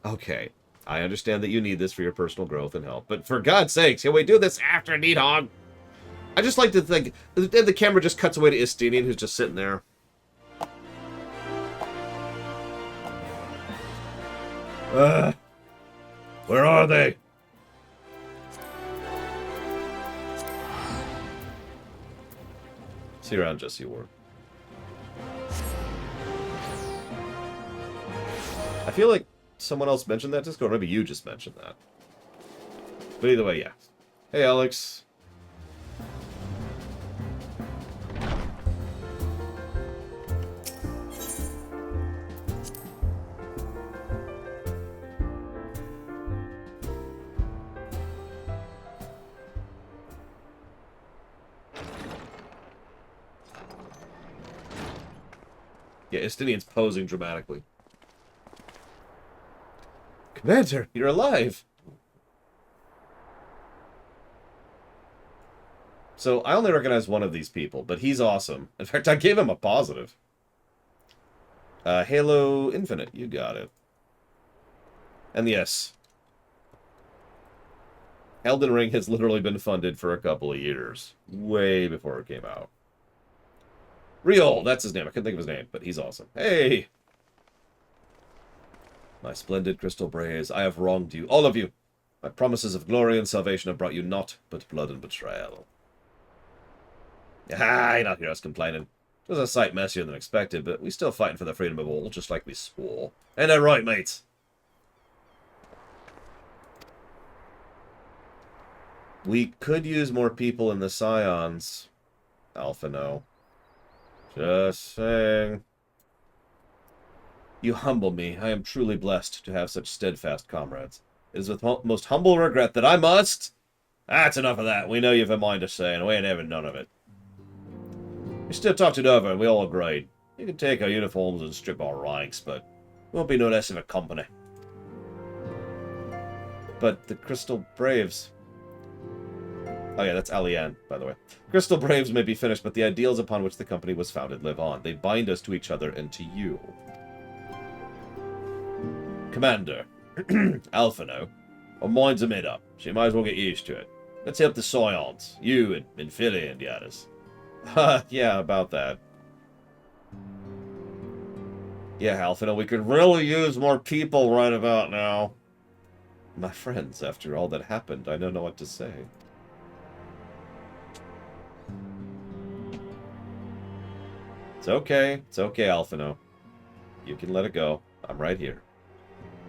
Speaker 1: Okay, I understand that you need this for your personal growth and health, but for God's sakes, can we do this after Nidhogg? I just like to think... The camera just cuts away to Istinian, who's just sitting there. Where are they? See you around, Jesse Ward. I feel like someone else mentioned that Discord. Maybe you just mentioned that. But either way, yeah. Hey, Alex. Yeah, Istinian's posing dramatically. Commander, you're alive! So, I only recognize one of these people, but he's awesome. In fact, I gave him a positive. Halo Infinite, you got it. And yes, Elden Ring has literally been funded for a couple of years. Way before it came out. Real, that's his name. I couldn't think of his name, but he's awesome. Hey! My splendid crystal braves, I have wronged you, all of you. My promises of glory and salvation have brought you naught but blood and betrayal. Ah, you not hear us complaining. It was a sight messier than expected, but we still fighting for the freedom of all, just like we swore. Ain't that right, mates? We could use more people in the Scions. Alpha, no. Just saying. You humble me. I am truly blessed to have such steadfast comrades. It is with most humble regret that I must... That's enough of that. We know you've a mind to say, and we ain't having none of it. We still talked it over, and we all agreed. You can take our uniforms and strip our ranks, but we won't be no less of a company. But the Crystal Braves... Oh yeah, that's Alianne, by the way. Crystal Braves may be finished, but the ideals upon which the company was founded live on. They bind us to each other and to you. Commander, Alphino, our minds are made up, so you might as well get used to it. Let's help the Scions, you and Philly and the others. Yeah, about that. Yeah, Alphino, we could really use more people right about now. My friends, after all that happened, I don't know what to say. It's okay, Alphino. You can let it go. I'm right here.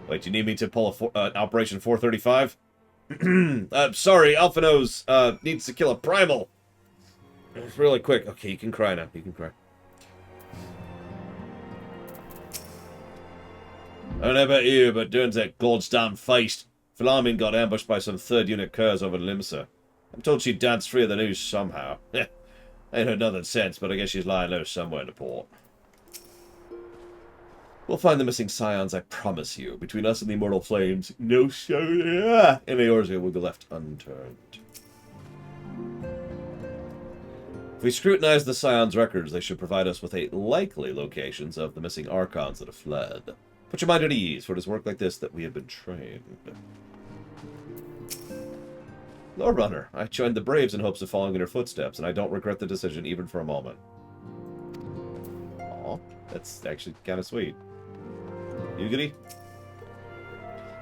Speaker 1: Wait, you need me to pull a Operation 435? Sorry, Alphino's needs to kill a Primal. It's really quick. Okay, you can cry now. You can cry. I don't know about you, but Dern's that goddamn faced. Philarmin got ambushed by some 3rd unit curs over Limsa. I'm told she danced free of the news somehow. Ain't heard nothing since, but I guess she's lying low somewhere in the port. We'll find the missing Scions, I promise you. Between us and the Immortal Flames, no show in Eorzea will be left unturned. If we scrutinize the Scions' records, they should provide us with a likely locations of the missing Archons that have fled. Put your mind at ease, for it is work like this that we have been trained. Lord Runner, I joined the Braves in hopes of following in her footsteps, and I don't regret the decision even for a moment. Aw, that's actually kind of sweet. Yugiri?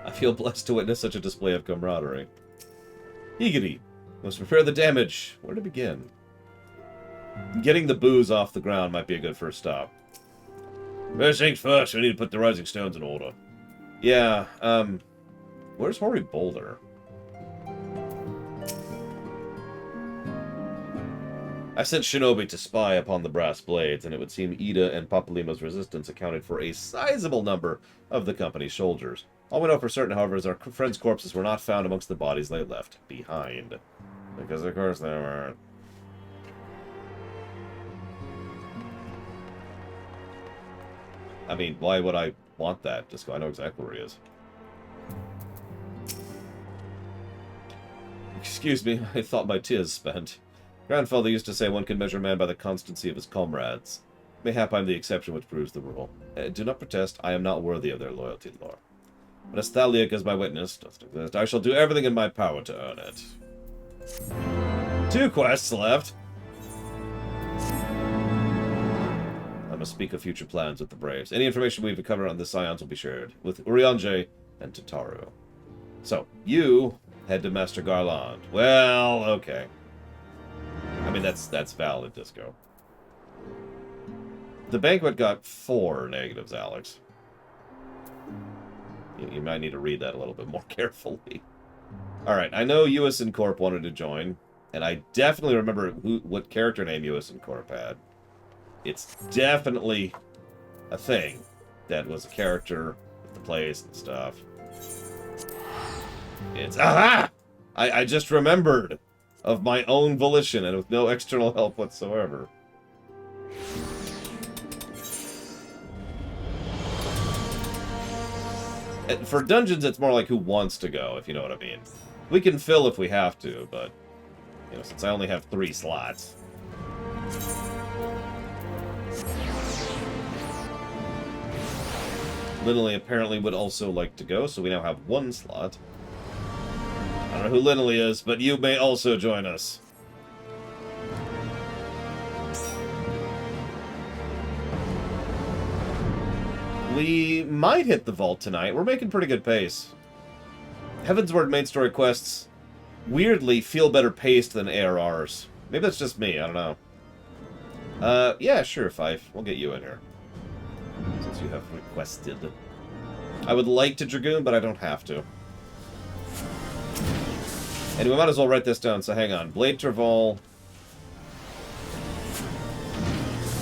Speaker 1: I feel blessed to witness such a display of camaraderie. Yugiri, must prepare the damage. Where to begin? Getting the booze off the ground might be a good first stop. First things first, we need to put the rising stones in order. Yeah, where's Hoary Boulder? I sent Shinobi to spy upon the brass blades, and it would seem Ida and Papalima's resistance accounted for a sizable number of the company's soldiers. All we know for certain, however, is our friends' corpses were not found amongst the bodies they left behind. Because of course they weren't. I mean, why would I want that? Just go, I know exactly where he is. Excuse me, I thought my tears spent. Grandfather used to say one can measure a man by the constancy of his comrades. Mayhap I'm the exception which proves the rule. Do not protest, I am not worthy of their loyalty, Lord. But as Thaliak is my witness, I shall do everything in my power to earn it. 2 quests left. I must speak of future plans with the Braves. Any information we've covered on the Scions will be shared with Urianger and Tataru. So, you head to Master Garland. Well, okay. I mean, that's valid, Disco. The banquet got 4 negatives, Alex. You might need to read that a little bit more carefully. Alright, I know USN Corp wanted to join, and I definitely remember what character name USN Corp had. It's definitely a thing that was a character with the place and stuff. It's... Aha! I just remembered! Of my own volition and with no external help whatsoever. And for dungeons, it's more like who wants to go, if you know what I mean. We can fill if we have to, but, you know, since I only have 3 slots. Lindley apparently would also like to go, so we now have 1 slot. I don't know who Lindley is, but you may also join us. We might hit the vault tonight. We're making pretty good pace. Heavensward main story quests weirdly feel better paced than ARRs. Maybe that's just me, I don't know. Yeah, sure, Fife. We'll get you in here. Since you have requested. I would like to Dragoon, but I don't have to. And we might as well write this down, so hang on. Blade Terval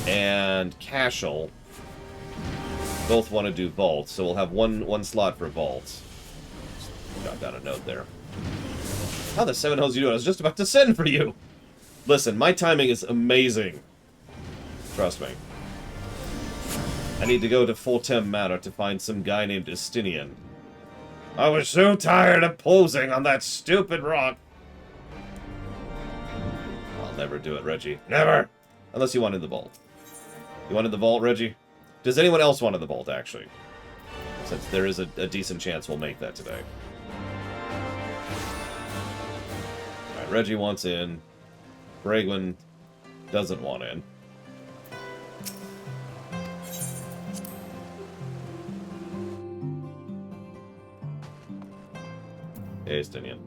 Speaker 1: and Cashel both want to do vaults, so we'll have one slot for vaults. Jot down a note there. How the seven hells you doing? I was just about to send for you! Listen, my timing is amazing. Trust me. I need to go to Fultem Manor to find some guy named Estinian. I was so tired of posing on that stupid rock. I'll never do it, Reggie. Never! Unless you wanted the vault. You wanted the vault, Reggie? Does anyone else want the vault, actually? Since there is a decent chance we'll make that today. Alright, Reggie wants in. Bragwin doesn't want in. Hey, Estinian.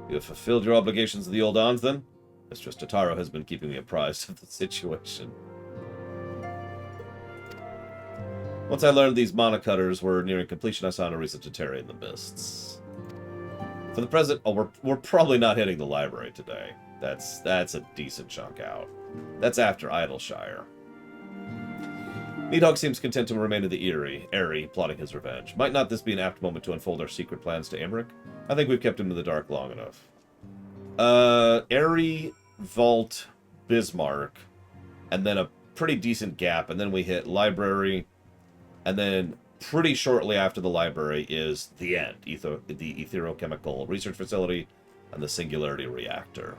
Speaker 1: You have fulfilled your obligations to the old Ons, then? Mistress Totaro has been keeping me apprised of the situation. Once I learned these monocutters were nearing completion, I saw no reason to tarry in the mists. For the present, we're probably not hitting the library today. That's a decent chunk out. That's after Idleshire. Nidhogg seems content to remain in the Airy, plotting his revenge. Might not this be an apt moment to unfold our secret plans to Emmerich? I think we've kept him in the dark long enough. Airy, Vault, Bismarck, and then a pretty decent gap, and then we hit Library, and then pretty shortly after the library is the end, the Etherochemical Research Facility, and the Singularity Reactor.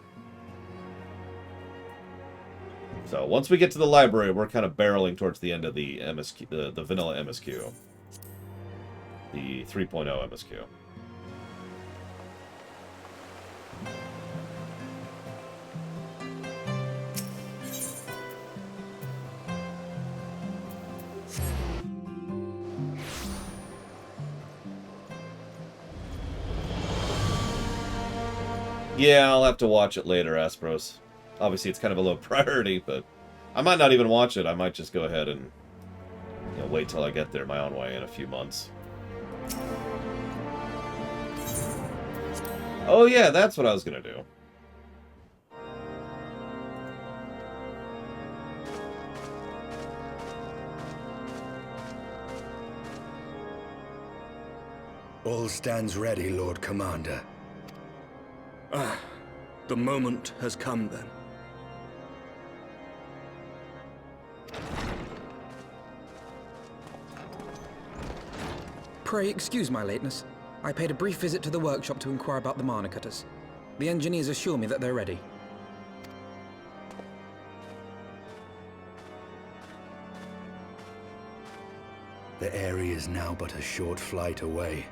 Speaker 1: So once we get to the library, we're kind of barreling towards the end of the MSQ, the vanilla MSQ, the 3.0 MSQ. Yeah, I'll have to watch it later, Aspros. Obviously, it's kind of a low priority, but I might not even watch it. I might just go ahead and wait till I get there my own way in a few months. Oh yeah, that's what I was going to do.
Speaker 4: All stands ready, Lord Commander.
Speaker 7: Ah, the moment has come then.
Speaker 2: Pray excuse my lateness. I paid a brief visit to the workshop to inquire about the monocutters. The engineers assure me that they're ready.
Speaker 4: The area is now but a short flight away.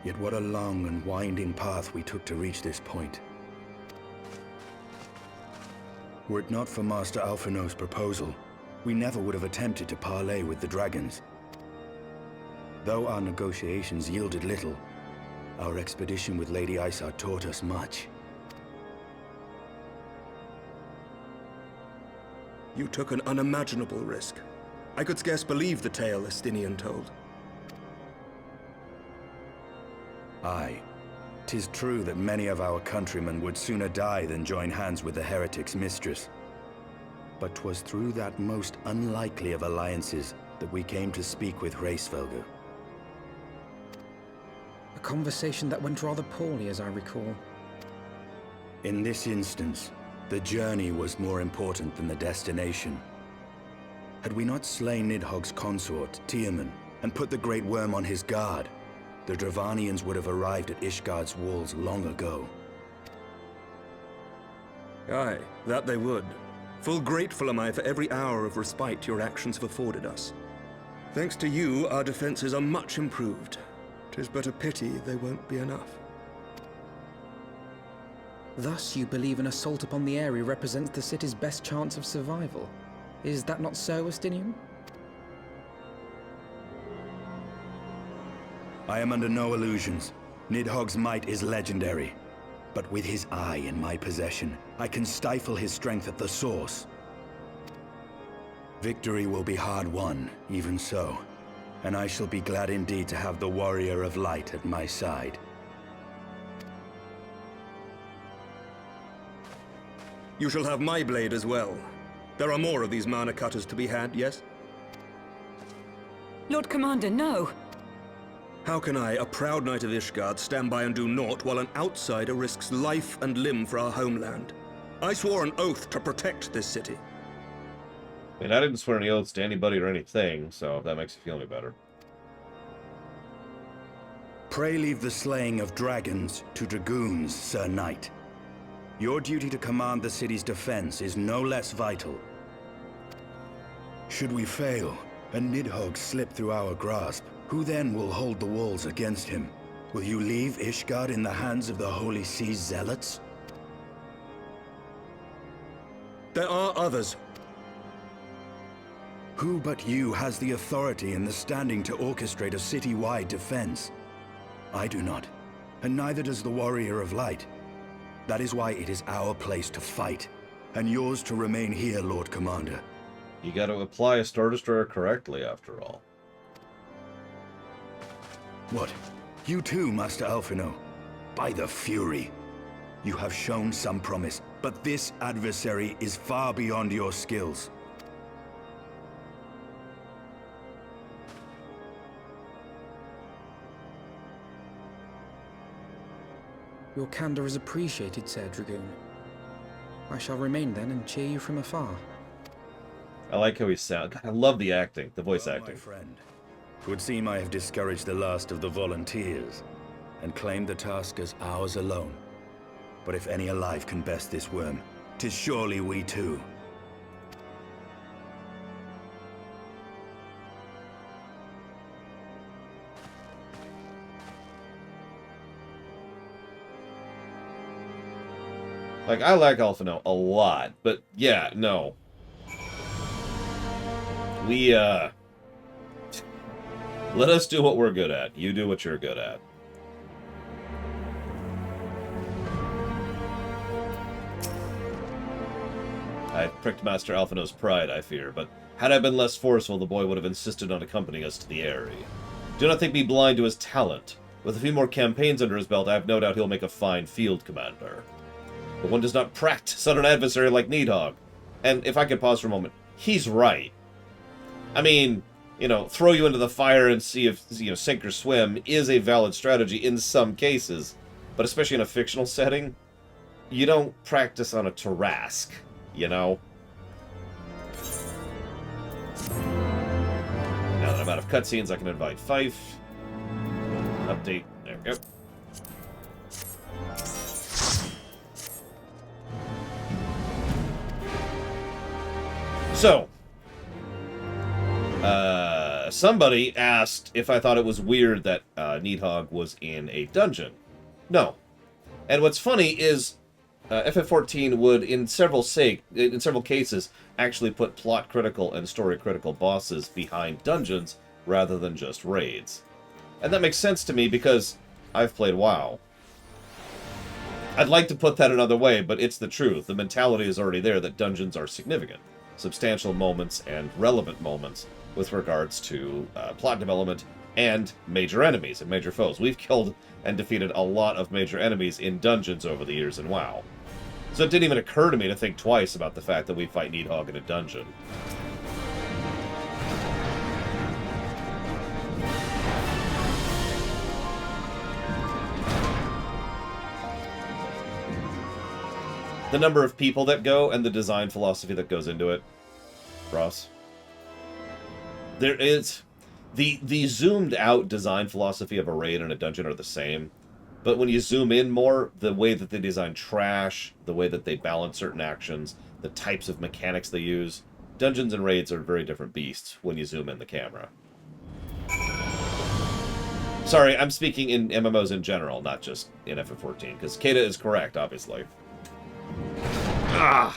Speaker 4: Yet what a long and winding path we took to reach this point. Were it not for Master Alphino's proposal, we never would have attempted to parley with the dragons. Though our negotiations yielded little, our expedition with Lady Isar taught us much.
Speaker 7: You took an unimaginable risk. I could scarce believe the tale Estinian told.
Speaker 4: Aye. 'Tis true that many of our countrymen would sooner die than join hands with the heretic's mistress. But 'twas through that most unlikely of alliances that we came to speak with Velga.
Speaker 2: A conversation that went rather poorly, as I recall.
Speaker 4: In this instance, the journey was more important than the destination. Had we not slain Nidhogg's consort, Tiaman, and put the Great Worm on his guard, the Dravanians would have arrived at Ishgard's walls long ago.
Speaker 7: Aye, that they would. Full grateful am I for every hour of respite your actions have afforded us. Thanks to you, our defenses are much improved. 'Tis but a pity they won't be enough.
Speaker 2: Thus, you believe an assault upon the area represents the city's best chance of survival. Is that not so, Estinian?
Speaker 4: I am under no illusions. Nidhogg's might is legendary. But with his eye in my possession, I can stifle his strength at the source. Victory will be hard won, even so. And I shall be glad indeed to have the Warrior of Light at my side.
Speaker 15: You shall have my blade as well. There are more of these mana cutters to be had, yes?
Speaker 3: Lord Commander, no!
Speaker 15: How can I, a proud knight of Ishgard, stand by and do naught while an outsider risks life and limb for our homeland? I swore an oath to protect this city.
Speaker 1: I mean, I didn't swear any oaths to anybody or anything, so if that makes you feel any better.
Speaker 4: Pray leave the slaying of dragons to dragoons, Sir Knight. Your duty to command the city's defense is no less vital. Should we fail, and Nidhogg slip through our grasp, who then will hold the walls against him? Will you leave Ishgard in the hands of the Holy Sea's zealots?
Speaker 15: There are others.
Speaker 4: Who but you has the authority and the standing to orchestrate a city-wide defense? I do not, and neither does the Warrior of Light. That is why it is our place to fight, and yours to remain here, Lord Commander.
Speaker 1: You gotta apply a Star Destroyer correctly, after all.
Speaker 4: What? You too, Master Alphino? By the Fury! You have shown some promise, but this adversary is far beyond your skills.
Speaker 2: Your candor is appreciated, Sir Dragoon. I shall remain then and cheer you from afar.
Speaker 1: I like how he sounds. I love the acting, the voice acting.
Speaker 4: My friend, it would seem I have discouraged the last of the volunteers, and claimed the task as ours alone. But if any alive can best this worm, 'tis surely we too.
Speaker 1: Like, I like Alphino a lot, but yeah, no. Let us do what we're good at. You do what you're good at. I pricked Master Alphino's pride, I fear, but had I been less forceful, the boy would have insisted on accompanying us to the Eyrie. Do not think me blind to his talent. With a few more campaigns under his belt, I have no doubt he'll make a fine field commander. But one does not practice on an adversary like Nidhogg. And if I could pause for a moment, he's right. I mean, you know, throw you into the fire and see if, you know, sink or swim is a valid strategy in some cases. But especially in a fictional setting, you don't practice on a Tarask, you know? Now that I'm out of cutscenes, I can invite Fife. Update. There we go. So, somebody asked if I thought it was weird that Nidhogg was in a dungeon. No. And what's funny is FF14 would, in several cases, actually put plot-critical and story-critical bosses behind dungeons rather than just raids. And that makes sense to me because I've played WoW. I'd like to put that another way, but it's the truth. The mentality is already there that dungeons are significant. Substantial moments and relevant moments with regards to plot development and major enemies and major foes. We've killed and defeated a lot of major enemies in dungeons over the years in WoW. So it didn't even occur to me to think twice about the fact that we fight Nidhogg in a dungeon. The number of people that go and the design philosophy that goes into it, Ross. There is the zoomed out design philosophy of a raid and a dungeon are the same, but when you zoom in more, the way that they design trash, the way that they balance certain actions, the types of mechanics they use, dungeons and raids are very different beasts when you zoom in the camera. Sorry, I'm speaking in MMOs in general, not just in FF14, because Kata is correct, obviously. Ah!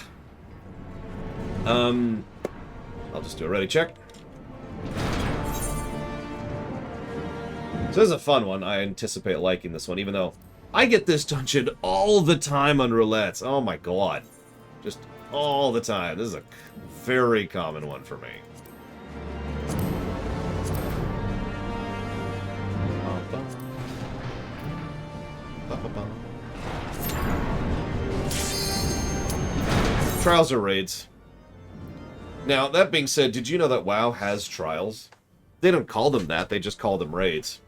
Speaker 1: I'll just do a ready check. So So this is a fun one. I anticipate liking this one, even though I get this dungeon all the time on roulettes. Oh my god. Just all the time. This is a very common one for me. Trials or raids. Now, that being said, did you know that WoW has trials? They don't call them that, they just call them raids.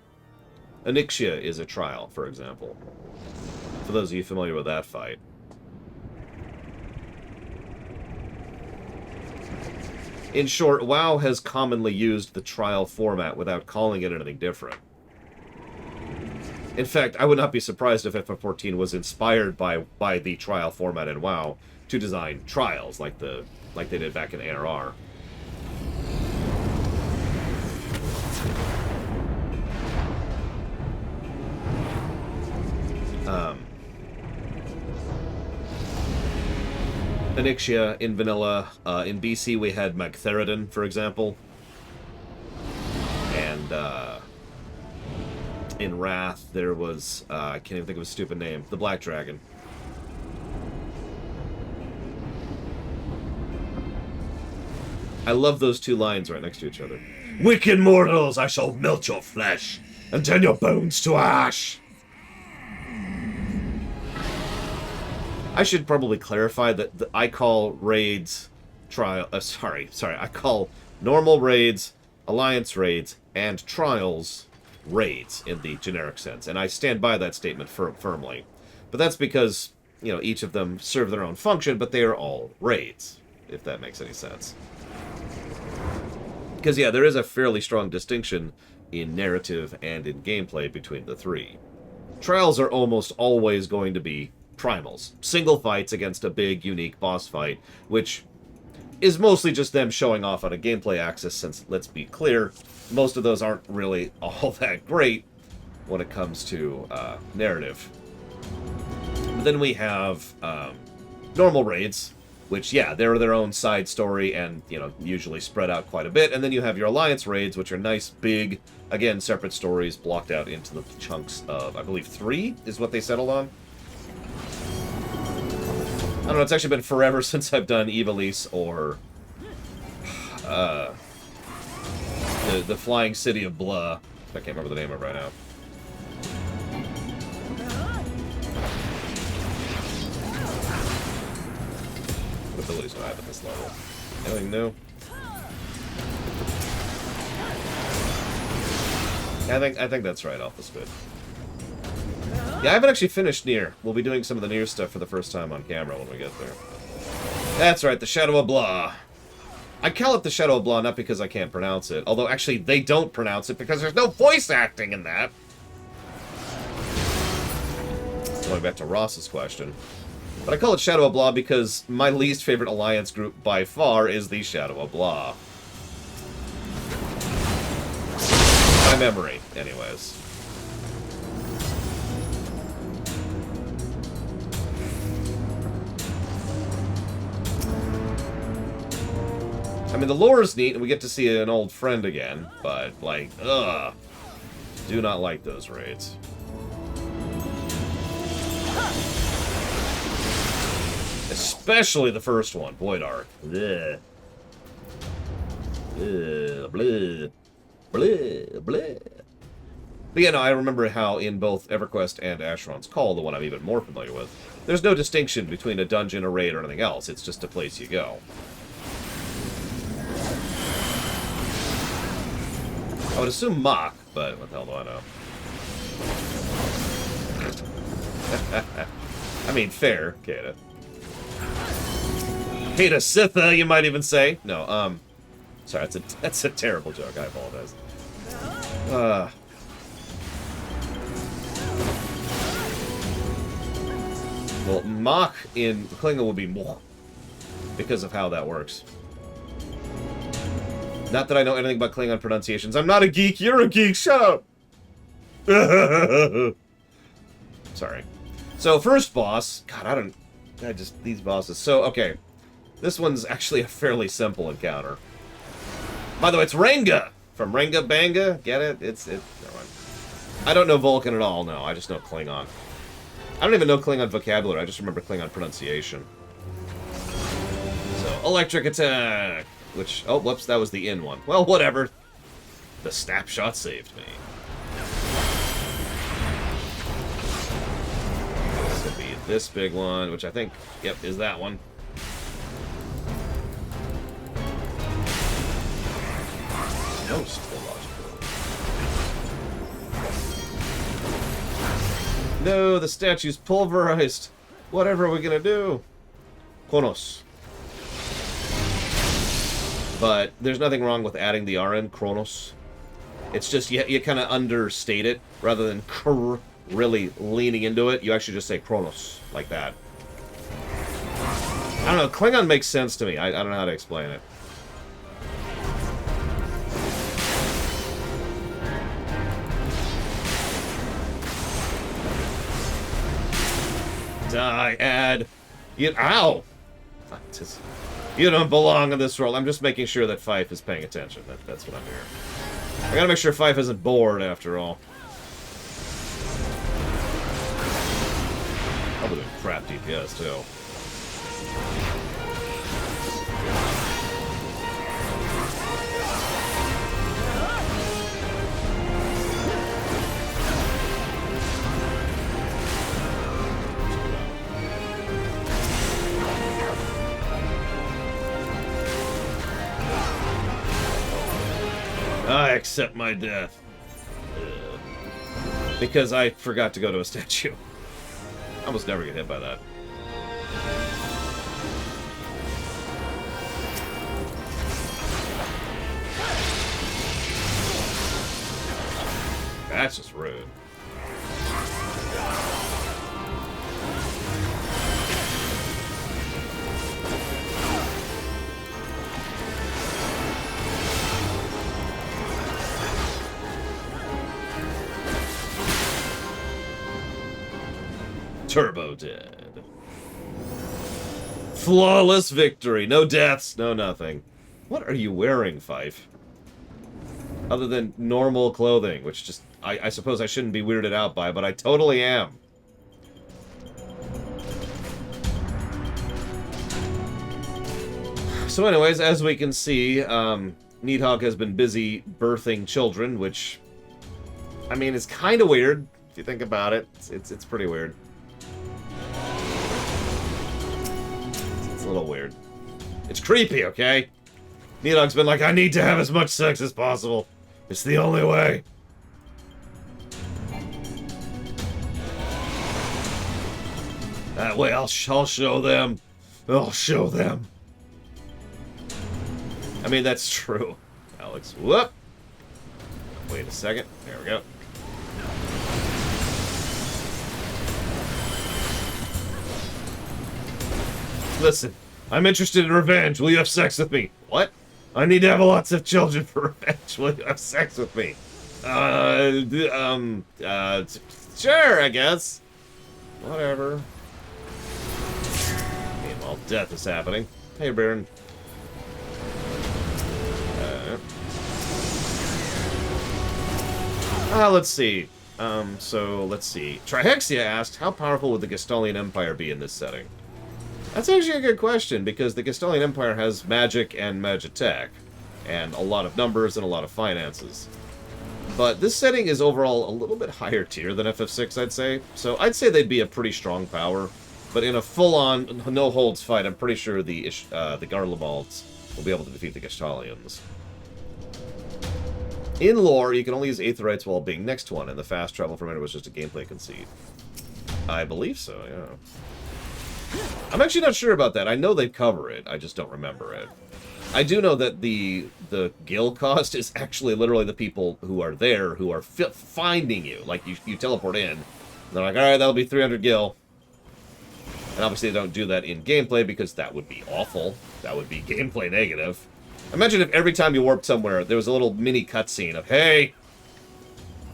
Speaker 1: Onyxia is a trial, for example. For those of you familiar with that fight. In short, WoW has commonly used the trial format without calling it anything different. In fact, I would not be surprised if FF14 was inspired by the trial format in WoW to design trials like they did back in Arar. Onyxia in vanilla. In BC we had Magtheridon, for example. And in Wrath there was, I can't even think of a stupid name, the Black Dragon. I love those two lines right next to each other. Wicked mortals, I shall melt your flesh and turn your bones to ash. I should probably clarify that I call raids I call normal raids, alliance raids, and trials raids in the generic sense, and I stand by that statement firmly. But that's because, you know, each of them serve their own function, but they are all raids, if that makes any sense. Because, yeah, there is a fairly strong distinction in narrative and in gameplay between the three. Trials are almost always going to be Primals. Single fights against a big, unique boss fight, which is mostly just them showing off on a gameplay axis, since, let's be clear, most of those aren't really all that great when it comes to narrative. But then we have normal raids, which, yeah, they're their own side story and, you know, usually spread out quite a bit. And then you have your alliance raids, which are nice, big, again, separate stories blocked out into the chunks of, I believe, 3 is what they settled on. I don't know, it's actually been forever since I've done Ivalice or the Flying City of Blah. I can't remember the name of it right now. What abilities do I have at this level? Anything new? I think that's right off the spit. Yeah, I haven't actually finished Nier. We'll be doing some of the Nier stuff for the first time on camera when we get there. That's right, the Shadow of Blah. I call it the Shadow of Blah not because I can't pronounce it, although actually they don't pronounce it because there's no voice acting in that. Going back to Ross's question. But I call it Shadow of Blah because my least favorite alliance group by far is the Shadow of Blah. My memory, anyways. I mean, the lore is neat, and we get to see an old friend again, but, like, ugh. Do not like those raids. Especially the first one, Void Ark. Bleh. Bleh. Bleh. Bleh. But yeah, no, I remember how in both EverQuest and Asheron's Call, the one I'm even more familiar with, there's no distinction between a dungeon, a raid, or anything else. It's just a place you go. I would assume Mach, but what the hell do I know? I mean, fair, Kata. Kata Sitha, you might even say. No, sorry, that's a terrible joke, I apologize. Well, Mach in Klingon would be Moch, because of how that works. Not that I know anything about Klingon pronunciations. I'm not a geek, you're a geek, shut up! Sorry. So, first boss... God, these bosses... So, okay. This one's actually a fairly simple encounter. By the way, it's Renga! From Renga Banga, get it? Never mind. I don't know Vulcan at all, no. I just know Klingon. I don't even know Klingon vocabulary. I just remember Klingon pronunciation. So, electric attack! Which, oh, whoops, that was the in one. Well, whatever. The snapshot saved me. This will be this big one, which I think, yep, is that one. Most illogical. No, the statue's pulverized. Whatever are we gonna do? Kronos. But there's nothing wrong with adding the R in, Kronos. It's just, you kind of understate it. Rather than really leaning into it, you actually just say Kronos, like that. I don't know, Klingon makes sense to me. I don't know how to explain it. Die, Ad. Ow! You don't belong in this role. I'm just making sure that Fife is paying attention. That's what I'm here. I gotta make sure Fife isn't bored, after all. Probably doing crap DPS, too. I accept my death. Because I forgot to go to a statue. I almost never get hit by that. That's just rude. Turbo dead. Flawless victory. No deaths, no nothing. What are you wearing, Fife? Other than normal clothing, which just, I suppose I shouldn't be weirded out by, but I totally am. So anyways, as we can see, Nidhogg has been busy birthing children, which, I mean, it's kind of weird, if you think about it. It's pretty weird. It's a little weird. It's creepy, okay? Nidhogg's been like, I need to have as much sex as possible. It's the only way. That way I'll show them. I'll show them. I mean, that's true. Alex, whoop. Wait a second. There we go. Listen, I'm interested in revenge. Will you have sex with me? What? I need to have lots of children for revenge. Will you have sex with me? Sure, I guess. Whatever. Meanwhile, death is happening. Hey, Baron. Let's see. So, let's see. Trihexia asked, how powerful would the Gestalian Empire be in this setting? That's actually a good question, because the Gestalian Empire has magic and magitech, and a lot of numbers and a lot of finances. But this setting is overall a little bit higher tier than FF6, I'd say. So I'd say they'd be a pretty strong power, but in a full-on, no-holds fight, I'm pretty sure the Garlevalds will be able to defeat the Gestalians. In lore, you can only use Aetherites while being next to one, and the fast travel from it was just a gameplay conceit. I believe so, yeah. I'm actually not sure about that. I know they cover it, I just don't remember it. I do know that the gil cost is actually literally the people who are there who are finding you. Like, you teleport in, and they're like, alright, that'll be 300 gil. And obviously they don't do that in gameplay because that would be awful. That would be gameplay negative. Imagine if every time you warped somewhere, there was a little mini cutscene of, hey,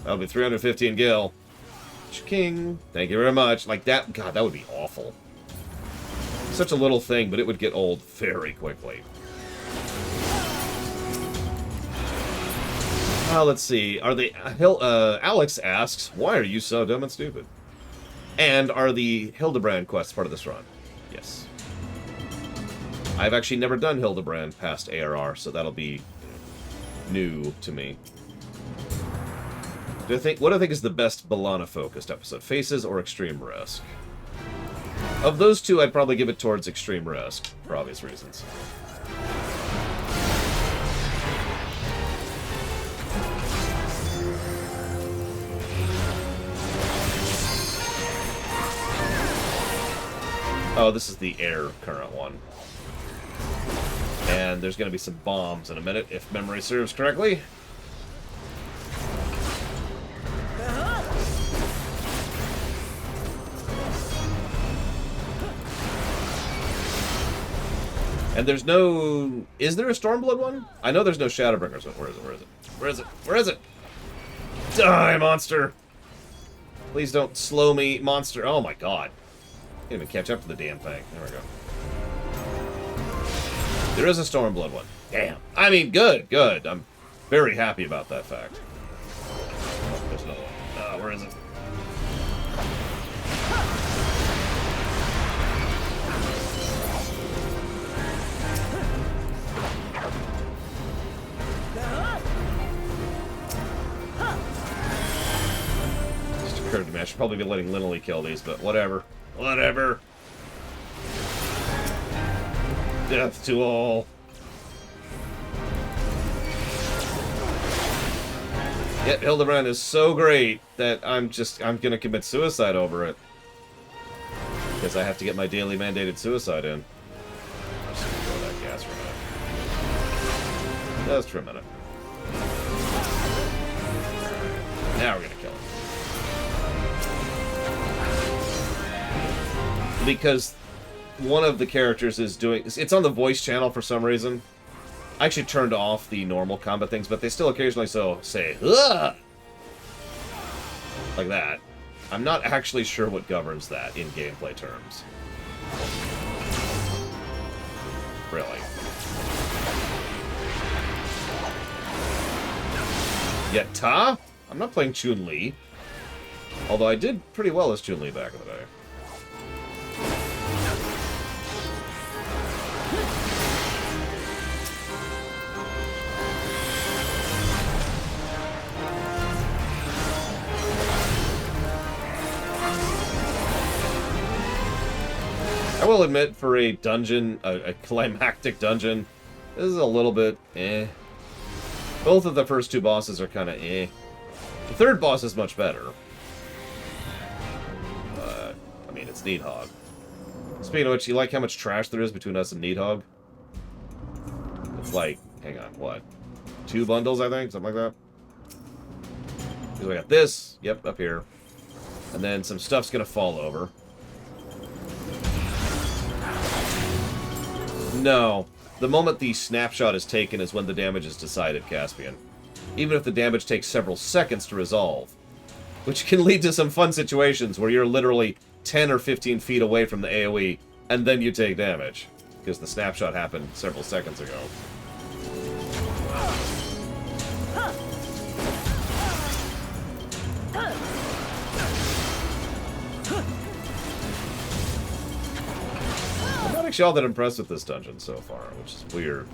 Speaker 1: that'll be 315 gil. King, thank you very much. Like that, God, that would be awful. Such a little thing, but it would get old very quickly. Let's see. Are they... Alex asks, why are you so dumb and stupid? And are the Hildebrand quests part of this run? Yes. I've actually never done Hildebrand past Arar, so that'll be new to me. What do I think is the best Bellana-focused episode? Faces or Extreme Risk? Of those two, I'd probably give it towards Extreme Risk, for obvious reasons. Oh, this is the air current one. And there's going to be some bombs in a minute, if memory serves correctly. And there's no... Is there a Stormblood one? I know there's no Shadowbringers one. Where is it? Where is it? Where is it? Where is it? Die, monster! Please don't slow me, monster. Oh my god. Can't even catch up to the damn thing. There we go. There is a Stormblood one. Damn. I mean, good, good. I'm very happy about that fact. Oh, there's another one. Where is it? Just occurred to me. I should probably be letting Lindley kill these, but whatever. Whatever. Death to all. Yet Hildebrand is so great that I'm gonna commit suicide over it. Because I have to get my daily mandated suicide in. I'm just gonna throw that gas for a minute. Just for a minute. Now we're gonna kill him. Because one of the characters is doing... It's on the voice channel for some reason. I actually turned off the normal combat things, but they still occasionally say, ugh! Like that. I'm not actually sure what governs that in gameplay terms. Really. Yet Ta? I'm not playing Chun-Li. Although I did pretty well as Chun-Li back in the day. I will admit, for a dungeon, a climactic dungeon, this is a little bit eh. Both of the first two bosses are kind of eh. The third boss is much better. I mean, it's Nidhogg. Speaking of which, you like how much trash there is between us and Nidhogg? It's like, hang on, what? 2 bundles, I think? Something like that? Because we got this, yep, up here. And then some stuff's gonna fall over. No. The moment the snapshot is taken is when the damage is decided, Caspian. Even if the damage takes several seconds to resolve. Which can lead to some fun situations where you're literally 10 or 15 feet away from the AoE, and then you take damage. Because the snapshot happened several seconds ago. I'm not actually all that impressed with this dungeon so far, which is weird.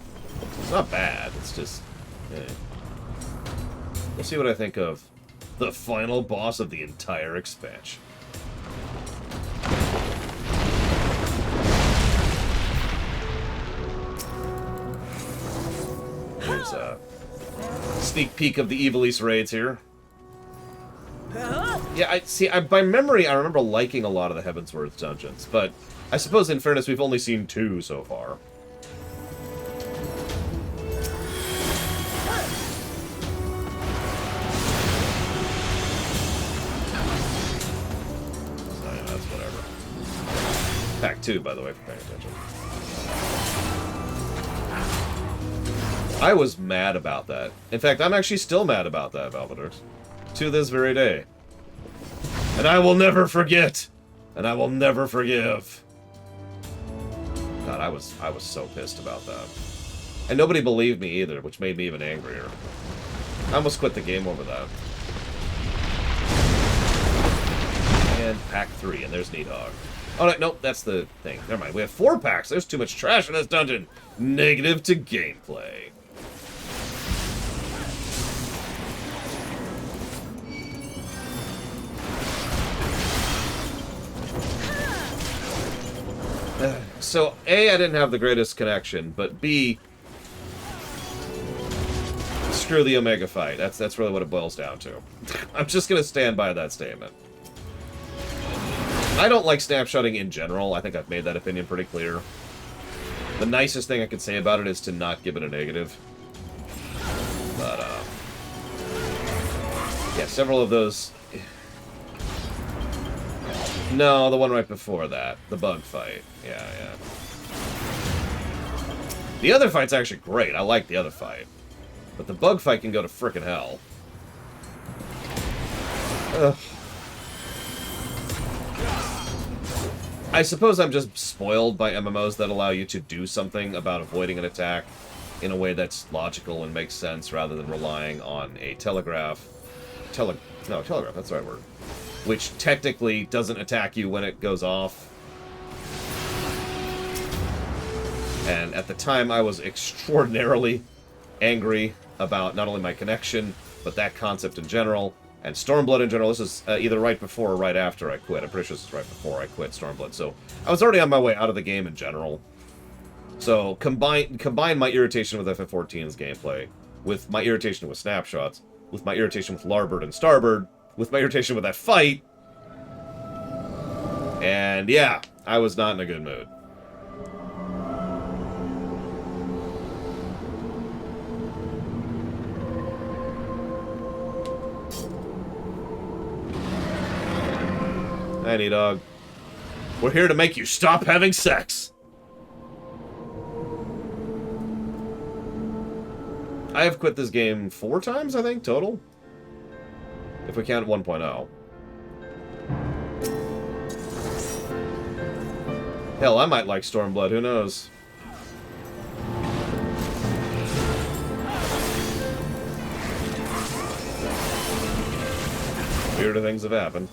Speaker 1: It's not bad, it's just... eh. We'll see what I think of the final boss of the entire expansion. Here's a sneak peek of the Evil East raids here. Yeah, by memory, I remember liking a lot of the Heavensward dungeons, but I suppose in fairness, we've only seen 2 so far. So, yeah, that's whatever. Pack 2, by the way, for paying attention. I was mad about that. In fact, I'm actually still mad about that, Valvaders. To this very day. And I will never forget! And I will never forgive. God, I was so pissed about that. And nobody believed me either, which made me even angrier. I almost quit the game over that. And pack 3, and there's Nidhogg. Oh, no, nope, that's the thing. Never mind. We have 4 packs. There's too much trash in this dungeon. Negative to gameplay. So, A, I didn't have the greatest connection, but B, screw the Omega fight. That's really what it boils down to. I'm just gonna stand by that statement. I don't like snapshotting in general. I think I've made that opinion pretty clear. The nicest thing I could say about it is to not give it a negative. But, yeah, several of those... No, the one right before that. The bug fight. Yeah. The other fight's actually great. I like the other fight. But the bug fight can go to frickin' hell. Ugh. I suppose I'm just spoiled by MMOs that allow you to do something about avoiding an attack in a way that's logical and makes sense rather than relying on a telegraph. Telegraph, that's the right word. Which technically doesn't attack you when it goes off. And at the time, I was extraordinarily angry about not only my connection, but that concept in general, and Stormblood in general. This is either right before or right after I quit. I'm pretty sure this is right before I quit Stormblood. So I was already on my way out of the game in general. So combine my irritation with FF14's gameplay, with my irritation with snapshots, with my irritation with Larboard and Starboard, with my irritation with that fight, and yeah, I was not in a good mood. Hi, Nidhogg. We're here to make you stop having sex. I have quit this game 4 times, I think, total. If we count 1.0. Hell, I might like Stormblood, who knows? Weirder things have happened.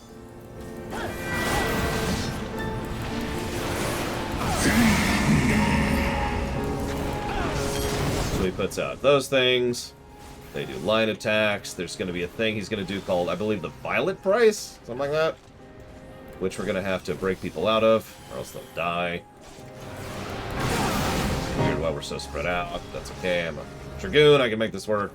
Speaker 1: So he puts out those things. They do line attacks. There's going to be a thing he's going to do called, I believe, the Violet Price? Something like that. Which we're going to have to break people out of, or else they'll die. Weird why we're so spread out. That's okay. I'm a Dragoon. I can make this work.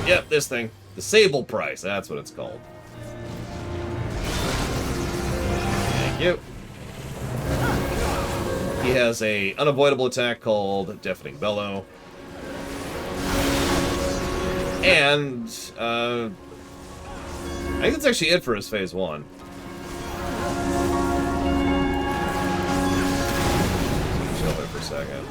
Speaker 1: Yep, this thing. The Sable Price, that's what it's called. Thank you. He has a unavoidable attack called Deafening Bellow. And, I think that's actually it for his phase 1. Chill there for a second.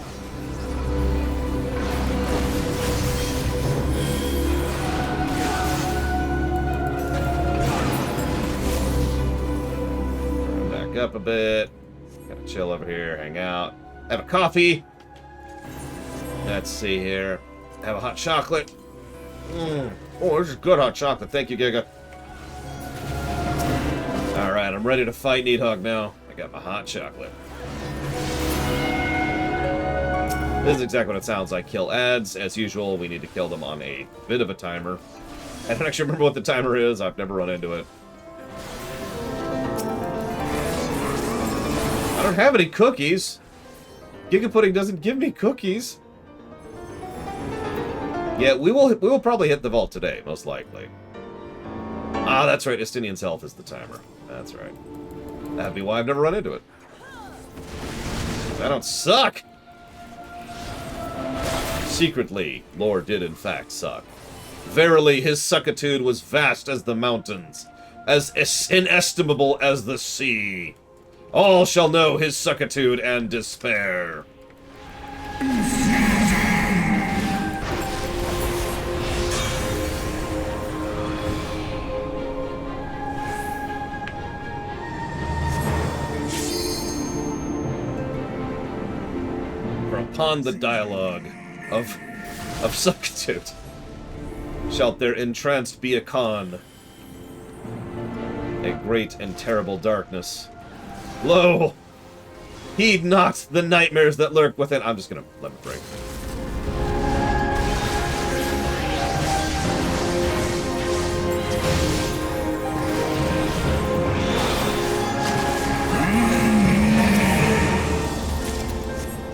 Speaker 1: Up a bit. Gotta chill over here, hang out, have a coffee. Let's see here. Have a hot chocolate. Oh, this is good hot chocolate. Thank you, Giga. Alright, I'm ready to fight Nidhogg now. I got my hot chocolate. This is exactly what it sounds like. Kill ads. As usual, we need to kill them on a bit of a timer. I don't actually remember what the timer is. I've never run into it. I don't have any cookies. Giga Pudding doesn't give me cookies. Yeah, we will probably hit the vault today, most likely. Ah, that's right. Estinian's health is the timer. That's right. That'd be why I've never run into it. I don't suck. Secretly, Lore did in fact suck. Verily, his suckitude was vast as the mountains, as inestimable as the sea. All shall know his suckitude and despair. upon the dialogue of Suctitude. Shalt there entranced be a con, a great and terrible darkness. Lo! Heed not the nightmares that lurk within. I'm just gonna let it break.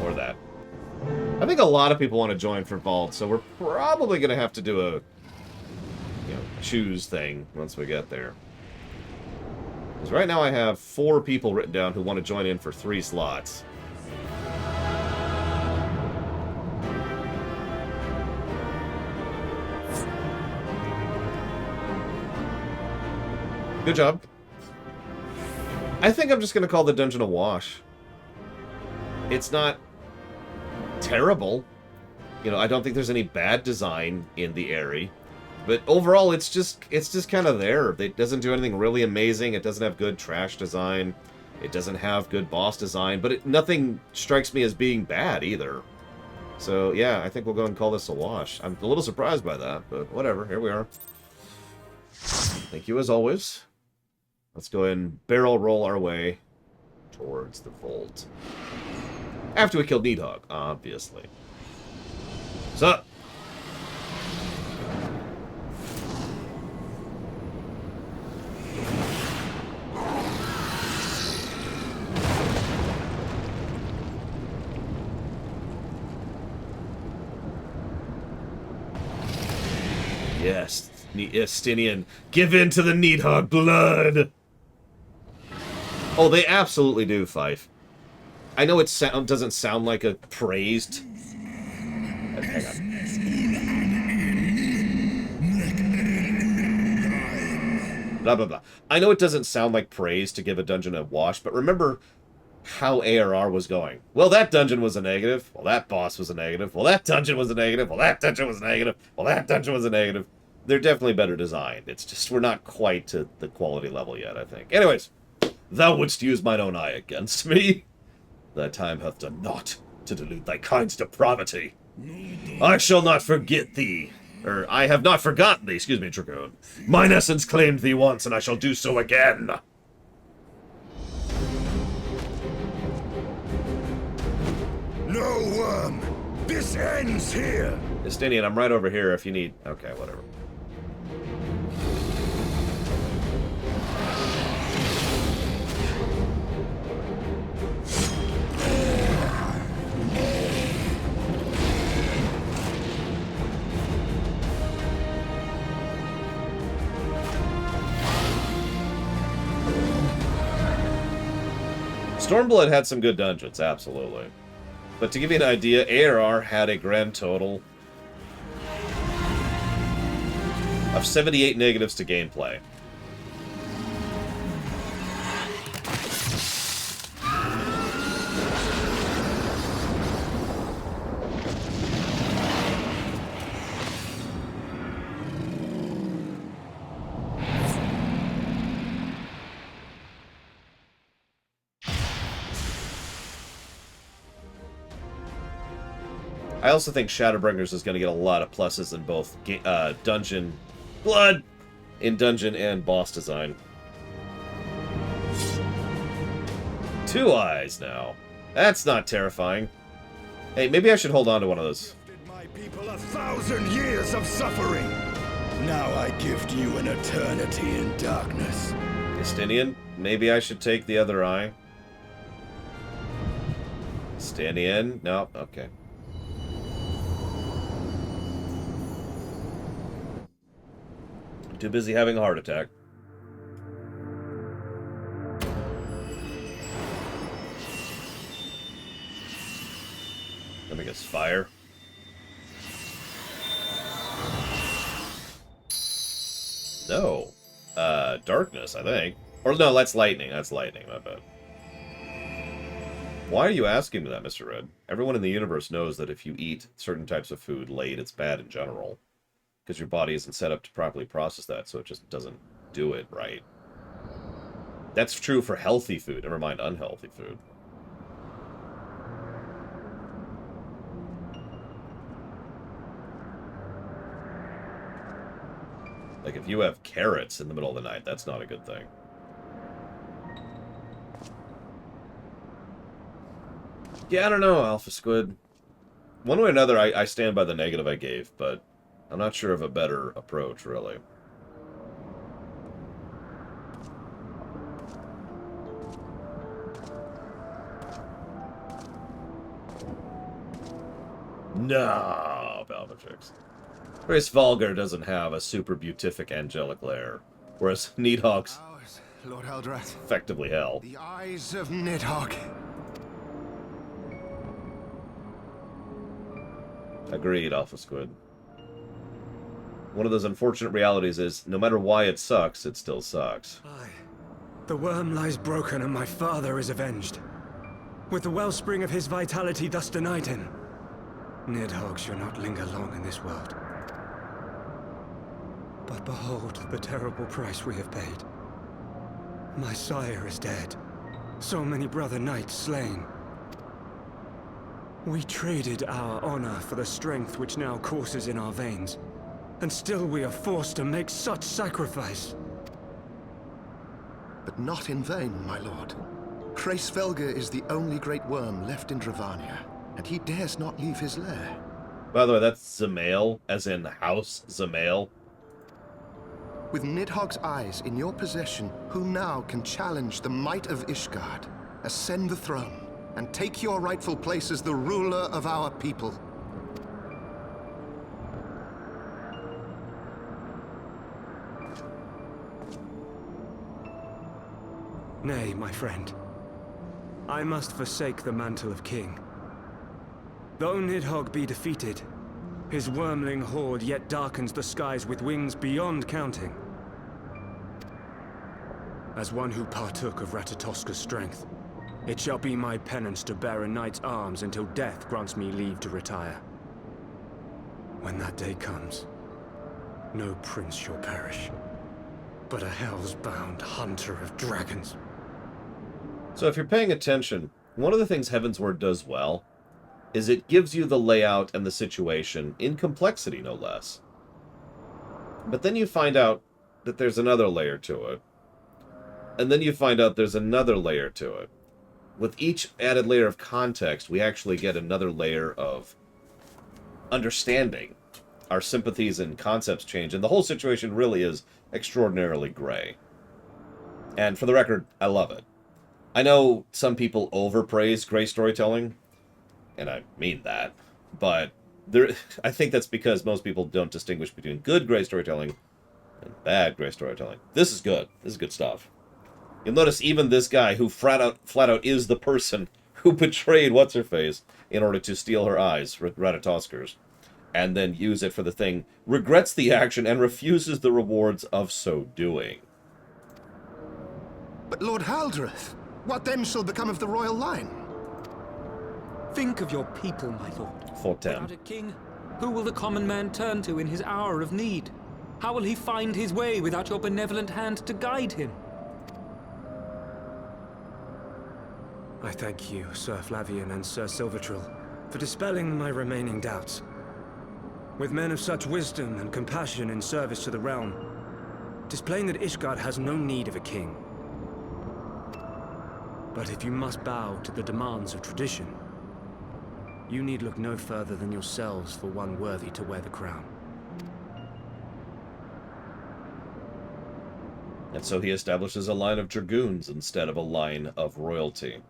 Speaker 1: Or that. I think a lot of people want to join for Vault, so we're probably gonna have to do a choose thing once we get there. Because right now I have 4 people written down who want to join in for 3 slots. Good job. I think I'm just going to call the dungeon a wash. It's not terrible. You know, I don't think there's any bad design in the area. But overall, it's just kind of there. It doesn't do anything really amazing. It doesn't have good trash design. It doesn't have good boss design. But nothing strikes me as being bad either. So, yeah, I think we'll go and call this a wash. I'm a little surprised by that, but whatever. Here we are. Thank you as always. Let's go and barrel roll our way towards the vault. After we killed Nidhogg, obviously. So... Yes, Estinian, give in to the Nidhogg blood! Oh, they absolutely do, Fife. I know it doesn't sound like a praised... Hang on. Blah, blah, blah. I know it doesn't sound like praise to give a dungeon a wash, but remember how Arar was going. Well, that dungeon was a negative. Well, that boss was a negative. Well, that dungeon was a negative. Well, that dungeon was a negative. Well, that dungeon was a negative. They're definitely better designed. It's just we're not quite to the quality level yet, I think. Anyways, thou wouldst use mine own eye against me. Thy time hath done naught to delude thy kind's depravity. I shall not forget thee. Or, I have not forgotten thee, excuse me, Dragoon. Mine essence claimed thee once, and I shall do so again.
Speaker 4: No worm! This ends here!
Speaker 1: Estinian, I'm right over here if you need... Okay, whatever. Stormblood had some good dungeons, absolutely. But to give you an idea, Arar had a grand total of 78 negatives to gameplay. I also think Shadowbringers is going to get a lot of pluses in both dungeon blood, in dungeon and boss design. 2 eyes now. That's not terrifying. Hey, maybe I should hold on to one of those.
Speaker 4: My people 1,000 years of suffering. Now I gift you an eternity in darkness.
Speaker 1: Estinian, maybe I should take the other eye. Estinian, no, okay. Too busy having a heart attack. Let me guess, fire. No. Darkness, I think. Or no, that's lightning. That's lightning, my bad. Why are you asking me that, Mr. Red? Everyone in the universe knows that if you eat certain types of food late, it's bad in general. Because your body isn't set up to properly process that, so it just doesn't do it right. That's true for healthy food, never mind unhealthy food. Like, if you have carrots in the middle of the night, that's not a good thing. Yeah, I don't know, Alpha Squid. One way or another, I stand by the negative I gave, but I'm not sure of a better approach, really. No, Balmatrix. Whereas Velga doesn't have a super beatific angelic lair, whereas Nidhogg's
Speaker 16: Lord Eldrath.
Speaker 1: Effectively hell.
Speaker 16: The eyes of Nidhogg.
Speaker 1: Agreed, Alpha Squid. One of those unfortunate realities is, no matter why it sucks, it still sucks.
Speaker 2: Aye. The worm lies broken and my father is avenged. With the wellspring of his vitality thus denied him, Nidhogg shall not linger long in this world. But behold the terrible price we have paid. My sire is dead. So many brother knights slain. We traded our honor for the strength which now courses in our veins. And still we are forced to make such sacrifice.
Speaker 16: But not in vain, my lord. Crais Velga is the only great worm left in Dravania, and he dares not leave his lair.
Speaker 1: By the way, that's Zamael, as in House Zamael.
Speaker 16: With Nidhogg's eyes in your possession, who now can challenge the might of Ishgard, ascend the throne, and take your rightful place as the ruler of our people?
Speaker 2: Nay, my friend. I must forsake the mantle of king. Though Nidhogg be defeated, his wormling horde yet darkens the skies with wings beyond counting. As one who partook of Ratatoska's strength, it shall be my penance to bear a knight's arms until death grants me leave to retire. When that day comes, no prince shall perish, but a hell's-bound hunter of dragons.
Speaker 1: So if you're paying attention, one of the things Heavensward does well is it gives you the layout and the situation in complexity, no less. But then you find out that there's another layer to it. And then you find out there's another layer to it. With each added layer of context, we actually get another layer of understanding. Our sympathies and concepts change, and the whole situation really is extraordinarily gray. And for the record, I love it. I know some people overpraise gray storytelling, and I mean that, but I think that's because most people don't distinguish between good gray storytelling and bad gray storytelling. This is good. This is good stuff. You'll notice even this guy who flat out is the person who betrayed What's-Her-Face in order to steal her eyes, Ratatoskers, and then use it for the thing, regrets the action and refuses the rewards of so doing.
Speaker 16: But Lord Haldreth, what then shall become of the royal line?
Speaker 5: Think of your people, my lord.
Speaker 1: Fortem.
Speaker 5: Without a king, who will the common man turn to in his hour of need? How will he find his way without your benevolent hand to guide him?
Speaker 2: I thank you, Sir Flavian and Sir Silvertrill, for dispelling my remaining doubts. With men of such wisdom and compassion in service to the realm, 'tis plain that Ishgard has no need of a king. But if you must bow to the demands of tradition, you need look no further than yourselves for one worthy to wear the crown.
Speaker 1: And so he establishes a line of dragoons instead of a line of royalty.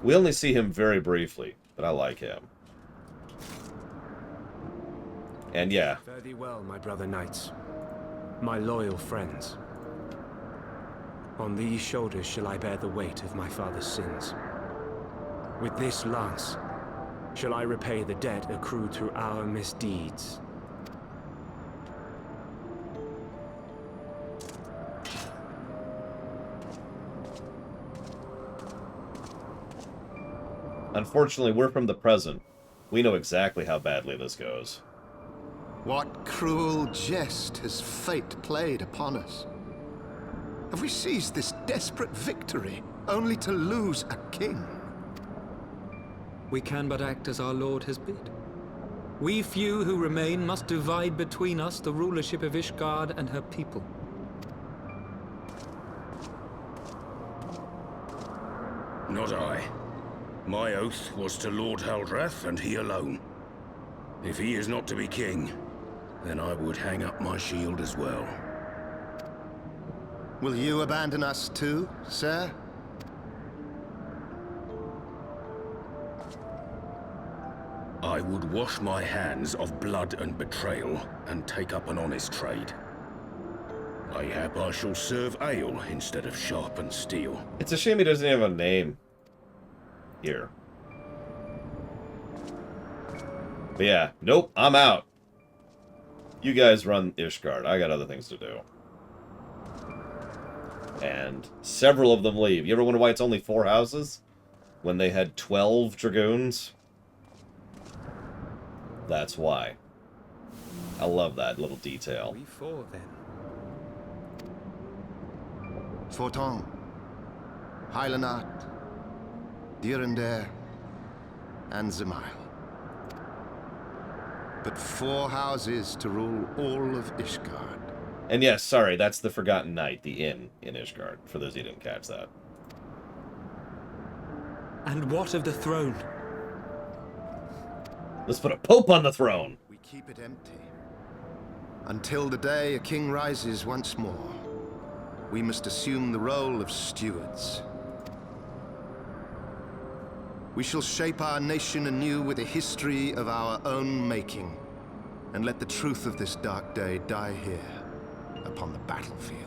Speaker 1: We only see him very briefly, but I like him. And yeah.
Speaker 2: Fare thee well, my brother knights, my loyal friends. On these shoulders shall I bear the weight of my father's sins. With this lance shall I repay the debt accrued through our misdeeds.
Speaker 1: Unfortunately, we're from the present. We know exactly how badly this goes.
Speaker 16: What cruel jest has fate played upon us? Have we seized this desperate victory only to lose a king?
Speaker 5: We can but act as our lord has bid. We few who remain must divide between us the rulership of Ishgard and her people.
Speaker 11: Not I. My oath was to Lord Haldrath, and he alone. If he is not to be king, then I would hang up my shield as well.
Speaker 16: Will you abandon us too, sir?
Speaker 11: I would wash my hands of blood and betrayal, and take up an honest trade. Mayhap I shall serve ale instead of sharpened steel.
Speaker 1: It's a shame he doesn't have a name here. But yeah, nope, I'm out. You guys run Ishgard. I got other things to do. And several of them leave. You ever wonder why it's only 4 houses? When they had 12 dragoons? That's why. I love that little detail.
Speaker 2: We 4 then.
Speaker 16: Forton, Heilenat, Dyrendare, and Zemail. But 4 houses to rule all of Ishgard.
Speaker 1: And yes, sorry, that's the Forgotten Knight, the inn in Ishgard, for those who didn't catch that.
Speaker 5: And what of the throne?
Speaker 1: Let's put a pope on the throne!
Speaker 16: We keep it empty. Until the day a king rises once more, we must assume the role of stewards. We shall shape our nation anew with a history of our own making, and let the truth of this dark day die here, upon the battlefield.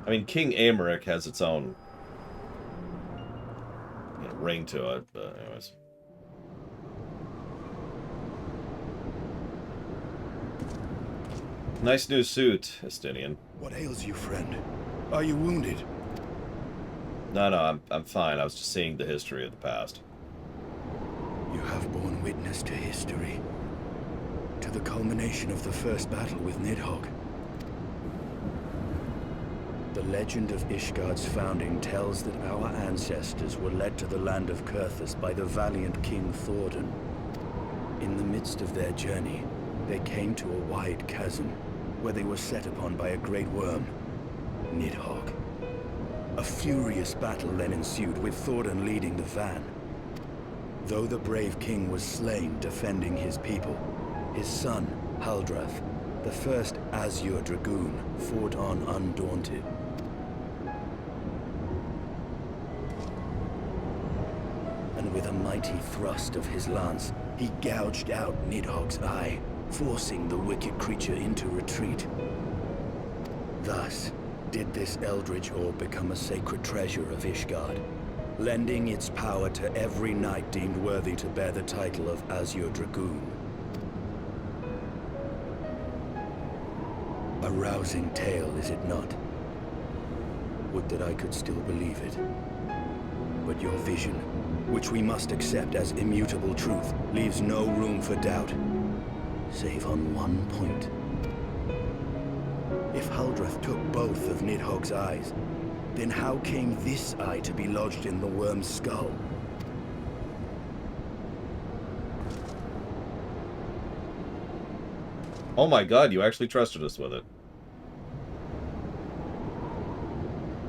Speaker 1: I mean, King Aymeric has its own ring to it, but anyways. Nice new suit, Estinian.
Speaker 4: What ails you, friend? Are you wounded?
Speaker 1: No, I'm fine. I was just seeing the history of the past.
Speaker 4: You have borne witness to history. To the culmination of the first battle with Nidhogg. The legend of Ishgard's founding tells that our ancestors were led to the land of Kurthus by the valiant King Thordan. In the midst of their journey, they came to a wide chasm, where they were set upon by a great worm, Nidhogg. A furious battle then ensued, with Thordan leading the van. Though the brave king was slain defending his people, his son, Haldrath, the first Azure Dragoon, fought on undaunted. And with a mighty thrust of his lance, he gouged out Nidhogg's eye, forcing the wicked creature into retreat. Thus, did this eldritch orb become a sacred treasure of Ishgard, lending its power to every knight deemed worthy to bear the title of Azure Dragoon. A rousing tale, is it not? Would that I could still believe it. But your vision, which we must accept as immutable truth, leaves no room for doubt, save on one point. If Haldrath took both of Nidhogg's eyes, then how came this eye to be lodged in the worm's skull?
Speaker 1: Oh my god, you actually trusted us with it.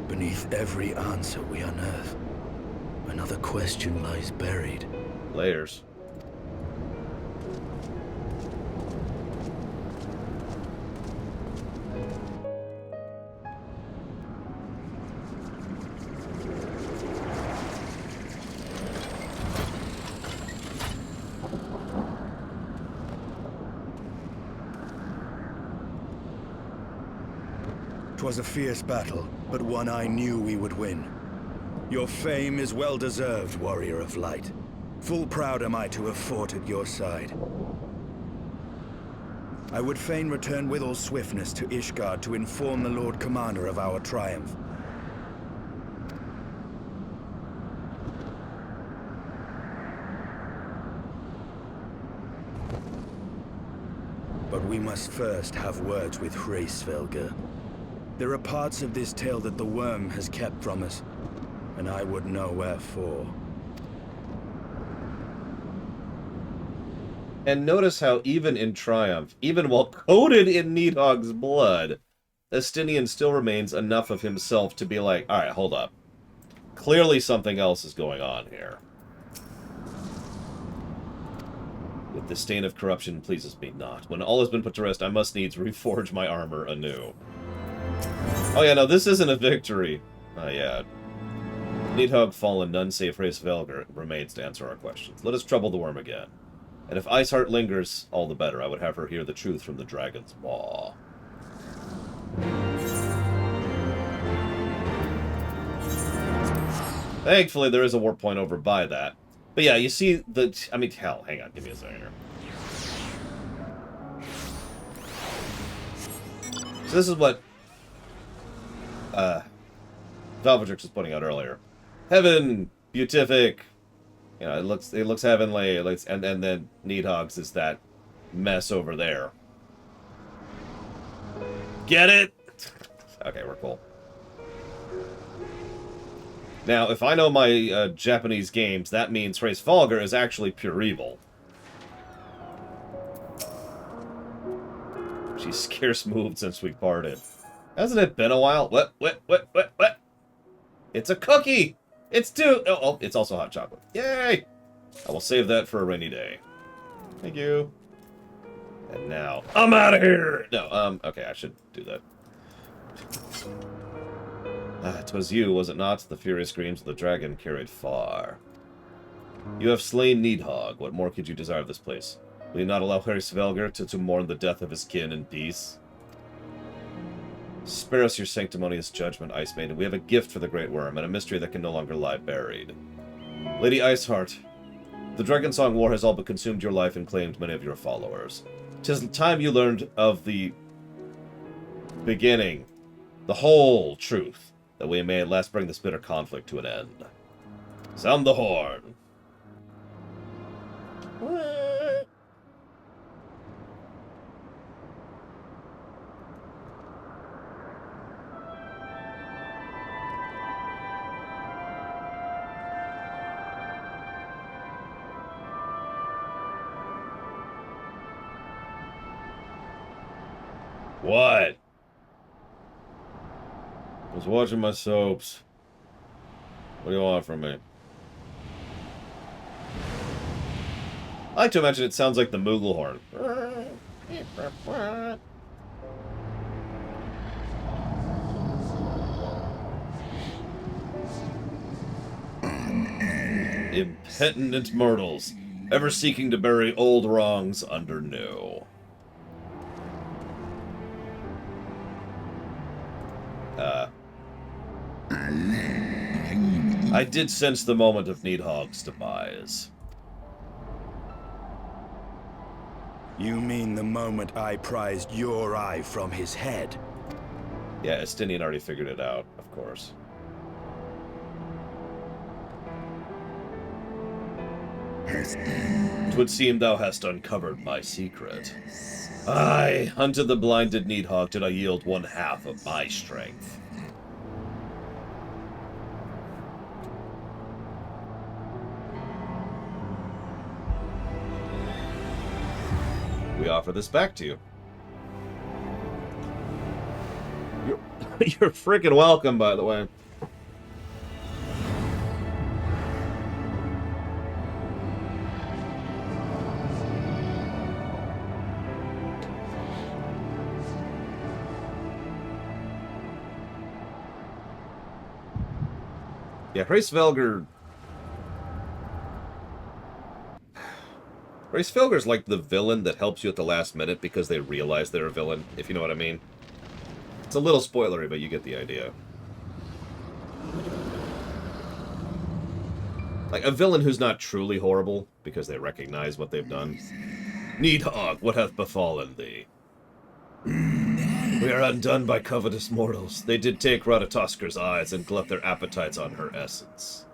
Speaker 4: Beneath every answer we unearth, another question lies buried.
Speaker 1: Layers.
Speaker 4: 'Twas a fierce battle, but one I knew we would win. Your fame is well deserved, warrior of light. Full proud am I to have fought at your side. I would fain return with all swiftness to Ishgard to inform the Lord Commander of our triumph. But we must first have words with Velga. There are parts of this tale that the worm has kept from us, and I would know wherefore.
Speaker 1: And notice how even in triumph, even while coated in Nidhogg's blood, Estinian still remains enough of himself to be like, alright, hold up. Clearly something else is going on here. If the stain of corruption pleases me not. When all has been put to rest, I must needs reforge my armor anew. Oh yeah, no, this isn't a victory. Oh yeah. Nidhogg fallen, none save Velga remains to answer our questions. Let us trouble the worm again. And if Iceheart lingers, all the better. I would have her hear the truth from the dragon's maw. Thankfully, there is a warp point over by that. But yeah, you see the... I mean, hell, hang on, give me a second here. So this is what Valvedrix was pointing out earlier. Heaven, beatific. You know, it looks heavenly. It looks, and then Nidhogg's is that mess over there. Get it? Okay, we're cool. Now, if I know my Japanese games, that means Velga is actually pure evil. She's scarce moved since we parted. Hasn't it been a while? What? It's a cookie! It's oh, it's also hot chocolate. Yay! I will save that for a rainy day. Thank you. And now, I'm out of here! No, okay, I should do that. 'Twas you, was it not? The furious screams of the dragon carried far. You have slain Nidhogg. What more could you desire of this place? Will you not allow Velga to mourn the death of his kin in peace? Spare us your sanctimonious judgment, Ice Maiden. We have a gift for the Great Worm, and a mystery that can no longer lie buried. Lady Iceheart, the Dragon Song War has all but consumed your life and claimed many of your followers. 'Tis time you learned of the beginning, the whole truth, that we may at last bring this bitter conflict to an end. Sound the horn! What? I was watching my soaps. What do you want from me? I like to imagine it sounds like the Moogle horn. Impentant mortals, ever seeking to bury old wrongs under new. I did sense the moment of Nidhogg's demise.
Speaker 4: You mean the moment I prized your eye from his head?
Speaker 1: Yeah, Estinian already figured it out, of course. Twould seem thou hast uncovered my secret. Aye, unto the blinded Nidhogg did I yield one half of my strength. We offer this back to you. You're freaking welcome, by the way. Yeah, Velga's like the villain that helps you at the last minute because they realize they're a villain, if you know what I mean. It's a little spoilery, but you get the idea. Like, a villain who's not truly horrible because they recognize what they've done. Nidhogg, what hath befallen thee? We are undone by covetous mortals. They did take Radatosker's eyes and glut their appetites on her essence.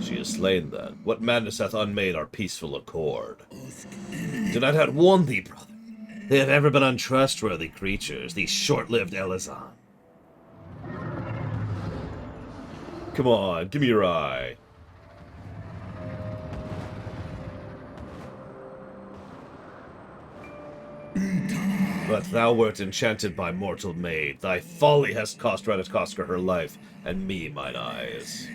Speaker 1: She is slain then. What madness hath unmade our peaceful accord? Did I not warn thee, brother? They have ever been untrustworthy creatures, these short-lived Elazon. Come on, give me your eye. But thou wert enchanted by mortal maid. Thy folly hast cost Ratatoskr her life, and me mine eyes.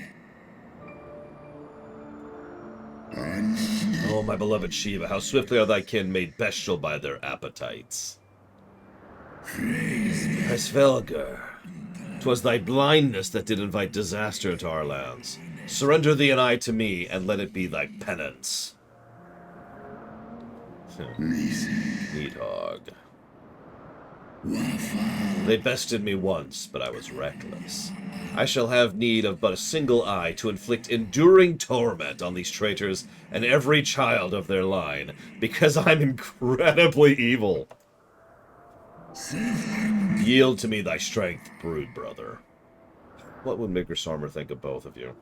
Speaker 1: Oh, my beloved Shiva, how swiftly are thy kin made bestial by their appetites. Velga, 'twas thy blindness that did invite disaster into our lands. Surrender thee an eye to me, and let it be thy penance. Nidhogg. They bested me once, but I was reckless. I shall have need of but a single eye to inflict enduring torment on these traitors and every child of their line, because I'm incredibly evil. Yield to me thy strength, brood brother. What would Midgardsormr think of both of you?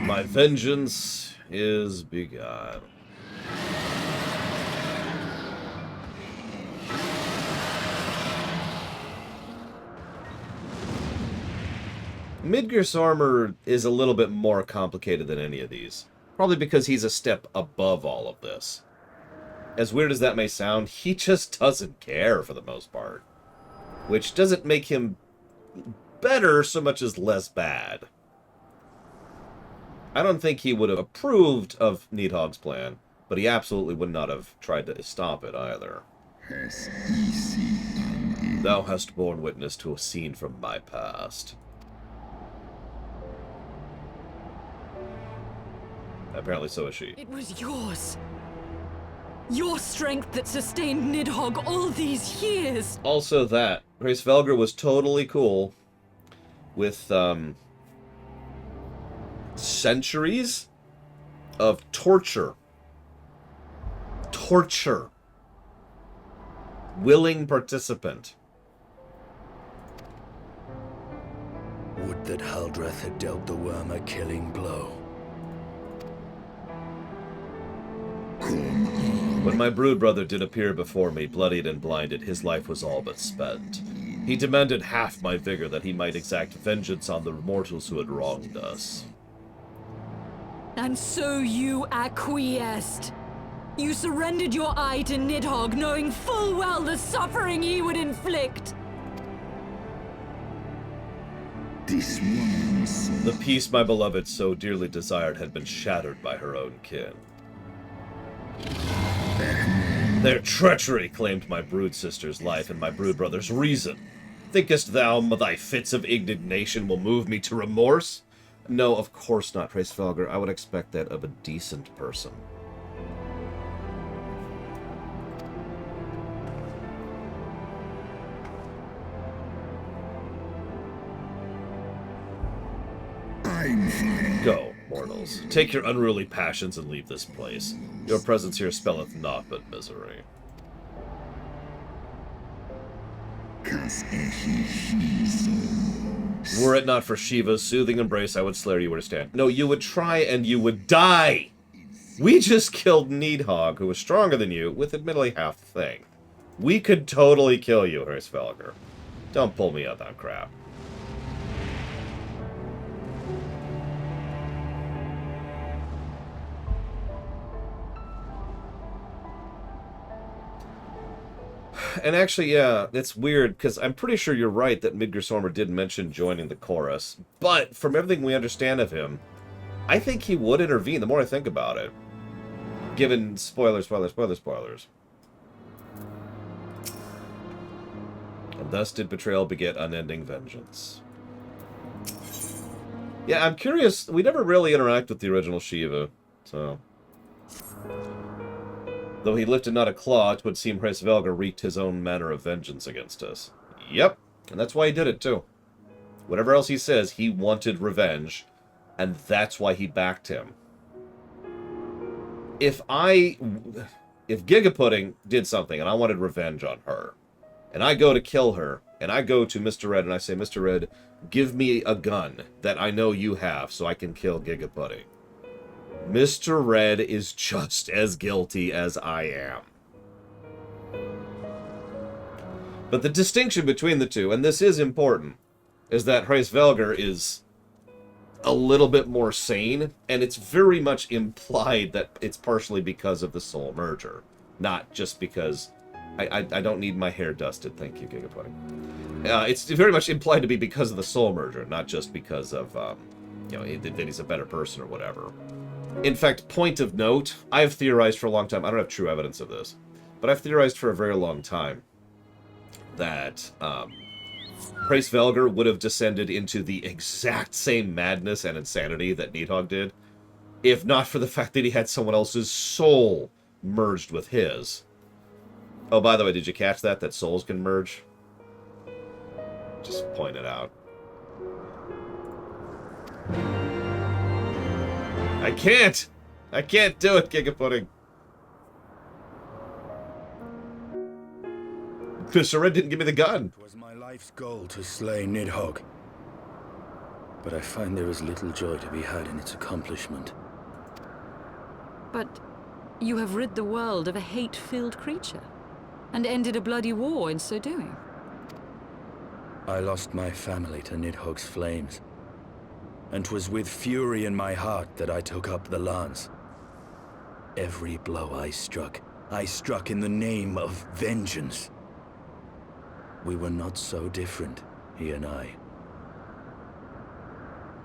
Speaker 1: My vengeance is begun. Midgardsormr is a little bit more complicated than any of these. Probably because he's a step above all of this. As weird as that may sound, he just doesn't care for the most part. Which doesn't make him better so much as less bad. I don't think he would have approved of Nidhogg's plan, but he absolutely would not have tried to stop it either. Thou hast borne witness to a scene from my past. Apparently so is she.
Speaker 3: It was yours. Your strength that sustained Nidhogg all these years.
Speaker 1: Also that. Velga was totally cool with, centuries of torture. Torture. Willing participant.
Speaker 4: Would that Haldreth had dealt the worm a killing blow.
Speaker 1: When my brood brother did appear before me, bloodied and blinded, his life was all but spent. He demanded half my vigor that he might exact vengeance on the mortals who had wronged us.
Speaker 3: And so you acquiesced. You surrendered your eye to Nidhogg, knowing full well the suffering he would inflict.
Speaker 1: The peace my beloved so dearly desired had been shattered by her own kin. Their treachery claimed my brood sister's life and my brood brother's reason. Thinkest thou thy fits of indignation will move me to remorse? No, of course not, Velga. I would expect that of a decent person. Go, mortals. Take your unruly passions and leave this place. Your presence here spelleth naught but misery. Were it not for Shiva's soothing embrace, I would slay you where to stand. No, you would try and you would die! We just killed Nidhogg, who was stronger than you, with admittedly half the thing. We could totally kill you, Velga. Don't pull me out that crap. And actually, yeah, it's weird, because I'm pretty sure you're right that Midgardsormr did mention joining the chorus. But, from everything we understand of him, I think he would intervene the more I think about it. Given spoilers. And thus did betrayal beget unending vengeance. Yeah, I'm curious, we never really interact with the original Shiva, so... Though he lifted not a claw, it would seem Velga wreaked his own manner of vengeance against us. Yep, and that's why he did it, too. Whatever else he says, he wanted revenge, and that's why he backed him. If Gigapudding did something and I wanted revenge on her, and I go to kill her, and I go to Mr. Red and I say, Mr. Red, give me a gun that I know you have so I can kill Gigapudding. Mr. Red is just as guilty as I am. But the distinction between the two, and this is important, is that Velga is a little bit more sane, and it's very much implied that it's partially because of the soul merger, not just because I don't need my hair dusted. Thank you, Gigapudding. It's very much implied to be because of the soul merger, not just because of that he's a better person or whatever. In fact, point of note, I've theorized for a long time. I don't have true evidence of this, but I've theorized for a very long time that Velga would have descended into the exact same madness and insanity that Nidhogg did, if not for the fact that he had someone else's soul merged with his. Oh, by the way, did you catch that? That souls can merge? Just point it out. I can't! I can't do it, Gigapudding. Mr. Red didn't give me the gun.
Speaker 4: It was my life's goal to slay Nidhogg. But I find there is little joy to be had in its accomplishment.
Speaker 3: But you have rid the world of a hate-filled creature, and ended a bloody war in so doing.
Speaker 4: I lost my family to Nidhogg's flames, and 'twas with fury in my heart that I took up the lance. Every blow I struck in the name of vengeance. We were not so different, he and I.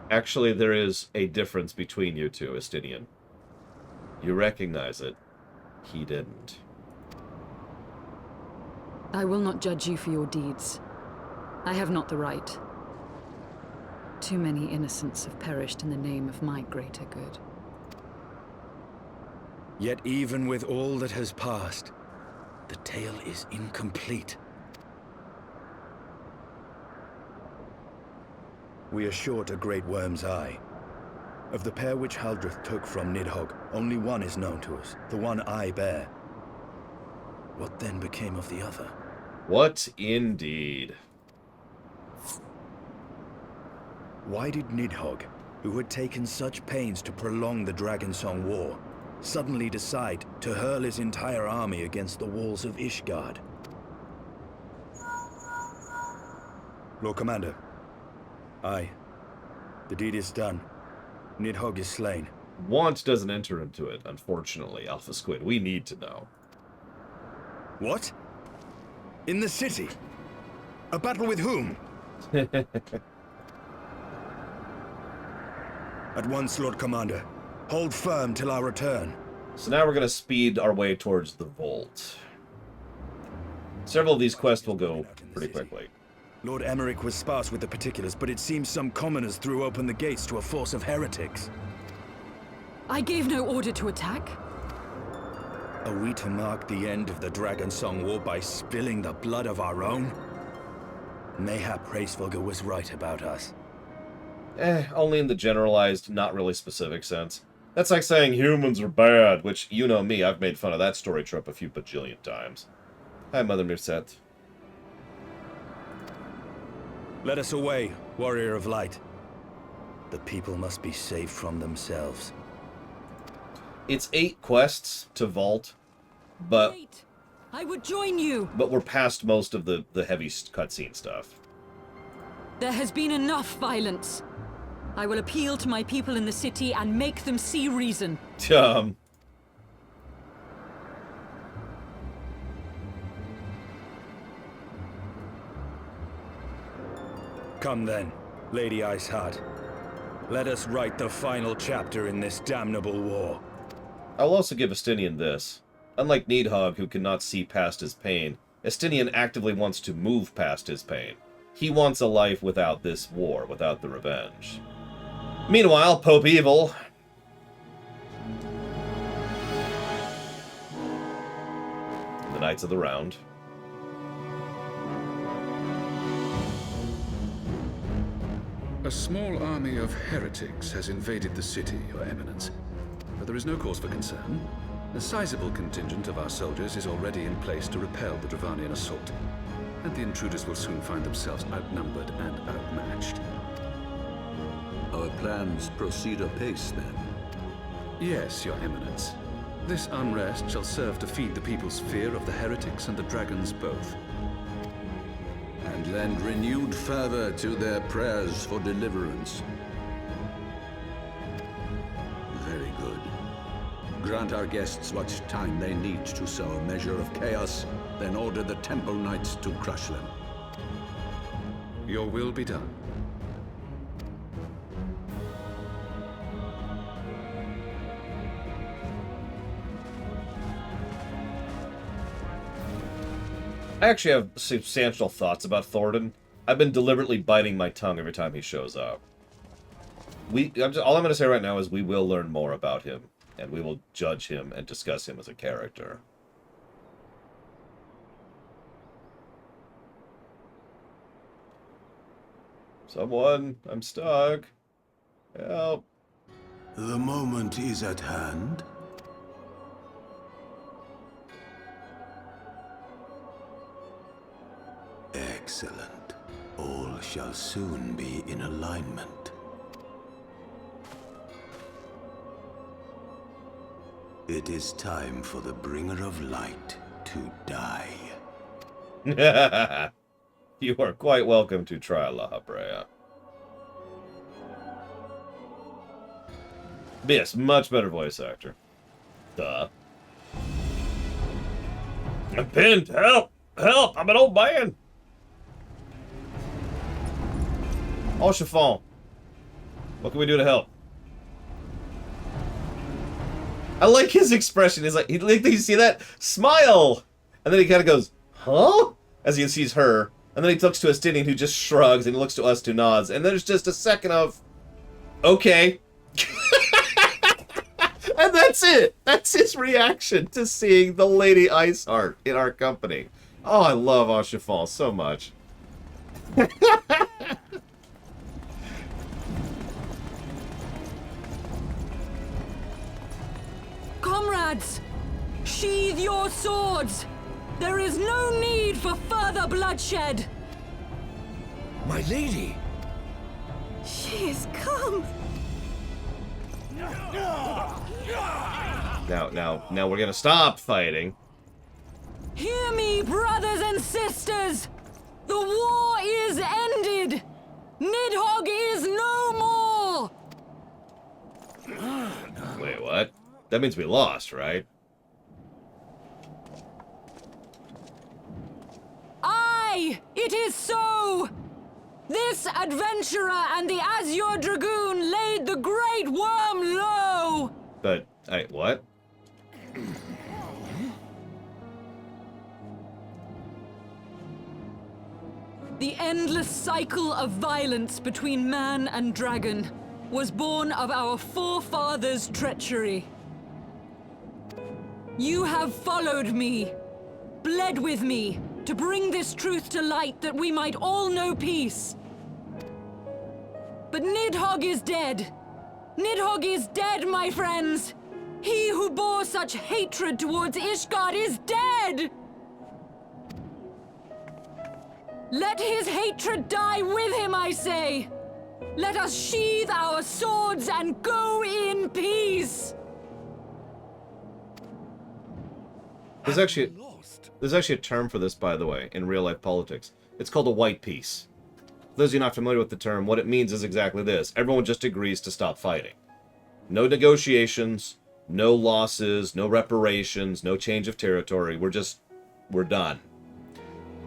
Speaker 1: Actually, there is a difference between you two, Estinian. You recognize it. He didn't.
Speaker 3: I will not judge you for your deeds. I have not the right. Too many innocents have perished in the name of my greater good.
Speaker 4: Yet even with all that has passed, the tale is incomplete. We are short a great worm's eye. Of the pair which Haldreth took from Nidhogg, only one is known to us, the one I bear. What then became of the other?
Speaker 1: What indeed?
Speaker 4: Why did Nidhogg, who had taken such pains to prolong the Dragonsong War, suddenly decide to hurl his entire army against the walls of Ishgard? Lord Commander. Aye. The deed is done. Nidhogg is slain.
Speaker 1: Want doesn't enter into it, unfortunately, Alpha Squid. We need to know.
Speaker 4: What? In the city? A battle with whom? At once, Lord Commander. Hold firm till our return.
Speaker 1: So now we're going to speed our way towards the vault. Several of these quests will go pretty quickly.
Speaker 4: Lord Emmerich was sparse with the particulars, but it seems some commoners threw open the gates to a force of heretics.
Speaker 3: I gave no order to attack.
Speaker 4: Are we to mark the end of the Dragonsong War by spilling the blood of our own? Mayhap Velga was right about us.
Speaker 1: Only in the generalized, not really specific sense. That's like saying humans are bad, which, you know me, I've made fun of that story trope a few bajillion times. Hi, Mother Mirset.
Speaker 4: Let us away, Warrior of Light. The people must be saved from themselves.
Speaker 1: It's 8 quests to vault, but...
Speaker 3: Wait, I would join you!
Speaker 1: But we're past most of the heavy cutscene stuff.
Speaker 3: There has been enough violence. I will appeal to my people in the city and make them see reason.
Speaker 4: Come then, Lady Iceheart. Let us write the final chapter in this damnable war.
Speaker 1: I'll also give Estinian this. Unlike Nidhogg, who cannot see past his pain, Estinian actively wants to move past his pain. He wants a life without this war, without the revenge. Meanwhile, Pope Evil... The Knights of the Round.
Speaker 11: A small army of heretics has invaded the city, Your Eminence. But there is no cause for concern. A sizable contingent of our soldiers is already in place to repel the Dravanian assault. And the intruders will soon find themselves outnumbered and outmatched.
Speaker 17: Our plans proceed apace, then?
Speaker 11: Yes, Your Eminence. This unrest shall serve to feed the people's fear of the heretics and the dragons both.
Speaker 17: And lend renewed fervor to their prayers for deliverance. Very good. Grant our guests what time they need to sow a measure of chaos, then order the Temple Knights to crush them.
Speaker 11: Your will be done.
Speaker 1: I actually have substantial thoughts about Thornton. I've been deliberately biting my tongue every time he shows up. All I'm going to say right now is we will learn more about him, and we will judge him and discuss him as a character. Someone, I'm stuck. Help.
Speaker 18: The moment is at hand. Excellent. All shall soon be in alignment. It is time for the Bringer of Light to die.
Speaker 1: You are quite welcome to try La Habrea. Yes, much better voice actor. Duh. I'm pinned! Help! Help! I'm an old man! Oh, Chiffon. What can we do to help? I like his expression. He's like, you see that? Smile! And then he kind of goes, huh? As he sees her. And then he looks to Estinian, who just shrugs, and he looks to us, who nods. And there's just a second of, okay. And that's it. That's his reaction to seeing the Lady Iceheart in our company. Oh, I love Chiffon so much.
Speaker 3: Comrades, sheathe your swords! There is no need for further bloodshed!
Speaker 9: My lady!
Speaker 14: She has come!
Speaker 1: Now we're gonna stop fighting.
Speaker 3: Hear me, brothers and sisters! The war is ended! Nidhogg is no more!
Speaker 1: Wait, what? That means we lost, right?
Speaker 3: Aye, it is so! This adventurer and the Azure Dragoon laid the Great Worm low!
Speaker 1: But, what?
Speaker 3: The endless cycle of violence between man and dragon was born of our forefathers' treachery. You have followed me, bled with me, to bring this truth to light that we might all know peace. But Nidhogg is dead. Nidhogg is dead, my friends! He who bore such hatred towards Ishgard is dead! Let his hatred die with him, I say! Let us sheathe our swords and go in peace!
Speaker 1: There's actually a term for this, by the way, in real-life politics. It's called a white peace. For those of you not familiar with the term, what it means is exactly this. Everyone just agrees to stop fighting. No negotiations, no losses, no reparations, no change of territory. We're done.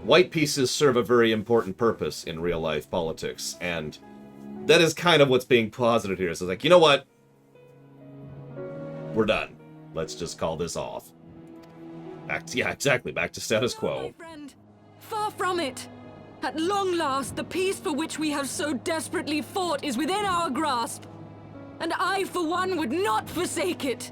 Speaker 1: White pieces serve a very important purpose in real-life politics, and that is kind of what's being posited here. So it's like, you know what? We're done. Let's just call this off. Back to status quo.
Speaker 3: My friend, far from it. At long last, the peace for which we have so desperately fought is within our grasp. And I, for one, would not forsake it.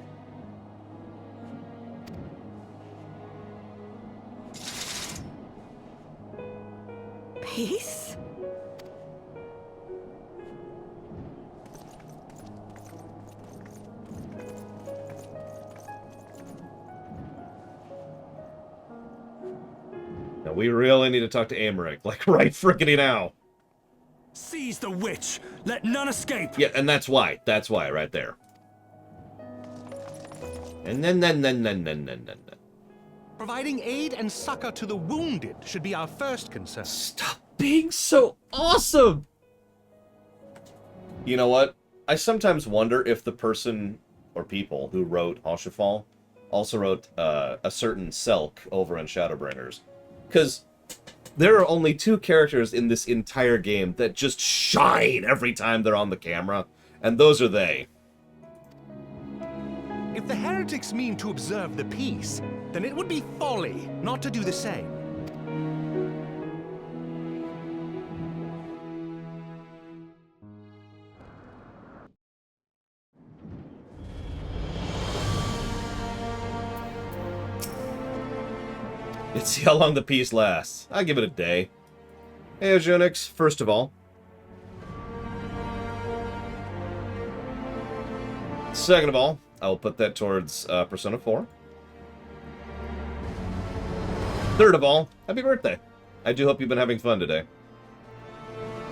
Speaker 14: Peace?
Speaker 1: we really need to talk to Aymeric, like right friggity now.
Speaker 4: Seize the witch! Let none escape!
Speaker 1: Yeah, and that's why. That's why, right there. And then.
Speaker 19: Providing aid and succor to the wounded should be our first concern.
Speaker 1: Stop being so awesome! You know what? I sometimes wonder if the person or people who wrote Hoshafal also wrote a certain Selk over in Shadowbringers. Because there are only 2 characters in this entire game that just shine every time they're on the camera, and those are they.
Speaker 19: If the heretics mean to observe the peace, then it would be folly not to do the same.
Speaker 1: Let's see how long the peace lasts. I'll give it a day. Hey, Ojunix, first of all. Second of all, I will put that towards Persona 4. Third of all, happy birthday. I do hope you've been having fun today.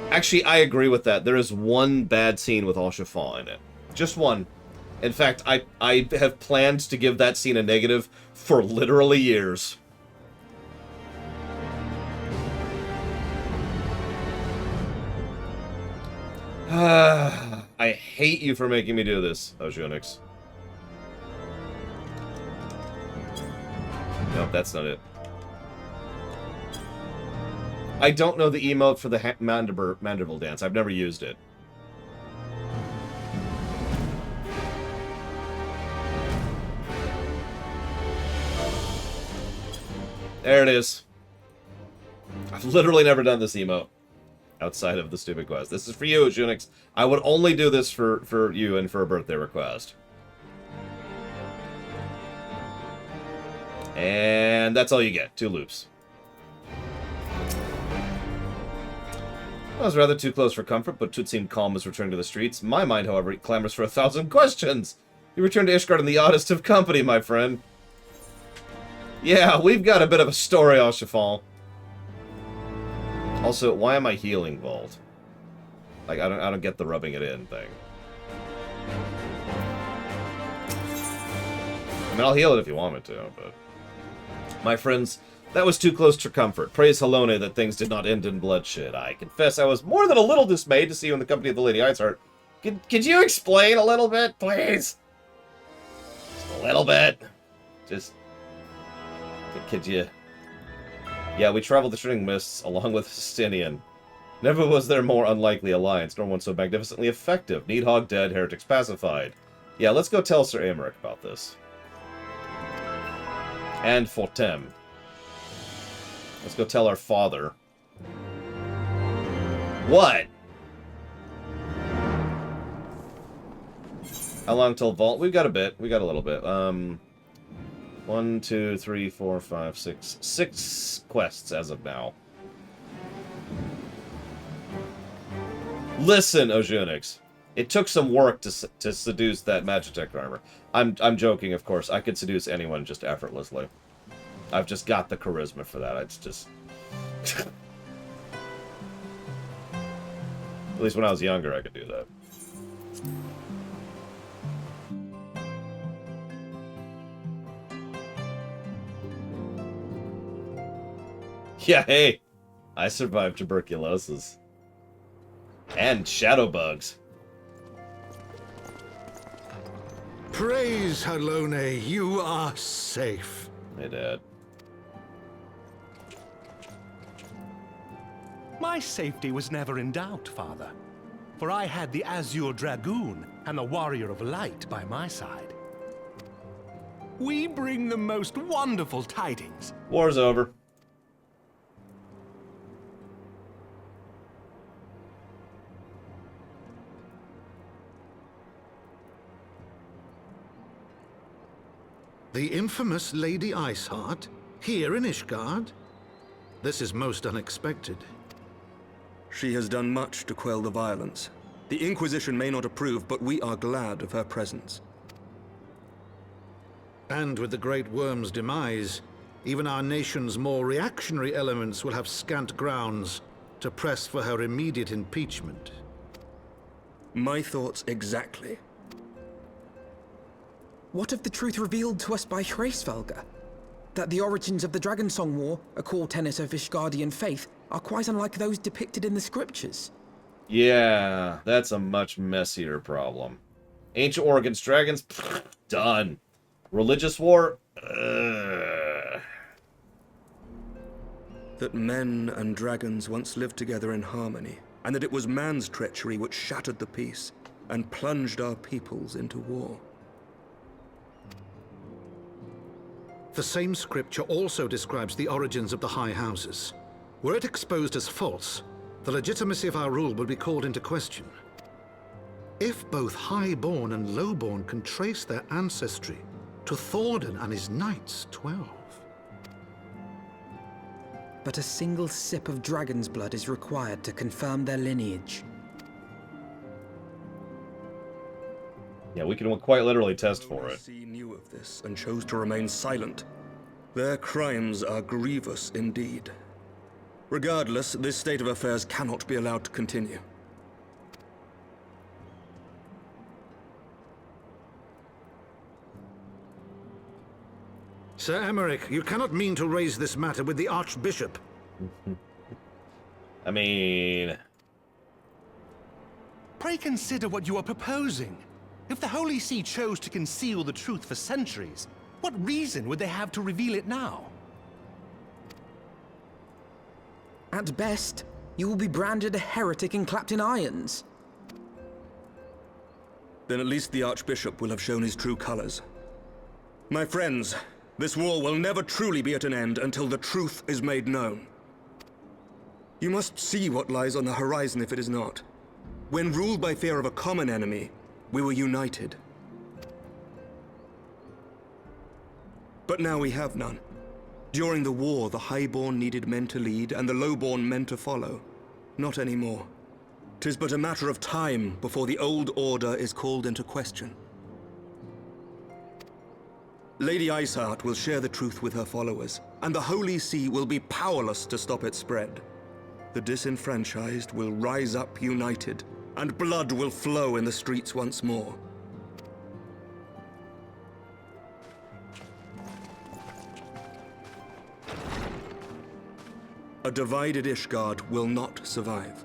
Speaker 1: Actually, I agree with that. There is one bad scene with Hoshafal in it. Just one. In fact, I have planned to give that scene a negative for literally years. I hate you for making me do this, Ojunix. Nope, that's not it. I don't know the emote for the Mandible dance. I've never used it. There it is. I've literally never done this emote outside of the stupid quest. This is for you, Ojunix. I would only do this for you and for a birthday request. And that's all you get. 2 loops. I was rather too close for comfort, but it seemed calm as returning to the streets. My mind, however, clamors for 1,000 questions. You returned to Ishgard in the oddest of company, my friend. Yeah, we've got a bit of a story, Hoshafal. Also, why am I healing Vault? Like, I don't get the rubbing it in thing. I mean, I'll heal it if you want me to, but... My friends, that was too close to comfort. Praise Halone that things did not end in bloodshed. I confess I was more than a little dismayed to see you in the company of the Lady Iceheart. Could you explain a little bit, please? Just a little bit. Just... Could you... Yeah, we traveled the Shrinking Mists along with Justinian. Never was there more unlikely alliance, nor one so magnificently effective. Nidhogg dead, heretics pacified. Yeah, let's go tell Sir Aymeric about this. And Fortem. Let's go tell our father. What? How long till Vault? We've got a bit. We got a little bit. 1, 2, 3, 4, 5, 6. 6 quests as of now. Listen, Ojunix. It took some work to seduce that Magitech armor. I'm joking, of course. I could seduce anyone just effortlessly. I've just got the charisma for that. It's just... At least when I was younger, I could do that. Yeah, hey, I survived tuberculosis. And shadow bugs.
Speaker 17: Praise Halone, you are safe.
Speaker 1: Hey, Dad.
Speaker 19: My safety was never in doubt, Father. For I had the Azure Dragoon and the Warrior of Light by my side. We bring the most wonderful tidings.
Speaker 1: War's over.
Speaker 17: The infamous Lady Iceheart? Here in Ishgard? This is most unexpected.
Speaker 15: She has done much to quell the violence. The Inquisition may not approve, but we are glad of her presence.
Speaker 17: And with the Great Worm's demise,
Speaker 20: even our nation's more reactionary elements will have scant grounds to press for her immediate impeachment.
Speaker 15: My thoughts exactly.
Speaker 2: What of the truth revealed to us by Velga? That the origins of the Dragonsong War, a core tenet of Ishgardian faith, are quite unlike those depicted in the scriptures.
Speaker 1: Yeah, that's a much messier problem. Ancient war against dragons? Pfft, done. Religious war?
Speaker 15: That men and dragons once lived together in harmony, and that it was man's treachery which shattered the peace and plunged our peoples into war.
Speaker 20: The same scripture also describes the origins of the High Houses. Were it exposed as false, the legitimacy of our rule would be called into question. If both Highborn and Lowborn can trace their ancestry to Thordan and his knights, 12.
Speaker 2: But a single sip of dragon's blood is required to confirm their lineage.
Speaker 1: Yeah, we can quite literally test for it.
Speaker 15: The knew of this and chose to remain silent. Their crimes are grievous indeed. Regardless, this state of affairs cannot be allowed to continue.
Speaker 20: Sir Emmerich, you cannot mean to raise this matter with the Archbishop.
Speaker 1: I mean...
Speaker 19: Pray consider what you are proposing. If the Holy See chose to conceal the truth for centuries, what reason would they have to reveal it now?
Speaker 2: At best, you will be branded a heretic and clapped in irons.
Speaker 15: Then at least the Archbishop will have shown his true colors. My friends, this war will never truly be at an end until the truth is made known. You must see what lies on the horizon if it is not. When ruled by fear of a common enemy, we were united. But now we have none. During the war, the Highborn needed men to lead, and the Lowborn men to follow. Not anymore. 'Tis but a matter of time before the old order is called into question. Lady Iceheart will share the truth with her followers, and the Holy See will be powerless to stop its spread. The disenfranchised will rise up united, and blood will flow in the streets once more. A divided Ishgard will not survive.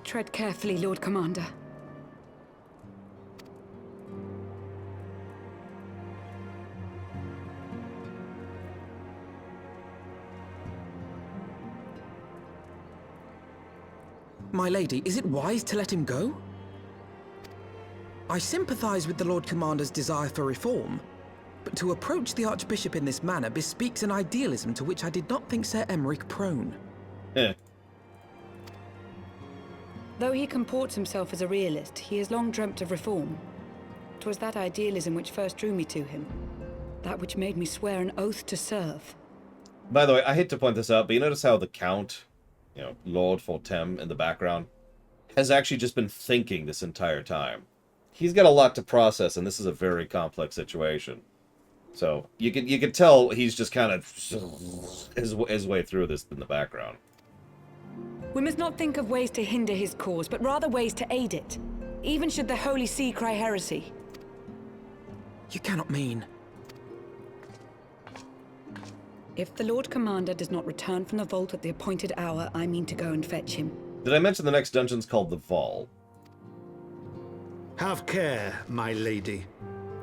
Speaker 3: Tread carefully, Lord Commander.
Speaker 2: My lady, is it wise to let him go? I sympathize with the Lord Commander's desire for reform, but to approach the Archbishop in this manner bespeaks an idealism to which I did not think Sir Emmerich prone.
Speaker 12: Though he comports himself as a realist, he has long dreamt of reform. 'Twas that idealism which first drew me to him. That which made me swear an oath to serve.
Speaker 1: By the way, I hate to point this out, but you notice how the Count, Lord Fortem in the background, has actually just been thinking this entire time. He's got a lot to process, and this is a very complex situation. So you can tell he's just kind of his way through this in the background.
Speaker 12: We must not think of ways to hinder his cause, but rather ways to aid it. Even should the Holy See cry heresy.
Speaker 2: You cannot mean...
Speaker 12: If the Lord Commander does not return from the vault at the appointed hour, I mean to go and fetch him.
Speaker 1: Did I mention the next dungeon's called the Vault?
Speaker 20: Have care, my lady.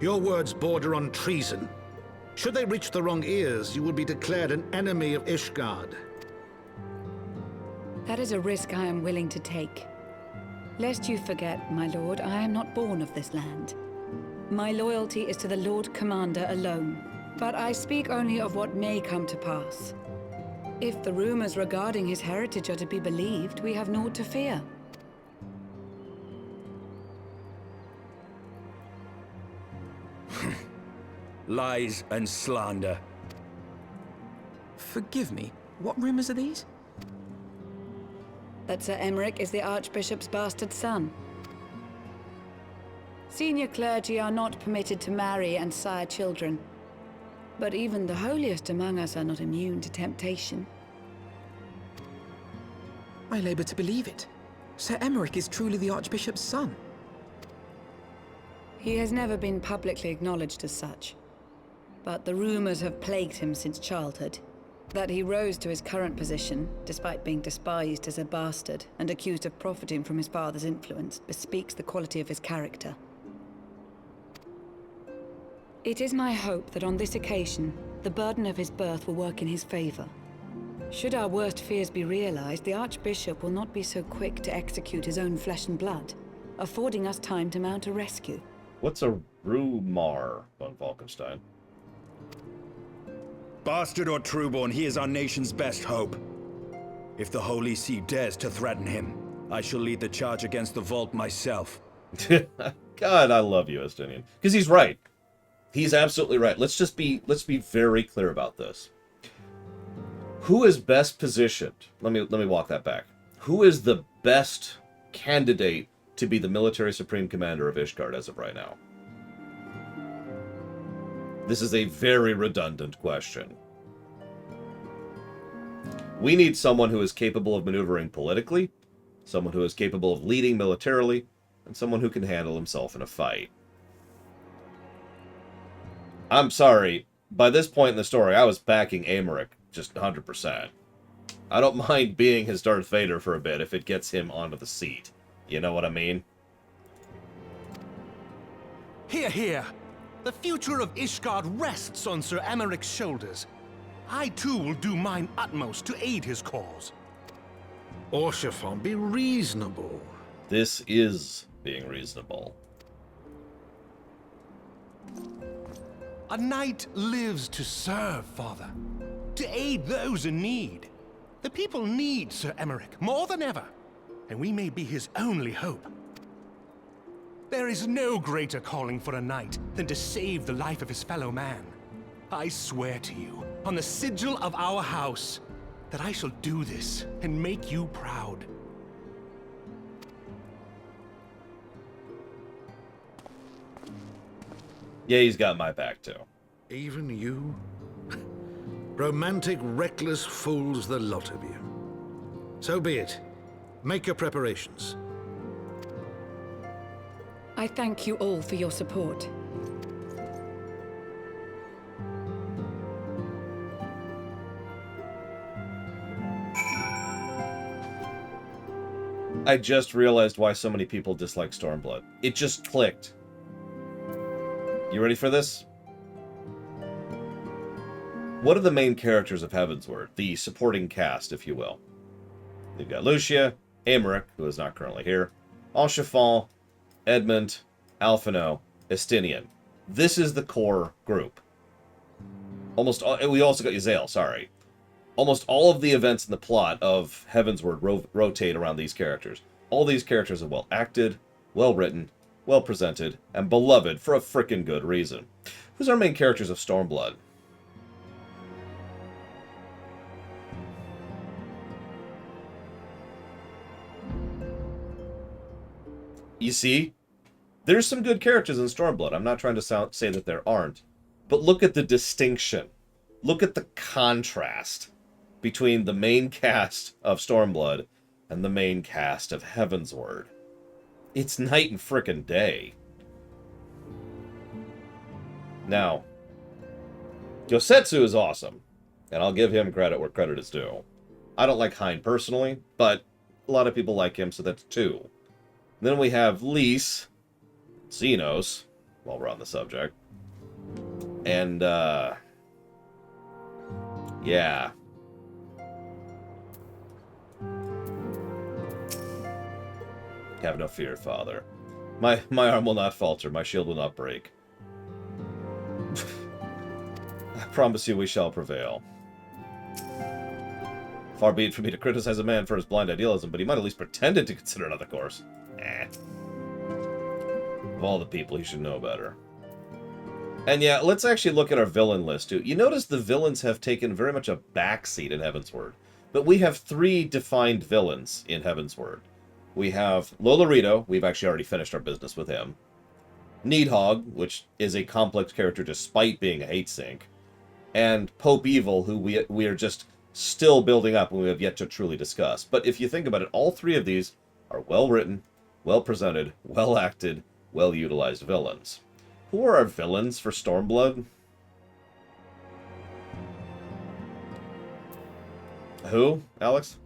Speaker 20: Your words border on treason. Should they reach the wrong ears, you will be declared an enemy of Ishgard.
Speaker 12: That is a risk I am willing to take. Lest you forget, my lord, I am not born of this land. My loyalty is to the Lord Commander alone. But I speak only of what may come to pass. If the rumors regarding his heritage are to be believed, we have naught to fear.
Speaker 4: Lies and slander.
Speaker 2: Forgive me, what rumors are these?
Speaker 12: That Sir Emmerich is the Archbishop's bastard son. Senior clergy are not permitted to marry and sire children. But even the holiest among us are not immune to temptation.
Speaker 2: I labor to believe it. Sir Emmerich is truly the Archbishop's son.
Speaker 12: He has never been publicly acknowledged as such. But the rumors have plagued him since childhood. That he rose to his current position, despite being despised as a bastard and accused of profiting from his father's influence, bespeaks the quality of his character. It is my hope that on this occasion, the burden of his birth will work in his favor. Should our worst fears be realized, the Archbishop will not be so quick to execute his own flesh and blood, affording us time to mount a rescue.
Speaker 1: What's a rumor, von Falkenstein?
Speaker 4: Bastard or trueborn, he is our nation's best hope. If the Holy See dares to threaten him, I shall lead the charge against the Vault myself.
Speaker 1: God, I love you, Estinian. Because he's right. He's absolutely right. Let's be very clear about this. Who is best positioned? Let me walk that back. Who is the best candidate to be the military supreme commander of Ishgard as of right now? This is a very redundant question. We need someone who is capable of maneuvering politically, someone who is capable of leading militarily, and someone who can handle himself in a fight. I'm sorry, by this point in the story, I was backing Aymeric just 100%. I don't mind being his Darth Vader for a bit if it gets him onto the seat. You know what I mean?
Speaker 19: Hear, hear! The future of Ishgard rests on Sir Emmeric's shoulders. I too will do mine utmost to aid his cause.
Speaker 20: Orshafon, be reasonable.
Speaker 1: This is being reasonable.
Speaker 19: A knight lives to serve, Father. To aid those in need. The people need Sir Emmerich more than ever, and we may be his only hope. There is no greater calling for a knight than to save the life of his fellow man. I swear to you, on the sigil of our house, that I shall do this and make you proud.
Speaker 1: Yeah, he's got my back, too.
Speaker 20: Even you? Romantic, reckless fools, the lot of you. So be it. Make your preparations.
Speaker 12: I thank you all for your support.
Speaker 1: I just realized why so many people dislike Stormblood. It just clicked. You ready for this? What are the main characters of Heavensward? The supporting cast, if you will. You've got Lucia, Aymeric, who is not currently here, Orshafon, Edmund, Alphino, Estinian. This is the core group. We also got Yazael, sorry. Almost all of the events in the plot of Heavensward rotate around these characters. All these characters are well acted, well written, well presented, and beloved for a frickin' good reason. Who's our main characters of Stormblood? You see, there's some good characters in Stormblood. I'm not trying to say that there aren't. But look at the distinction. Look at the contrast between the main cast of Stormblood and the main cast of Heavensward. It's night and frickin' day. Now, Yosetsu is awesome, and I'll give him credit where credit is due. I don't like Hein personally, but a lot of people like him, so that's two. Then we have Lys, Xenos, while we're on the subject. And, yeah. Have no fear, Father. My arm will not falter, my shield will not break. I promise you we shall prevail. Far be it for me to criticize a man for his blind idealism, but he might at least pretended to consider another course. Of all the people, he should know better. And yeah, let's actually look at our villain list, too. You notice the villains have taken very much a backseat in Heavensward. But we have 3 defined villains in Heavensward. We have Lolorito. We've actually already finished our business with him. Nidhogg, which is a complex character despite being a hate sink, and Pope Evil, who we are just still building up and we have yet to truly discuss. But if you think about it, all three of these are well-written, well-presented, well-acted, well-utilized villains. Who are our villains for Stormblood? Who, Alex?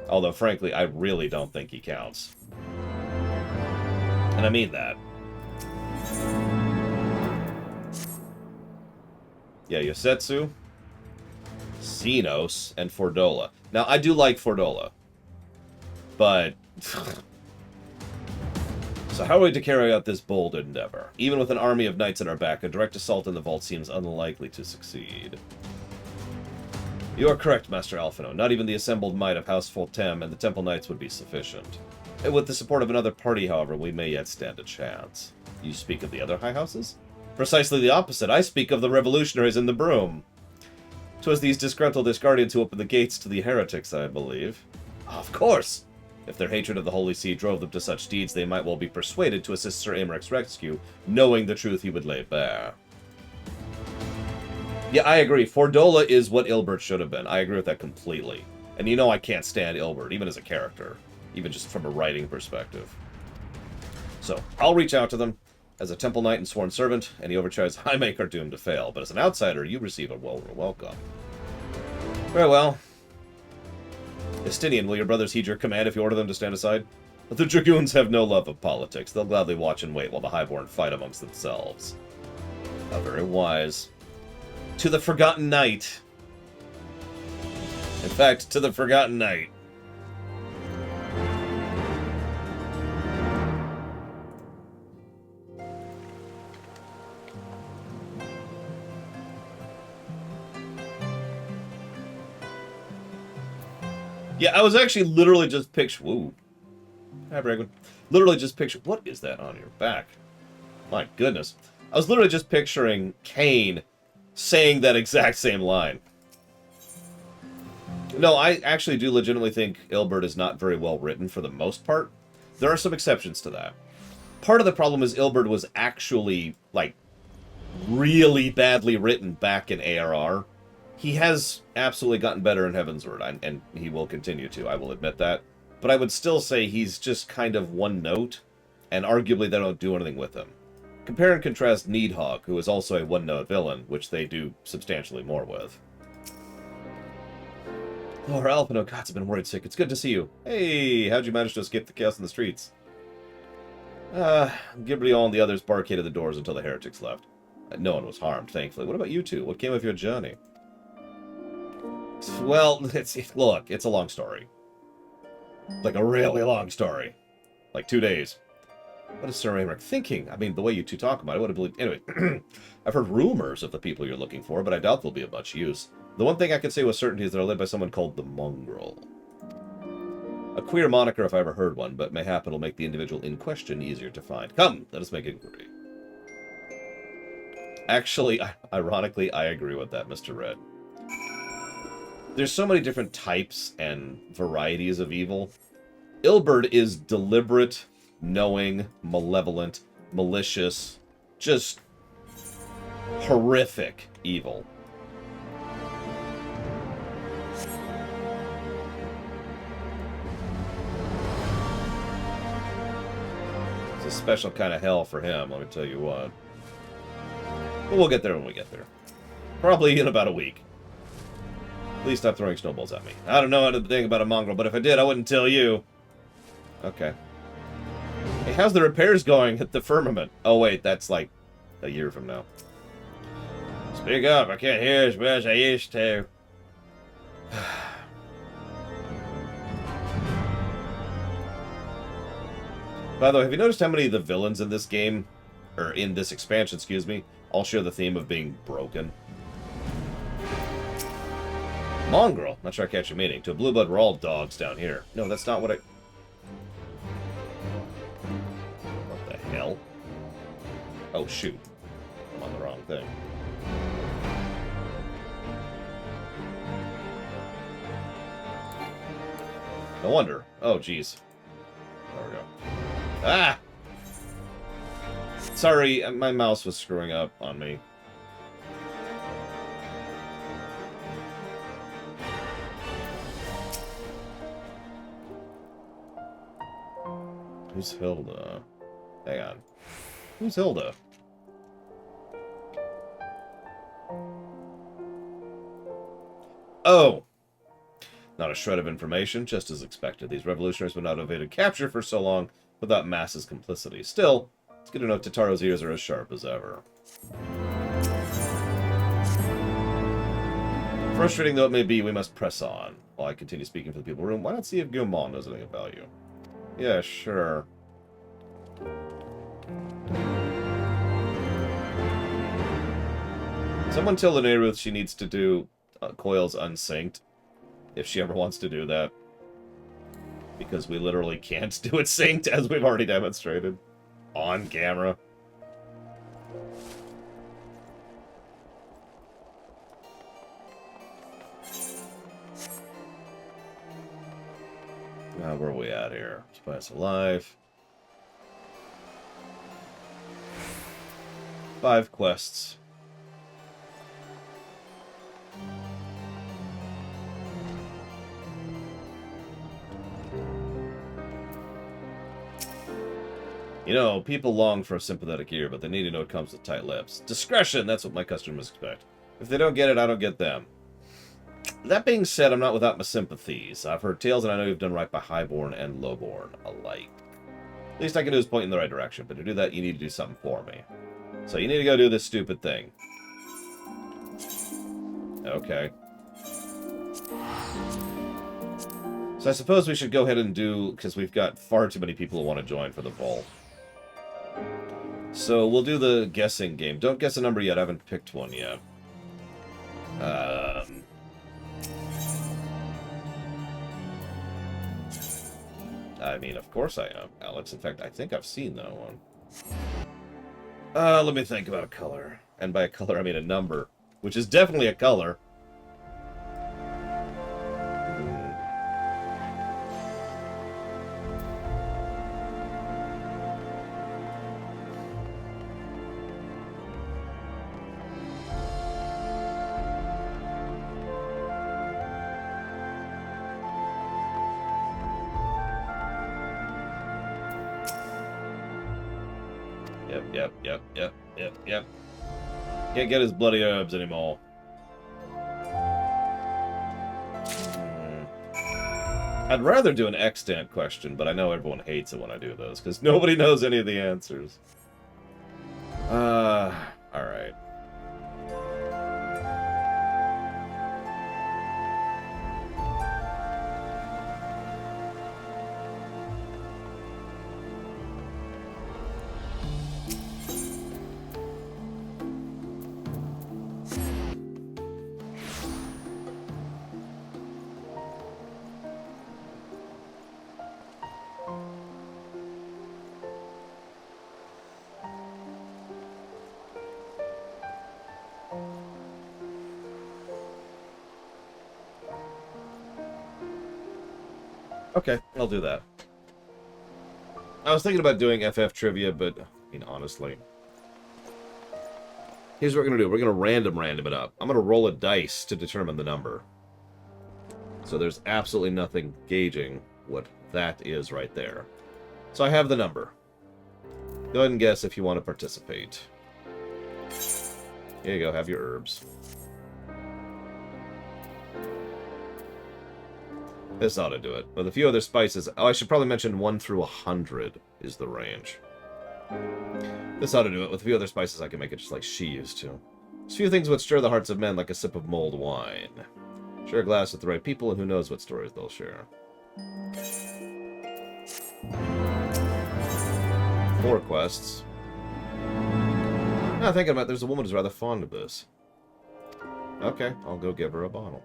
Speaker 1: Although, frankly, I really don't think he counts. And I mean that. Yeah, Yosetsu, Xenos, and Fordola. Now, I do like Fordola. But... So how are we to carry out this bold endeavor? Even with an army of knights at our back, a direct assault in the vault seems unlikely to succeed. You are correct, Master Alphino. Not even the assembled might of House Foltem and the Temple Knights would be sufficient. And with the support of another party, however, we may yet stand a chance. You speak of the other high houses? Precisely the opposite. I speak of the revolutionaries in the broom. 'Twas these disgruntled Iscardians who opened the gates to the heretics, I believe. Of course! If their hatred of the Holy See drove them to such deeds, they might well be persuaded to assist Sir Amaric's rescue, knowing the truth he would lay bare. Yeah, I agree. Fordola is what Ilbert should have been. I agree with that completely. And you know I can't stand Ilbert, even as a character. Even just from a writing perspective. So, I'll reach out to them. As a Temple Knight and Sworn Servant, any overtures I make are doomed to fail. But as an outsider, you receive a welcome. Very well. Estinian, will your brothers heed your command if you order them to stand aside? But the Dragoons have no love of politics. They'll gladly watch and wait while the Highborn fight amongst themselves. How very wise. To the Forgotten Knight. In fact, to the Forgotten Knight. Yeah, I was actually literally just picturing... Woo. Hi, Bragman. Literally just picturing... What is that on your back? My goodness. I was literally just picturing Kane saying that exact same line. No, I actually do legitimately think Ilbert is not very well written for the most part. There are some exceptions to that. Part of the problem is Ilbert was actually, like, really badly written back in Arar. He has absolutely gotten better in Heavensward, and he will continue to, I will admit that. But I would still say he's just kind of one note, and arguably they don't do anything with him. Compare and contrast Nidhogg, who is also a one-note villain, which they do substantially more with. Oh, Alpino, God, I've been worried sick. It's good to see you. Hey, how'd you manage to escape the chaos in the streets? Gibberly and the others barricaded the doors until the heretics left. No one was harmed, thankfully. What about you two? What came of your journey? Well, look, it's a long story. Like a really long story. Like 2 days. What is Sir Amaric thinking? I mean, the way you two talk about it, I would have believed... Anyway, I've heard rumors of the people you're looking for, but I doubt they'll be of much use. The one thing I can say with certainty is they're led by someone called the Mongrel. A queer moniker if I ever heard one, but mayhap it'll make the individual in question easier to find. Come, let us make inquiry. Actually, ironically, I agree with that, Mr. Red. There's so many different types and varieties of evil. Ilbert is deliberate, knowing, malevolent, malicious, just horrific evil. It's a special kind of hell for him, let me tell you what. But we'll get there when we get there. Probably in about a week. Please stop throwing snowballs at me. I don't know anything about a mongrel, but if I did, I wouldn't tell you. Okay. Hey, how's the repairs going at the firmament? Oh, wait, that's like a year from now. Speak up, I can't hear as well as I used to. By the way, have you noticed how many of the villains in this game, or in this expansion, excuse me, all share the theme of being broken? Mongrel. Not sure I catch your meaning. To a blue blood, we're all dogs down here. No, that's not what I... What the hell? Oh, shoot. I'm on the wrong thing. No wonder. Oh, jeez. Ah! Sorry, my mouse was screwing up on me. Who's Hilda? Hang on. Who's Hilda? Oh! Not a shred of information, just as expected. These revolutionaries would not have evaded capture for so long without Mass's complicity. Still, it's good to know Tataro's ears are as sharp as ever. Frustrating though it may be, we must press on. While I continue speaking for the people in the room, why not see if Guilmon knows anything about you? Yeah, sure. Someone tell the Nehruth she needs to do coils unsynced, if she ever wants to do that. Because we literally can't do it synced, as we've already demonstrated. On camera. Now, where are we at here? Spice Alive. 5 quests. You know, people long for a sympathetic ear, but they need to know it comes with tight lips. Discretion, that's what my customers expect. If they don't get it, I don't get them. That being said, I'm not without my sympathies. I've heard tales, and I know you've done right by Highborn and Lowborn alike. Least I can do is point in the right direction, but to do that, you need to do something for me. So you need to go do this stupid thing. Okay. So I suppose we should go ahead and do, because we've got far too many people who want to join for the vault. So we'll do the guessing game. Don't guess a number yet. I haven't picked one yet. I mean, of course I am, Alex. In fact, I think I've seen that one. Let me think about a color. And by a color, I mean a number. Which is definitely a color. Yep. Can't get his bloody herbs anymore. I'd rather do an extant question, but I know everyone hates it when I do those, because nobody knows any of the answers. Alright. Okay, I'll do that. I was thinking about doing FF trivia, but, I mean, honestly. Here's what we're going to do. We're going to random it up. I'm going to roll a dice to determine the number. So there's absolutely nothing gauging what that is right there. So I have the number. Go ahead and guess if you want to participate. Here you go, have your herbs. This ought to do it. With a few other spices... Oh, I should probably mention 1 through 100 is the range. This ought to do it. With a few other spices, I can make it just like she used to. There's few things would stir the hearts of men like a sip of mulled wine. Share a glass with the right people, and who knows what stories they'll share. 4 quests. Now thinking about it, there's a woman who's rather fond of this. Okay, I'll go give her a bottle.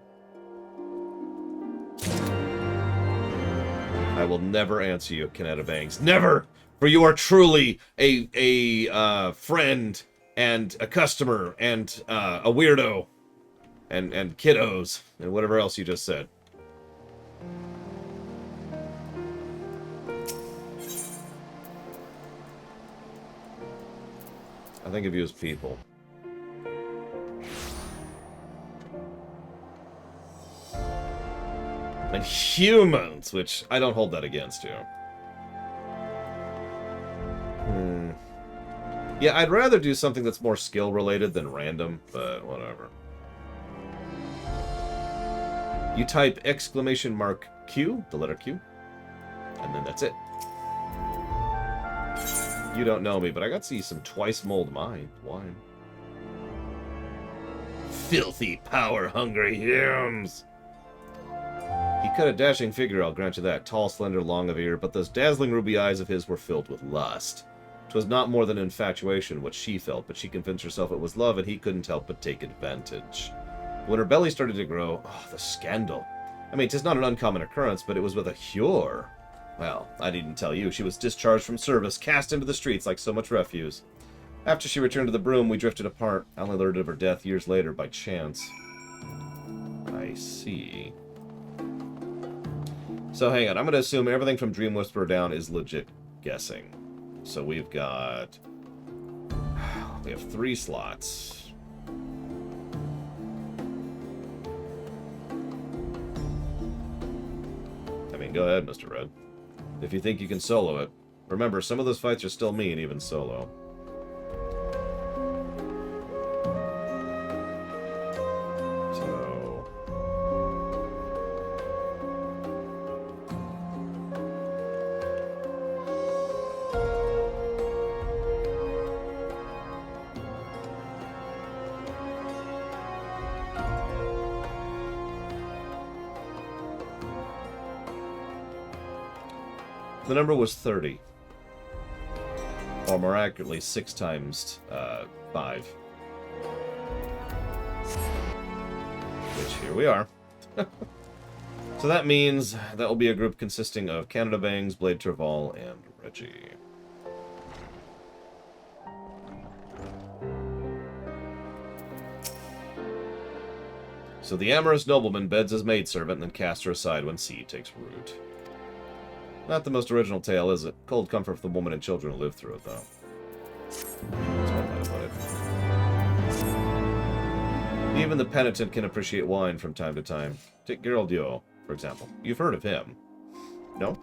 Speaker 1: I will never answer you, Canetta Bangs. Never! For you are truly a friend and a customer and a weirdo and kiddos and whatever else you just said. I think of you as people. And humans, which I don't hold that against you. Yeah, I'd rather do something that's more skill-related than random, but whatever. You type !Q, the letter Q, and then that's it. You don't know me, but I got to see some twice mulled wine. Filthy, power-hungry hymns! He cut a dashing figure, I'll grant you that. Tall, slender, long of ear, but those dazzling ruby eyes of his were filled with lust. 'Twas not more than infatuation, what she felt, but she convinced herself it was love, and he couldn't help but take advantage. When her belly started to grow, oh, the scandal. I mean, 'tis not an uncommon occurrence, but it was with a cure. Well, I needn't tell you, she was discharged from service, cast into the streets like so much refuse. After she returned to the broom, we drifted apart. I only learned of her death years later by chance. I see. So hang on, I'm going to assume everything from Dream Whisperer down is legit guessing. So we've got... We have 3 slots. I mean, go ahead, Mr. Red. If you think you can solo it. Remember, some of those fights are still mean, even solo. The number was 30. Or more accurately, 6 times 5. Which, here we are. So that means that will be a group consisting of Canada Bangs, Blade Terval, and Reggie. So the amorous nobleman beds his maidservant and then casts her aside when seed takes root. Not the most original tale, is it? Cold comfort for the woman and children who live through it, though. That's one way to put it. Even the penitent can appreciate wine from time to time. Take Gerald Dio, for example. You've heard of him. No?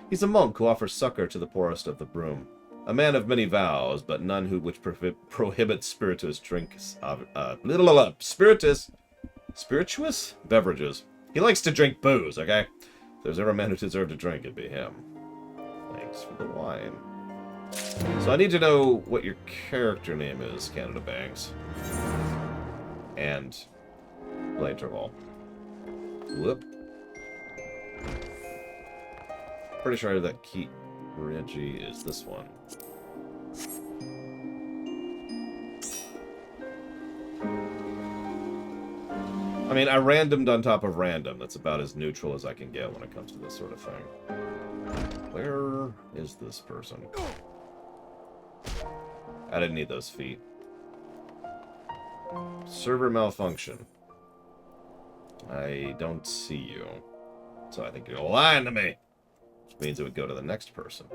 Speaker 1: He's a monk who offers succor to the poorest of the broom. A man of many vows, but none which prohibits spirituous drinks. Spirituous beverages. He likes to drink booze, okay? If there's ever a man who deserved a drink, it'd be him. Thanks for the wine. So I need to know what your character name is, Canada Bangs. And Blade Terval. Whoop. Pretty sure that key Reggie is this one. I mean, I randomed on top of random. That's about as neutral as I can get when it comes to this sort of thing. Where is this person? I didn't need those feet. Server malfunction. I don't see you. So I think you're lying to me. Which means it would go to the next person.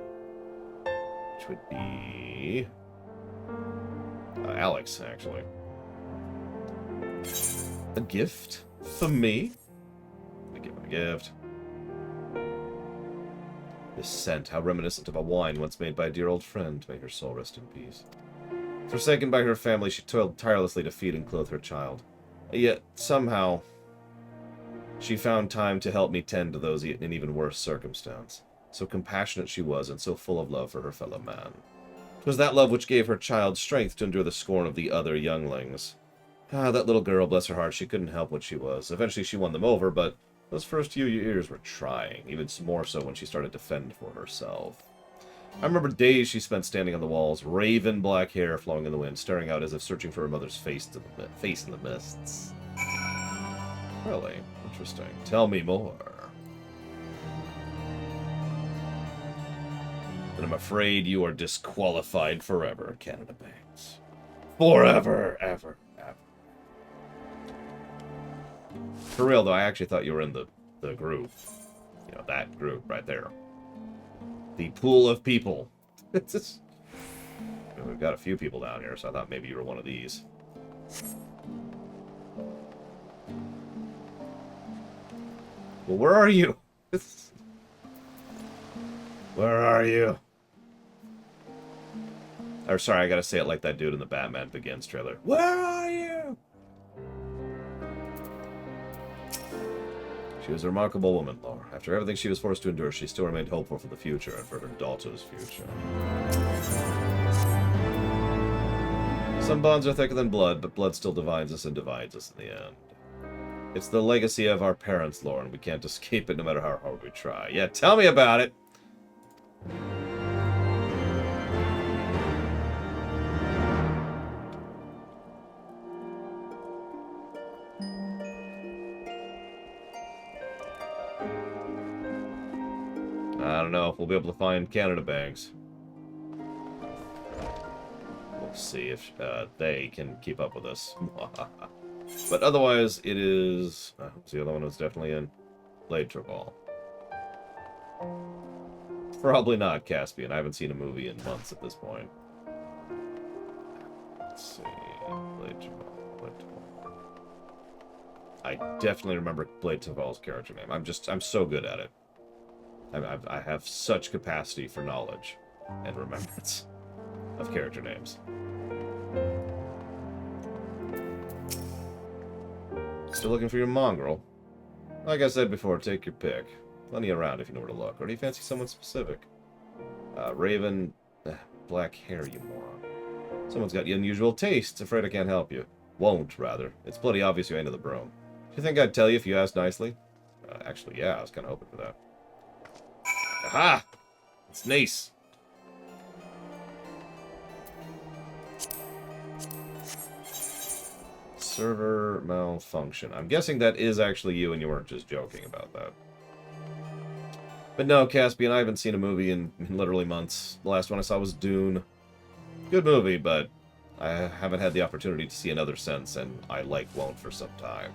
Speaker 1: Which would be... Alex, actually. A gift? For me? I give him a gift. This scent, how reminiscent of a wine once made by a dear old friend. May her soul rest in peace. Forsaken by her family, she toiled tirelessly to feed and clothe her child. Yet, somehow, she found time to help me tend to those in even worse circumstance. So compassionate she was, and so full of love for her fellow man. 'Twas that love which gave her child strength to endure the scorn of the other younglings. Ah, that little girl, bless her heart, she couldn't help what she was. Eventually she won them over, but those first few years were trying, even more so when she started to fend for herself. I remember days she spent standing on the walls, raven black hair flowing in the wind, staring out as if searching for her mother's face in the mists. Really? Interesting. Tell me more. And I'm afraid you are disqualified forever, Canada Bangs. Forever, ever. For real, though, I actually thought you were in the group. You know, that group right there. The pool of people. It's just... We've got a few people down here, so I thought maybe you were one of these. Well, where are you? Where are you? Or sorry, I gotta say it like that dude in the Batman Begins trailer. Where are you? She was a remarkable woman, Laura. After everything she was forced to endure, she still remained hopeful for the future and for her daughter's future. Some bonds are thicker than blood, but blood still divides us and divides us in the end. It's the legacy of our parents, Lauren. We can't escape it no matter how hard we try. Yeah, tell me about it! I don't know if we'll be able to find Canada banks. We'll see if they can keep up with us. But otherwise, it is... the other one was definitely in Blade Travell. Probably not Caspian. I haven't seen a movie in months at this point. Let's see... Blade Travell. I definitely remember Blade Travell's character name. I'm so good at it. I have such capacity for knowledge and remembrance of character names. Still looking for your mongrel? Like I said before, take your pick. Plenty around if you know where to look. Or do you fancy someone specific? Raven... black hair, you moron. Someone's got unusual tastes. Afraid I can't help you. Won't, rather. It's bloody obvious you ain't into the broom. Do you think I'd tell you if you asked nicely? Actually, yeah, I was kind of hoping for that. Aha! It's nice. Server malfunction. I'm guessing that is actually you and you weren't just joking about that. But no, Caspian, I haven't seen a movie in literally months. The last one I saw was Dune. Good movie, but I haven't had the opportunity to see another since, and I won't for some time.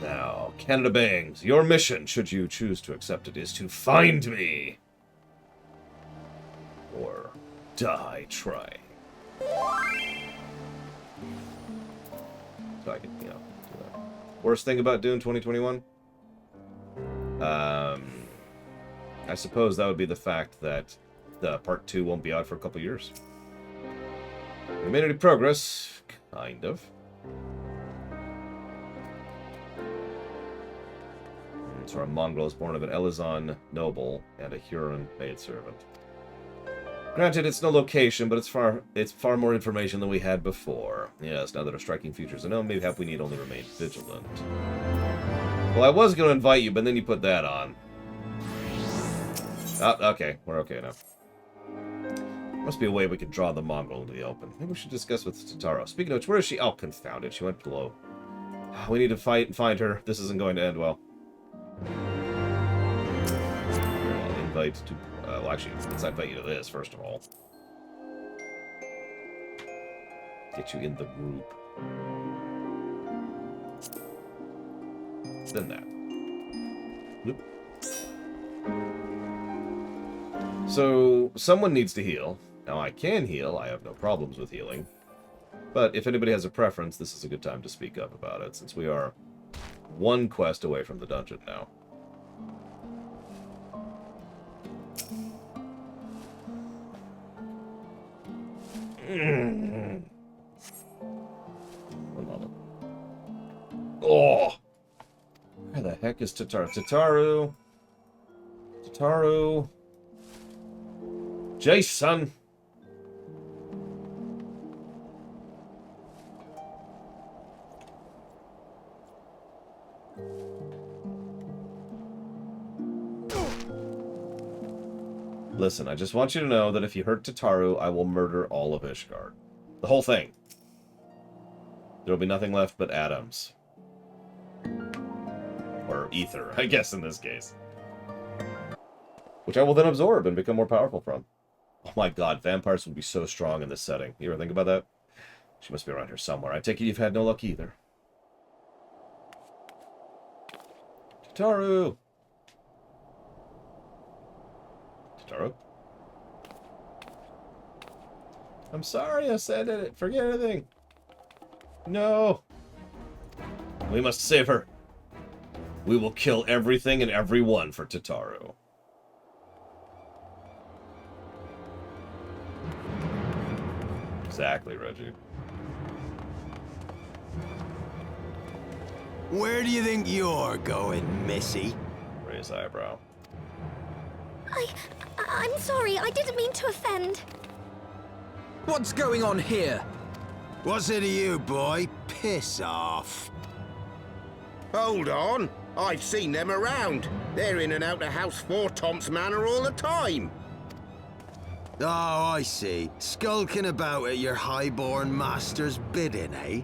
Speaker 1: Now, Canada Bangs, your mission, should you choose to accept it, is to find me. Or die trying. So I can, do that. Worst thing about Dune 2021? I suppose that would be the fact that the Part 2 won't be out for a couple years. We made any progress? Kind of. So our mongrel is born of an Elizon noble and a Huron maidservant. Granted, it's no location, but it's far more information than we had before. Yes, now that our striking features are known, maybe we need only remain vigilant. Well, I was going to invite you, but then you put that on. Oh, okay. We're okay now. Must be a way we could draw the mongrel into the open. Maybe we should discuss with Tataro. Speaking of which, where is she? Oh, confounded. She went below. We need to fight and find her. This isn't going to end well. I'll invite to... well, actually, let's invite you to this, first of all. Get you in the group. Then that. Bloop. So, someone needs to heal. Now, I can heal. I have no problems with healing. But if anybody has a preference, this is a good time to speak up about it, since we are one quest away from the dungeon now. One moment. Oh! Where the heck is Tataru? Tataru! Tataru! Jason! Listen, I just want you to know that if you hurt Tataru, I will murder all of Ishgard. The whole thing. There will be nothing left but atoms. Or ether, I guess in this case. Which I will then absorb and become more powerful from. Oh my god, vampires would be so strong in this setting. You ever think about that? She must be around here somewhere. I take it you've had no luck either. Tataru! Tataru? I'm sorry I said it. Forget everything. No. We must save her. We will kill everything and everyone for Tataru. Exactly, Reggie.
Speaker 13: Where do you think you're going, Missy?
Speaker 1: Raise eyebrow.
Speaker 14: I'm sorry, I didn't mean to offend.
Speaker 2: What's going on here?
Speaker 13: What's it to you, boy? Piss off.
Speaker 21: Hold on. I've seen them around. They're in and out of House Four Tom's Manor all the time.
Speaker 13: Oh, I see. Skulking about at your highborn master's bidding, eh?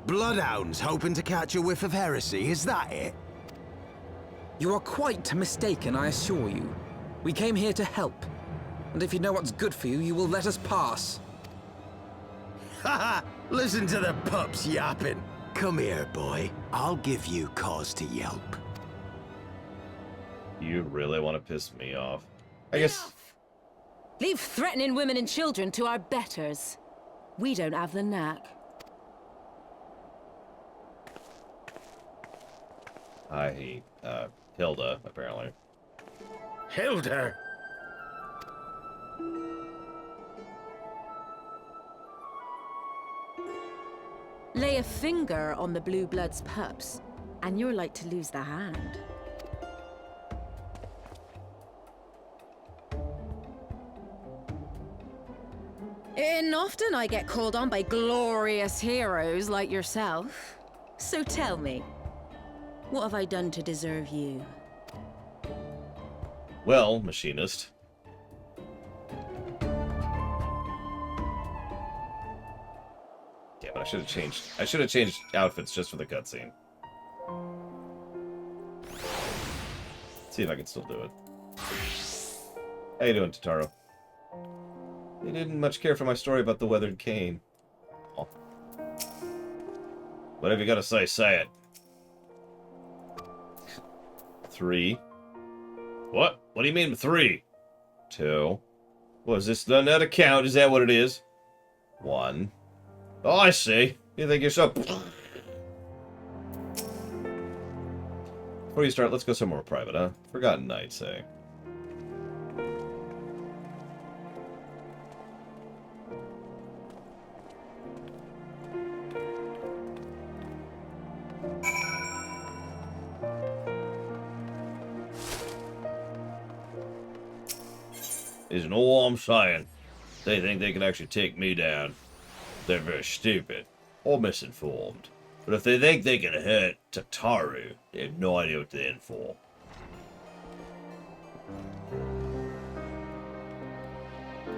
Speaker 13: Bloodhounds hoping to catch a whiff of heresy, is that it?
Speaker 2: You are quite mistaken, I assure you. We came here to help. And if you know what's good for you, you will let us pass.
Speaker 13: Haha! Listen to the pups yapping. Come here, boy. I'll give you cause to yelp.
Speaker 1: You really want to piss me off? I guess...
Speaker 22: Leave threatening women and children to our betters. We don't have the knack.
Speaker 1: I hate, Hilda, apparently.
Speaker 21: Hilda?
Speaker 22: Lay a finger on the Blue Blood's pups, and you're like to lose the hand. And often I get called on by glorious heroes like yourself. So tell me, what have I done to deserve you?
Speaker 1: Well, machinist. Yeah, but I should have changed outfits just for the cutscene. See if I can still do it. How you doing, Tataru? You didn't much care for my story about the weathered cane. Oh. Whatever you gotta say, say it. 3. What? What do you mean 3? 2. Was this the net account? Is that what it is? 1. Oh, I see. You think you're so... Before you start, let's go somewhere private, huh? Forgotten Nights, eh? Isn't all I'm saying. They think they can actually take me down. They're very stupid. Or misinformed. But if they think they can hurt Tataru, they have no idea what they're in for.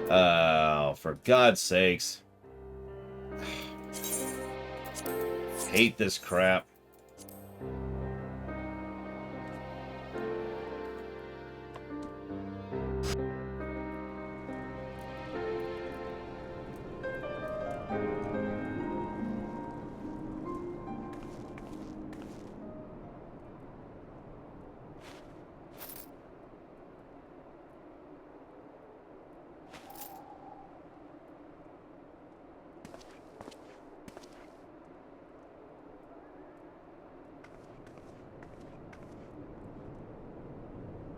Speaker 1: Oh, for God's sakes. Hate this crap.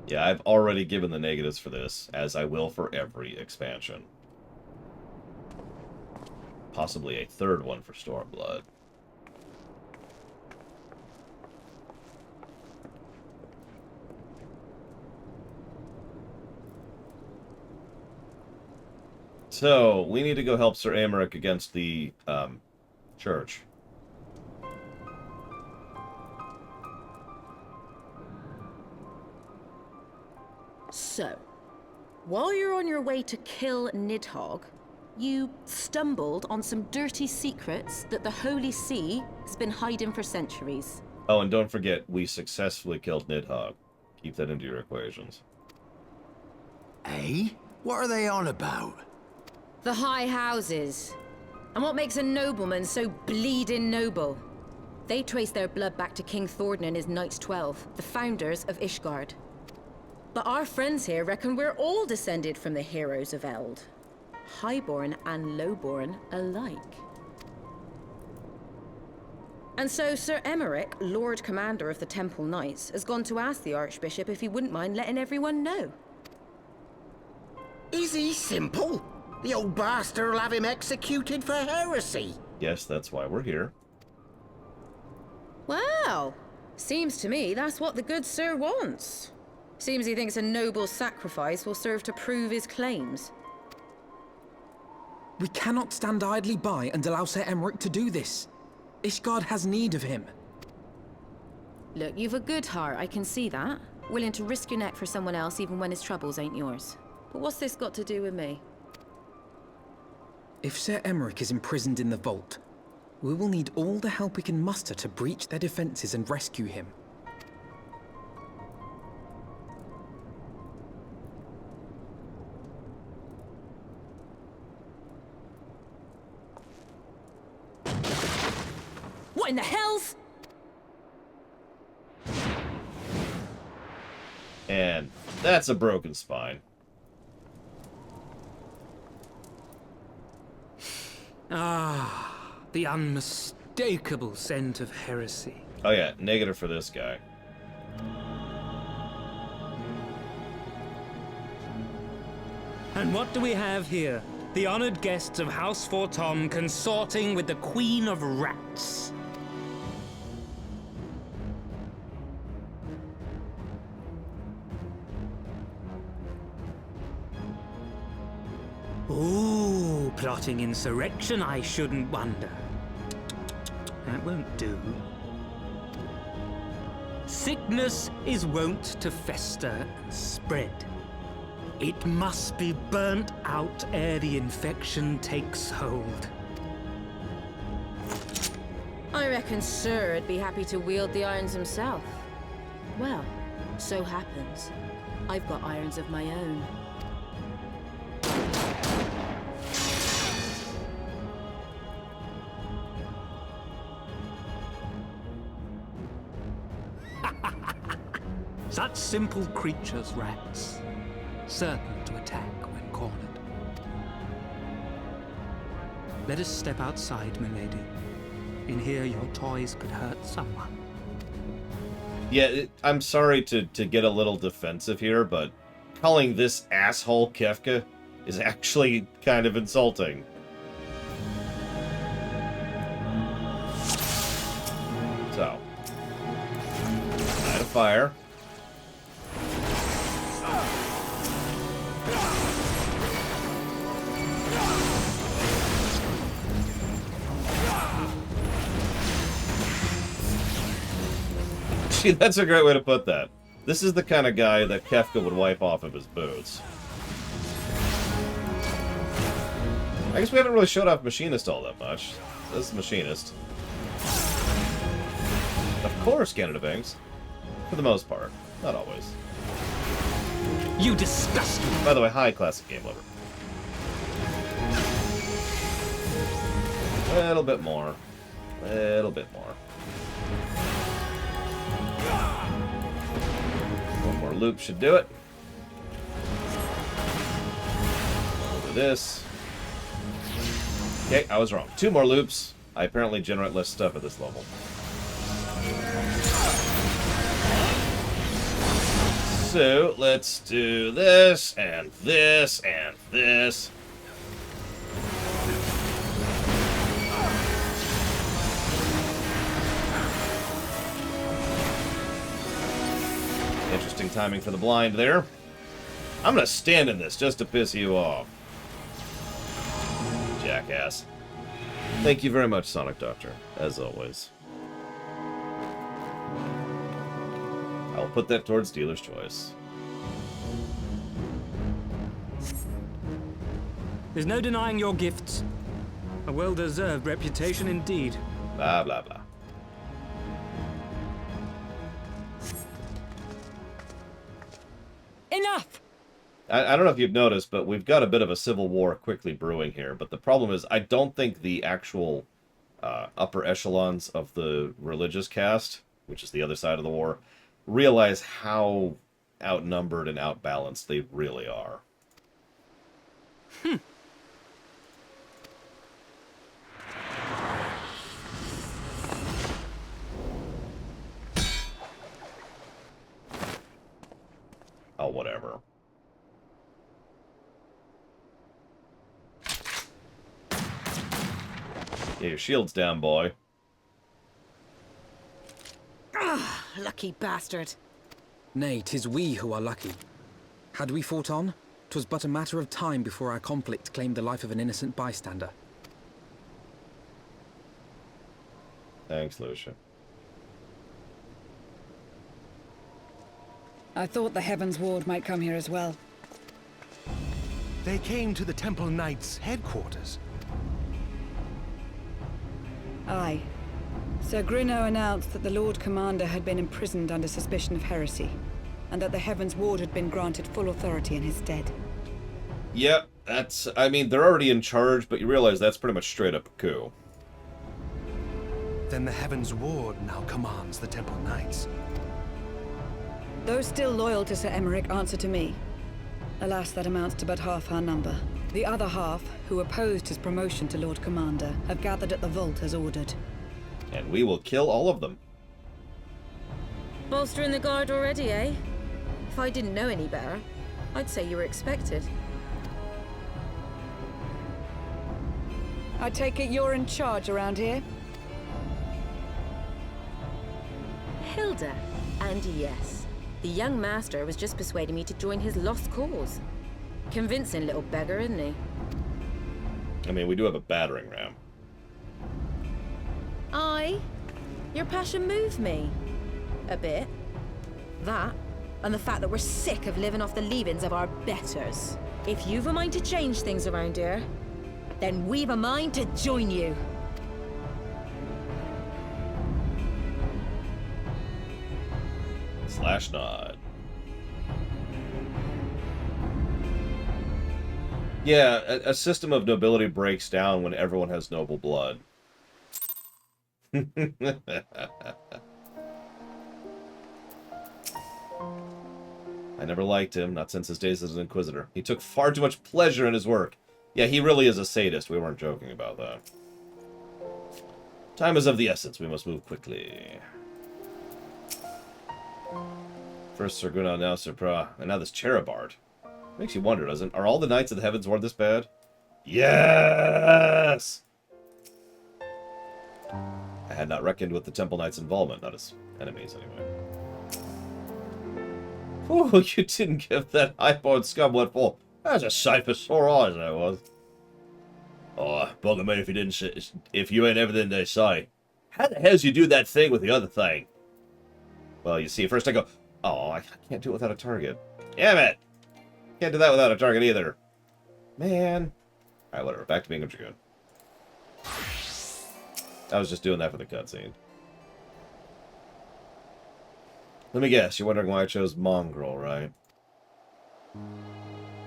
Speaker 1: Yeah, I've already given the negatives for this, as I will for every expansion. Possibly a third one for Stormblood. So, we need to go help Sir Amaric against the, church.
Speaker 22: So, while you're on your way to kill Nidhogg, you stumbled on some dirty secrets that the Holy See has been hiding for centuries.
Speaker 1: Oh, and don't forget, we successfully killed Nidhogg. Keep that into your equations.
Speaker 13: Eh? What are they on about?
Speaker 22: The High Houses. And what makes a nobleman so bleeding noble? They trace their blood back to King Thordan and his Knights 12, the founders of Ishgard. But our friends here reckon we're all descended from the heroes of Eld. highborn and lowborn alike. And so Sir Emmerich, Lord Commander of the Temple Knights, has gone to ask the Archbishop if he wouldn't mind letting everyone know.
Speaker 21: Is he simple? The old bastard will have him executed for heresy.
Speaker 1: Yes, that's why we're here.
Speaker 22: Well, seems to me that's what the good sir wants. Seems he thinks a noble sacrifice will serve to prove his claims.
Speaker 2: We cannot stand idly by and allow Sir Emmerich to do this. Ishgard has need of him.
Speaker 22: Look, you've a good heart, I can see that. Willing to risk your neck for someone else even when his troubles ain't yours. But what's this got to do with me?
Speaker 2: If Sir Emmerich is imprisoned in the vault, we will need all the help we can muster to breach their defenses and rescue him.
Speaker 22: What in the hell's?
Speaker 1: And that's a broken spine.
Speaker 5: Ah, the unmistakable scent of heresy.
Speaker 1: Oh yeah, negative for this guy.
Speaker 5: And what do we have here? The honored guests of House Fortom consorting with the Queen of Rats. Ooh, plotting insurrection, I shouldn't wonder. That won't do. Sickness is wont to fester and spread. It must be burnt out ere the infection takes hold.
Speaker 22: I reckon Sir'd be happy to wield the irons himself. Well, so happens I've got irons of my own.
Speaker 5: Such simple creatures, rats. Certain to attack when cornered. Let us step outside, milady. In here, your toys could hurt someone.
Speaker 1: Yeah, I'm sorry to get a little defensive here, but calling this asshole Kefka is actually kind of insulting. So, light a fire. See, that's a great way to put that. This is the kind of guy that Kefka would wipe off of his boots. I guess we haven't really showed off Machinist all that much. This is Machinist. Of course, Canada Banks. For the most part. Not always.
Speaker 5: You disgust me!
Speaker 1: By the way, hi, Classic Game Lover. A little bit more. A little bit more. One more loop should do it. Do this. Okay, I was wrong. 2 more loops. I apparently generate less stuff at this level. So, let's do this, and this, and this. Interesting timing for the blind there. I'm gonna stand in this just to piss you off. Jackass. Thank you very much, Sonic Doctor, as always. I'll put that towards dealer's choice.
Speaker 5: There's no denying your gifts. A well-deserved reputation indeed.
Speaker 1: Blah, blah, blah.
Speaker 22: Enough!
Speaker 1: I don't know if you've noticed, but we've got a bit of a civil war quickly brewing here. But the problem is, I don't think the actual upper echelons of the religious caste, which is the other side of the war, realize how outnumbered and outbalanced they really are. whatever. Yeah, your shield's down, boy.
Speaker 2: Ah, lucky bastard. Nay, 'tis we who are lucky. Had we fought on, 'twas but a matter of time before our conflict claimed the life of an innocent bystander.
Speaker 1: Thanks, Lucia.
Speaker 12: I thought the Heavensward might come here as well.
Speaker 19: They came to the Temple Knights' headquarters.
Speaker 12: Aye. Sir Grinno announced that the Lord Commander had been imprisoned under suspicion of heresy, and that the Heavensward had been granted full authority in his stead.
Speaker 1: Yep, that's... I mean, they're already in charge, but you realize that's pretty much straight up a coup.
Speaker 19: Then the Heavensward now commands the Temple Knights.
Speaker 12: Those still loyal to Sir Emmerich answer to me. Alas, that amounts to but half our number. The other half, who opposed his promotion to Lord Commander, have gathered at the vault as ordered.
Speaker 1: And we will kill all of them.
Speaker 22: Bolstering the guard already, eh? If I didn't know any better, I'd say you were expected.
Speaker 12: I take it you're in charge around here?
Speaker 22: Hilda. And yes, the young master was just persuading me to join his lost cause. Convincing little beggar, isn't he?
Speaker 1: I mean, we do have a battering ram.
Speaker 22: Aye. Your passion moved me. A bit. That, and the fact that we're sick of living off the leavings of our betters. If you've a mind to change things around here, then we've a mind to join you.
Speaker 1: Slash nod. Yeah, a system of nobility breaks down when everyone has noble blood. I never liked him, not since his days as an Inquisitor. He took far too much pleasure in his work. Yeah, he really is a sadist. We weren't joking about that. Time is of the essence. We must move quickly. First Sir Gunnar, now Sir Pra, and now this Cherubard. Makes you wonder, doesn't it? Are all the Knights of the Heavensward this bad? Yes! I had not reckoned with the Temple Knights' involvement, not as enemies anyway. Oh, you didn't give that highborn scum what for. That's a sight for sore eyes, that was. Oh, bugger me if you didn't say, if you ain't everything they say. How the hell's you do that thing with the other thing? Well, you see, first I go, oh, I can't do it without a target. Damn it! Can't do that without a target either. Man. Alright, whatever. Back to being a Dragoon. I was just doing that for the cutscene. Let me guess, you're wondering why I chose Mongrel, right?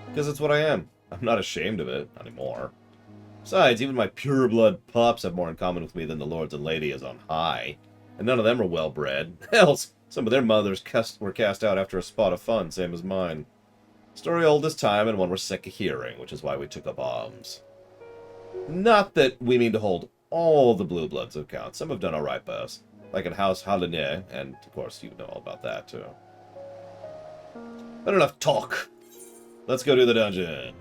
Speaker 1: Because it's what I am. I'm not ashamed of it, not anymore. Besides, even my pureblood pups have more in common with me than the lords and ladies on high. And none of them are well-bred. Hell, some of their mothers were cast out after a spot of fun, same as mine. Story old as time, and one we're sick of hearing, which is why we took up arms. Not that we mean to hold all the blue bloods to account. Some have done alright by us. Like in House Hallinir, and of course you know all about that too. But enough talk. Let's go to the dungeon.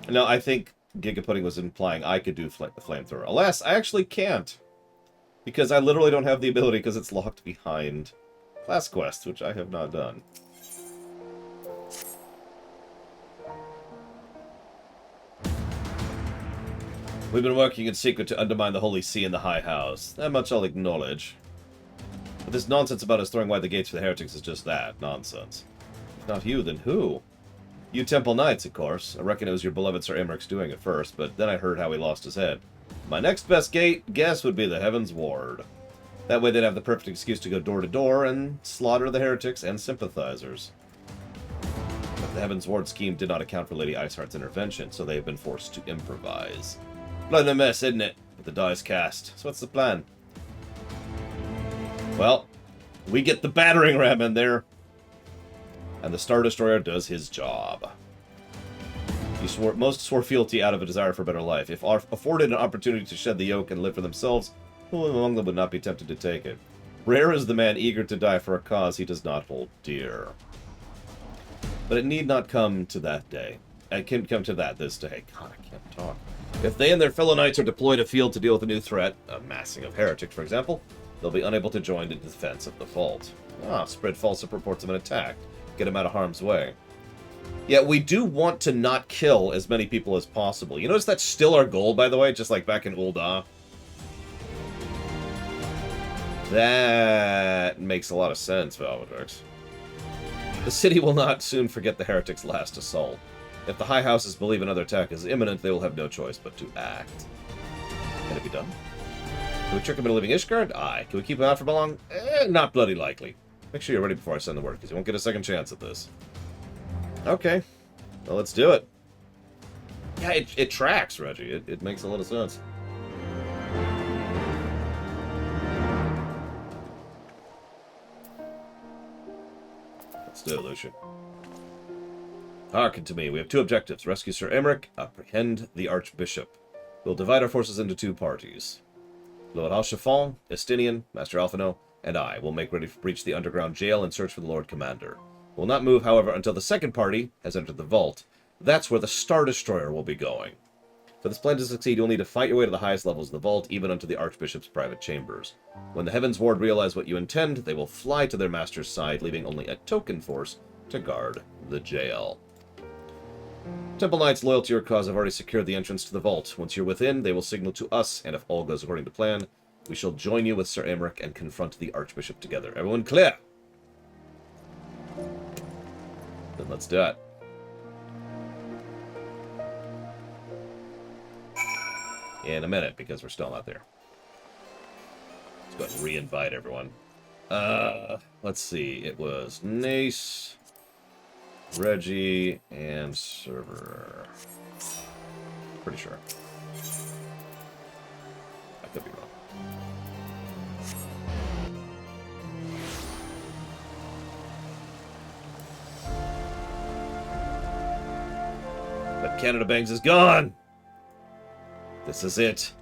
Speaker 1: No, I think Gigapudding was implying I could do flamethrower. Alas, I actually can't. Because I literally don't have the ability because it's locked behind class quests, which I have not done. We've been working in secret to undermine the Holy See in the High House. That much I'll acknowledge. But this nonsense about us throwing wide the gates for the heretics is just that, nonsense. If not you, then who? You Temple Knights, of course. I reckon it was your beloved Sir Emmerich's doing at first, but then I heard how he lost his head. My next best guess would be the Heavensward. That way they'd have the perfect excuse to go door to door and slaughter the heretics and sympathizers. But the Heavensward scheme did not account for Lady Iceheart's intervention, so they have been forced to improvise. Blood in a mess, isn't it? But the die's cast. So what's the plan? Well, we get the battering ram in there. And the Star Destroyer does his job. Most swore fealty out of a desire for a better life. If afforded an opportunity to shed the yoke and live for themselves, who among them would not be tempted to take it? Rare is the man eager to die for a cause he does not hold dear. But it need not come to that day. It can come to that this day. God, I can't talk. If they and their fellow knights are deployed afield to deal with a new threat, a massing of heretics, for example, they'll be unable to join in defense of the vault. Spread false reports of an attack. Get them out of harm's way. Yeah, we do want to not kill as many people as possible. You notice that's still our goal, by the way, just like back in Ul'dah. That makes a lot of sense, Valvedrix. The city will not soon forget the heretics' last assault. If the High Houses believe another attack is imminent, they will have no choice but to act. Can it be done? Can we trick him into leaving Ishgard? Aye. Can we keep him out for long? Not bloody likely. Make sure you're ready before I send the word, because you won't get a second chance at this. Okay. Well, let's do it. Yeah, it tracks, Reggie. It makes a lot of sense. Let's do it, Lucian. Hearken to me. We have two objectives. Rescue Sir Emmerich, apprehend the Archbishop. We'll divide our forces into two parties. Lord Al-Shafon, Estinian, Master Alphino, and I will make ready to breach the underground jail and search for the Lord Commander. We'll not move, however, until the second party has entered the vault. That's where the Star Destroyer will be going. For this plan to succeed, you'll need to fight your way to the highest levels of the vault, even unto the Archbishop's private chambers. When the Heavensward realize what you intend, they will fly to their master's side, leaving only a token force to guard the jail. Temple Knights loyal to your cause have already secured the entrance to the vault. Once you're within, they will signal to us, and if all goes according to plan, we shall join you with Sir Emmerich and confront the Archbishop together. Everyone clear? Then let's do it. In a minute, because we're still not there. Let's go ahead and re-invite everyone. Let's see. It was Nace, Reggie, and server. Pretty sure. I could be wrong. But Canada Bangs is gone! This is it.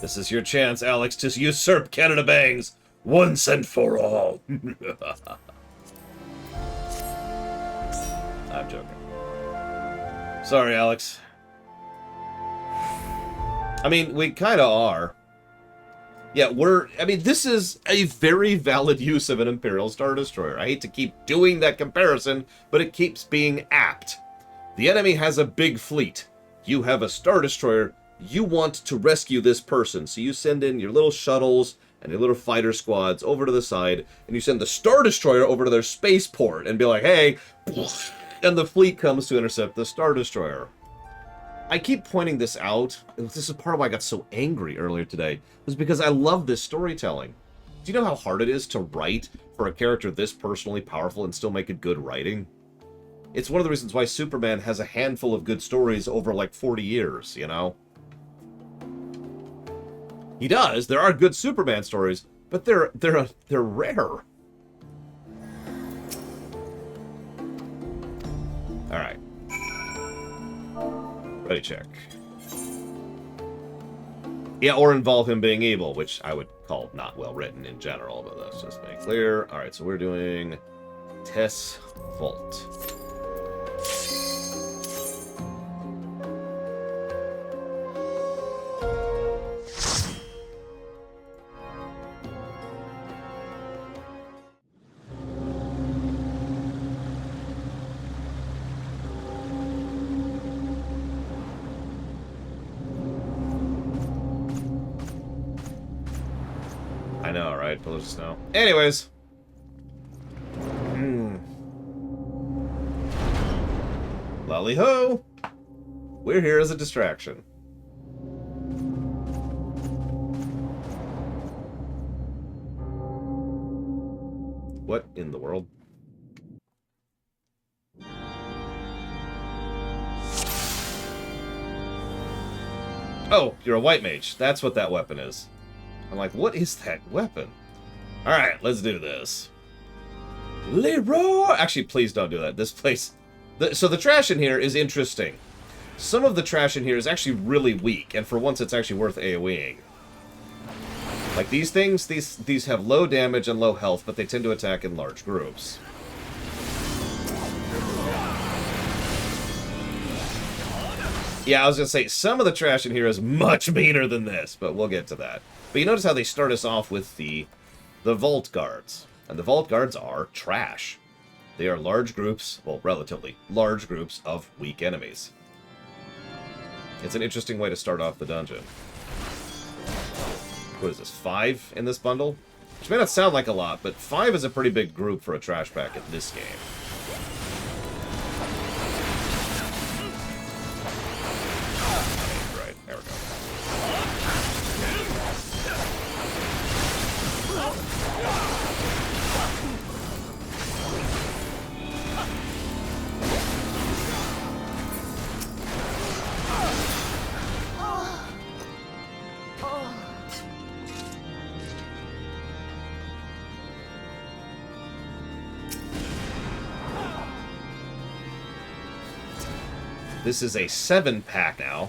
Speaker 1: This is your chance, Alex, to usurp Canada Bangs once and for all. I'm joking. Sorry, Alex. I mean, we kind of are. Yeah, I mean, this is a very valid use of an Imperial Star Destroyer. I hate to keep doing that comparison, but it keeps being apt. The enemy has a big fleet. You have a Star Destroyer. You want to rescue this person, so you send in your little shuttles and your little fighter squads over to the side, and you send the Star Destroyer over to their spaceport and be like, hey, and the fleet comes to intercept the Star Destroyer. I keep pointing this out. This is part of why I got so angry earlier today, was because I love this storytelling. Do you know how hard it is to write for a character this personally powerful and still make it good writing? It's one of the reasons why Superman has a handful of good stories over like 40 years, you know? He does. There are good Superman stories, but they're rare. All right. Ready check. Yeah, or involve him being evil, which I would call not well written in general, but let's just make clear. All right, so we're doing Tess Vault. I know, right? Full of snow. Anyways. Lolly-ho! We're here as a distraction. What in the world? Oh, you're a white mage. That's what that weapon is. I'm like, what is that weapon? Alright, let's do this. Leroy! Actually, please don't do that. This place... So the trash in here is interesting. Some of the trash in here is actually really weak, and for once it's actually worth AoEing. Like these things, these have low damage and low health, but they tend to attack in large groups. Yeah, I was gonna say, some of the trash in here is much meaner than this, but we'll get to that. But you notice how they start us off with the Vault Guards. And the Vault Guards are trash. They are large groups, well, relatively large groups of weak enemies. It's an interesting way to start off the dungeon. What is this, 5 in this bundle? Which may not sound like a lot, but 5 is a pretty big group for a trash pack in this game. Right, there we go. This is a 7-pack now.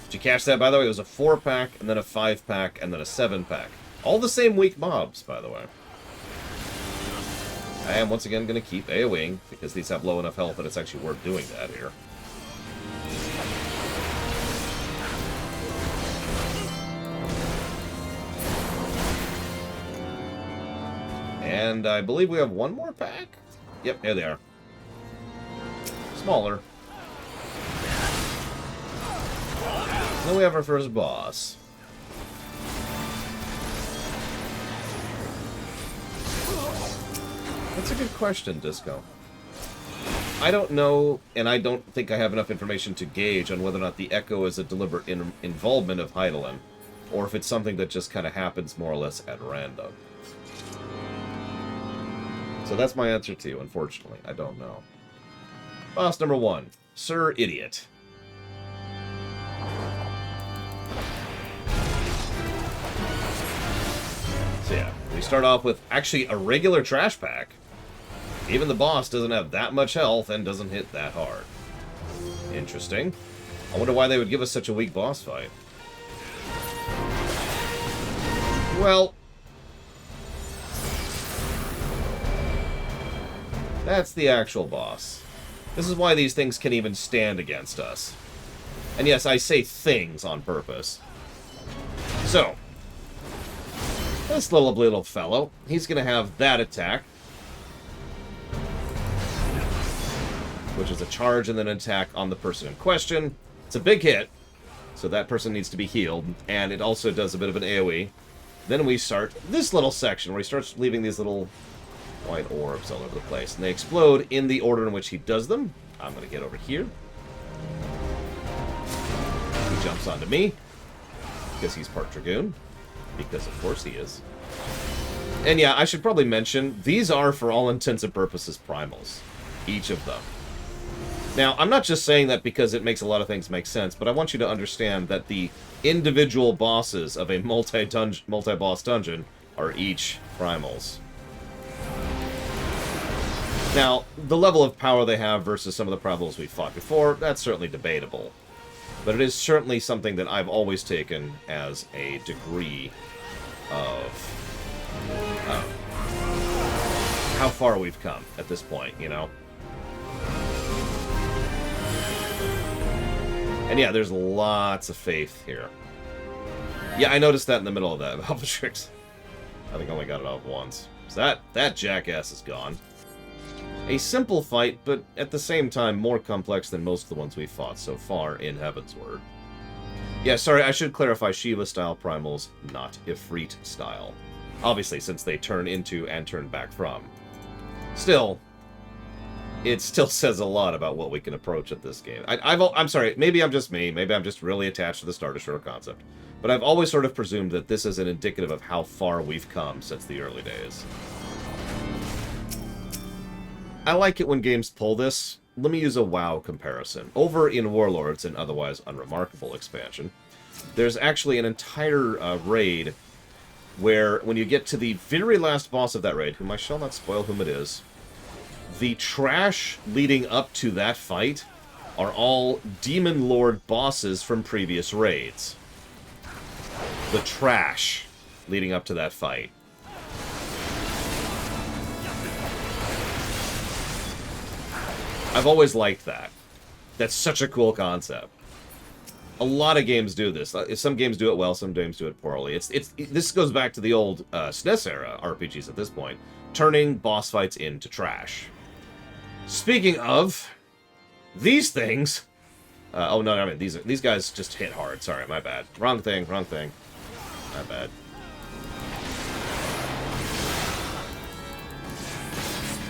Speaker 1: Did you catch that, by the way? It was a 4-pack, and then a 5-pack, and then a 7-pack. All the same weak mobs, by the way. I am once again going to keep AoEing, because these have low enough health that it's actually worth doing that here. And I believe we have one more pack? Yep, here they are. Smaller. Then we have our first boss. That's a good question, Disco. I don't know, and I don't think I have enough information to gauge on whether or not the Echo is a deliberate involvement of Hydaelyn, or if it's something that just kind of happens more or less at random. So that's my answer to you, unfortunately. I don't know. Boss number 1, Sir Idiot. So yeah, we start off with actually a regular trash pack. Even the boss doesn't have that much health and doesn't hit that hard. Interesting. I wonder why they would give us such a weak boss fight. Well, that's the actual boss. This is why these things can even stand against us. And yes, I say things on purpose. So, this little fellow, he's going to have that attack, which is a charge and then an attack on the person in question. It's a big hit, so that person needs to be healed, and it also does a bit of an AoE. Then we start this little section where he starts leaving these little white orbs all over the place, and they explode in the order in which he does them. I'm going to get over here. He jumps onto me, because he's part Dragoon. Because of course he is. And yeah, I should probably mention, these are for all intents and purposes Primals. Each of them. Now, I'm not just saying that because it makes a lot of things make sense, but I want you to understand that the individual bosses of a multi-boss dungeon are each Primals. Now, the level of power they have versus some of the Primals we've fought before, that's certainly debatable. But it is certainly something that I've always taken as a degree of how far we've come at this point, you know? And yeah, there's lots of faith here. Yeah, I noticed that in the middle of that Alphatrix. I think I only got it off once. So that jackass is gone. A simple fight, but at the same time more complex than most of the ones we've fought so far in Heavensward. Yeah, sorry, I should clarify Shiva-style Primals, not Ifrit-style. Obviously, since they turn into and turn back from. Still, it still says a lot about what we can approach at this game. I'm sorry, maybe I'm just me, maybe I'm just really attached to the Star Destroyer concept, but I've always sort of presumed that this is an indicative of how far we've come since the early days. I like it when games pull this. Let me use a WoW comparison. Over in Warlords, an otherwise unremarkable expansion, there's actually an entire raid where, when you get to the very last boss of that raid, whom I shall not spoil whom it is, the trash leading up to that fight are all Demon Lord bosses from previous raids. The trash leading up to that fight. I've always liked that. That's such a cool concept. A lot of games do this. Some games do it well, some games do it poorly. This goes back to the old SNES era RPGs at this point, turning boss fights into trash. Speaking of these things, oh no, I mean these guys just hit hard. Sorry, my bad. Wrong thing. My bad.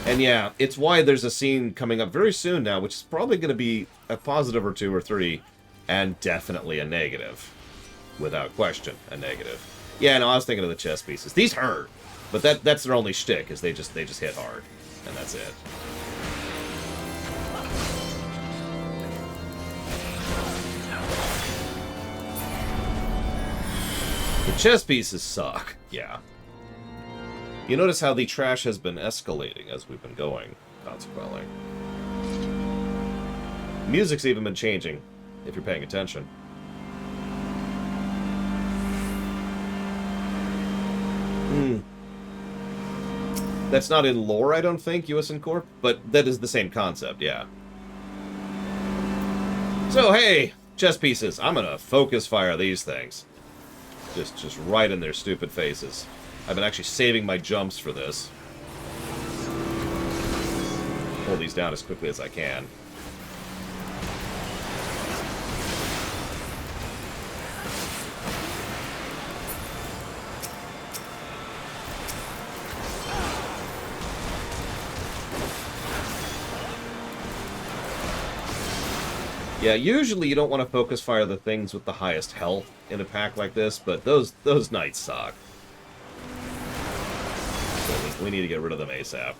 Speaker 1: And yeah, it's why there's a scene coming up very soon now, which is probably going to be a positive or 2 or 3. And definitely a negative. Without question, a negative. Yeah, no, I was thinking of the chess pieces. These hurt. But that's their only shtick, is they just hit hard. And that's it. The chess pieces suck. Yeah. You notice how the trash has been escalating as we've been going, consequently. Music's even been changing. If you're paying attention. That's not in lore, I don't think, USN Corp, but that is the same concept, yeah. So, hey, chess pieces, I'm gonna focus fire these things. Just right in their stupid faces. I've been actually saving my jumps for this. Pull these down as quickly as I can. Yeah, usually you don't want to focus fire the things with the highest health in a pack like this, but those knights suck. So we need to get rid of them ASAP.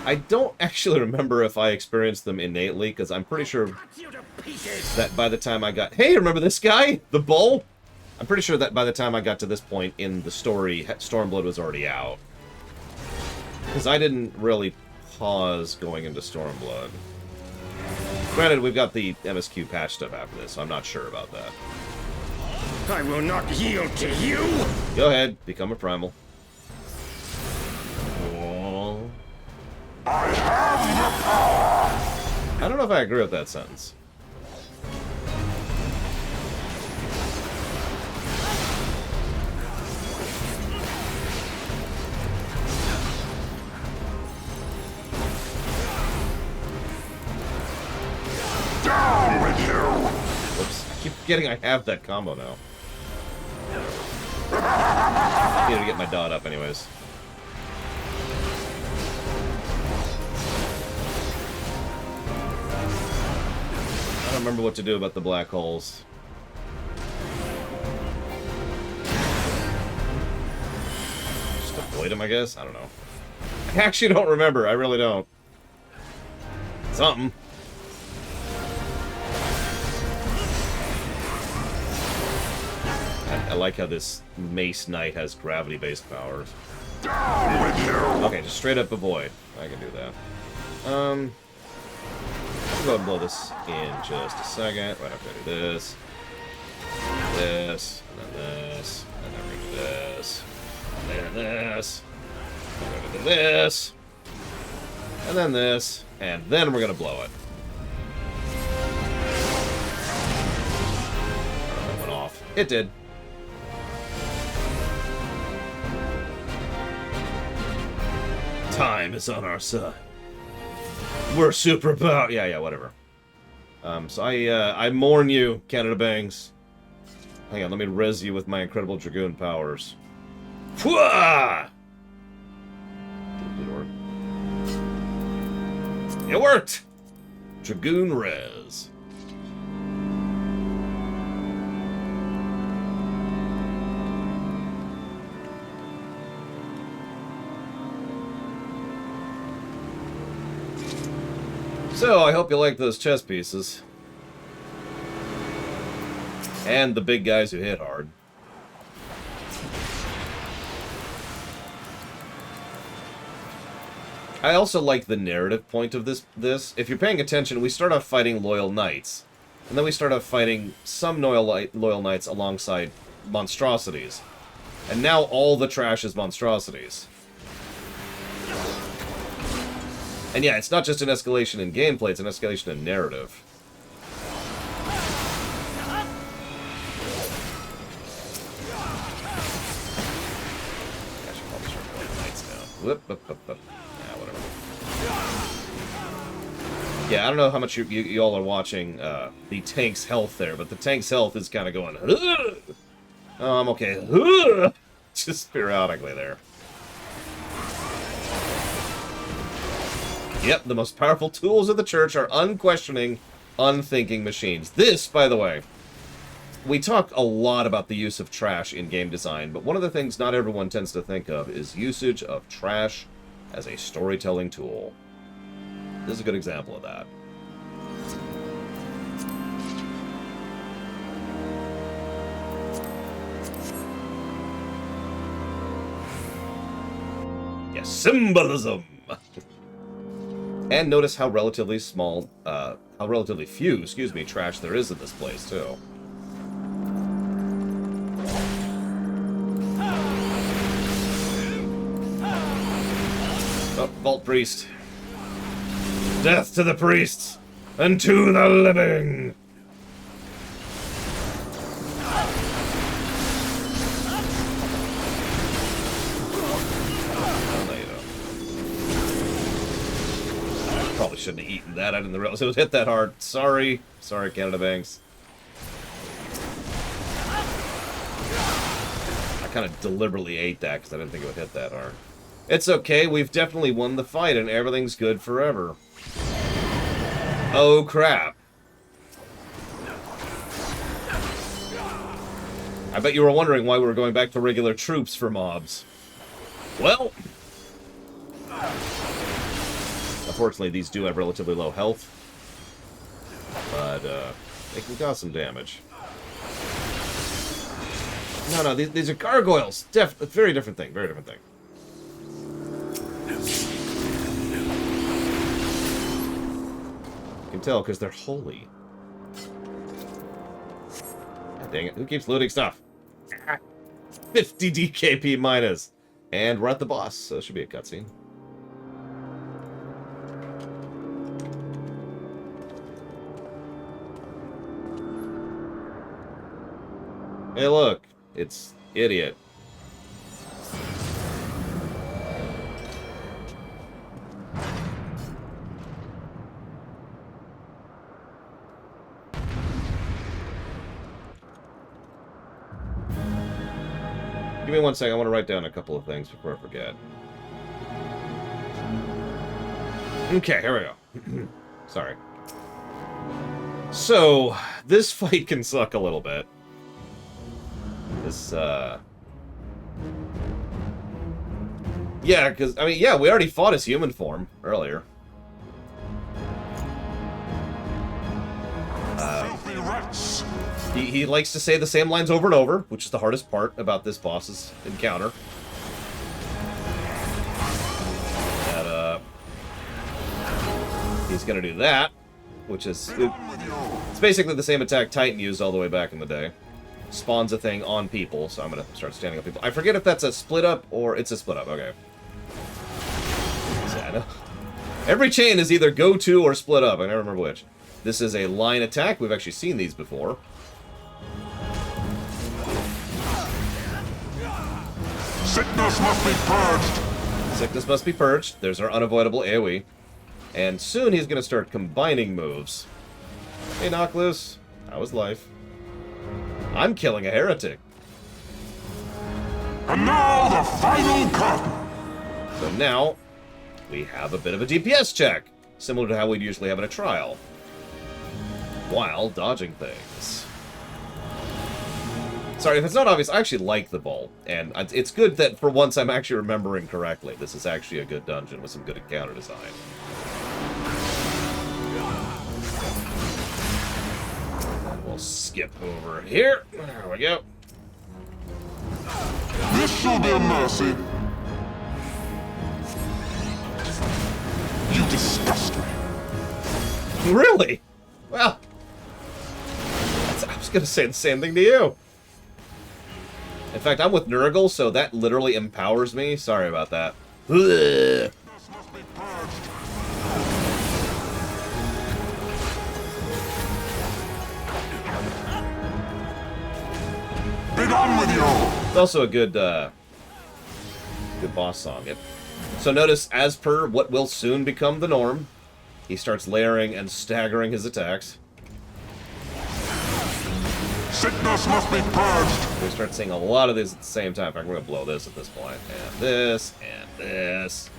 Speaker 1: I don't actually remember if I experienced them innately, because I'm pretty sure that by the time I got... Hey, remember this guy? The bull? I'm pretty sure that by the time I got to this point in the story, Stormblood was already out. Because I didn't really pause going into Stormblood. Granted, we've got the MSQ patch stuff after this, so I'm not sure about that.
Speaker 21: I will not yield to you!
Speaker 1: Go ahead, become a Primal.
Speaker 21: I have the power!
Speaker 1: I don't know if I agree with that sentence.
Speaker 21: Down with you!
Speaker 1: Whoops. I keep forgetting I have that combo now. I need to get my dot up anyways. I don't remember what to do about the black holes. Just avoid them, I guess? I don't know. I actually don't remember. I really don't. Something. I like how this Mace Knight has gravity-based powers.
Speaker 21: Down with you!
Speaker 1: Okay, just straight up avoid. I can do that. I'll go ahead and blow this in just a second. Right after I do this. This. And then this. And then we're gonna do this. And then this. And we're gonna do this. And then this. And then we're gonna blow it. Oh, that went off. It did. Time is on our side. We're super power. Yeah, whatever. So I mourn you, Canada Bangs. Hang on, let me res you with my incredible Dragoon powers. Pwah! Did it work? It worked! Dragoon res. So, I hope you like those chess pieces. And the big guys who hit hard. I also like the narrative point of this. If you're paying attention, we start off fighting loyal knights. And then we start off fighting some loyal knights alongside monstrosities. And now all the trash is monstrosities. And yeah, it's not just an escalation in gameplay, it's an escalation in narrative. I should probably start playing knights now. Whoop, whoop, whoop, whoop. Yeah, whatever. Yeah, I don't know how much you all are watching the tank's health there, but the tank's health is kind of going, ugh! Oh, I'm okay. Ugh! Just periodically there. Yep, the most powerful tools of the church are unquestioning, unthinking machines. This, by the way, we talk a lot about the use of trash in game design, but one of the things not everyone tends to think of is usage of trash as a storytelling tool. This is a good example of that. Yes, symbolism! And notice how relatively few, trash there is in this place, too. Oh, Vault Priest. Death to the priests, and to the living! Probably shouldn't have eaten that. I didn't realize it was hit that hard. Sorry. Sorry, Canada Banks. I kind of deliberately ate that because I didn't think it would hit that hard. It's okay. We've definitely won the fight and everything's good forever. Oh, crap. I bet you were wondering why we were going back to regular troops for mobs. Well... Unfortunately, these do have relatively low health, but they can cause some damage. No, these are gargoyles. Very different thing. Very different thing. You can tell because they're holy. God dang it! Who keeps looting stuff? 50 DKP minus, and we're at the boss, so it should be a cutscene. Hey, look. It's idiot. Give me 1 second. I want to write down a couple of things before I forget. Okay, here we go. Sorry. So, this fight can suck a little bit. This, yeah, because, I mean, yeah, we already fought his human form earlier. He likes to say the same lines over and over, which is the hardest part about this boss's encounter. And, he's gonna do that, which is... It's basically the same attack Titan used all the way back in the day. Spawns a thing on people, so I'm gonna start standing on people. I forget if that's a split up or it's a split up. Okay. I know. Every chain is either go to or split up. I never remember which. This is a line attack. We've actually seen these before.
Speaker 6: Sickness must be purged.
Speaker 1: Sickness must be purged. There's our unavoidable AoE. And soon he's gonna start combining moves. Hey, Knock Loose. How is life? I'm killing a heretic.
Speaker 6: And now the final curtain.
Speaker 1: So now, we have a bit of a DPS check, similar to how we'd usually have in a trial, while dodging things. Sorry, if it's not obvious, I actually like the bowl, and it's good that for once I'm actually remembering correctly. This is actually a good dungeon with some good encounter design. We'll skip over here. There we go.
Speaker 6: This shall be a mercy. You disgust me.
Speaker 1: Really? Well, just gonna say the same thing to you. In fact, I'm with Nurgle, so that literally empowers me. Sorry about that. Ugh.
Speaker 6: Be done with you!
Speaker 1: It's also a good, good boss song. So notice, as per what will soon become the norm, he starts layering and staggering his attacks.
Speaker 6: Sickness must be purged!
Speaker 1: We start seeing a lot of these at the same time. In fact, we're going to blow this at this point. And this, and this.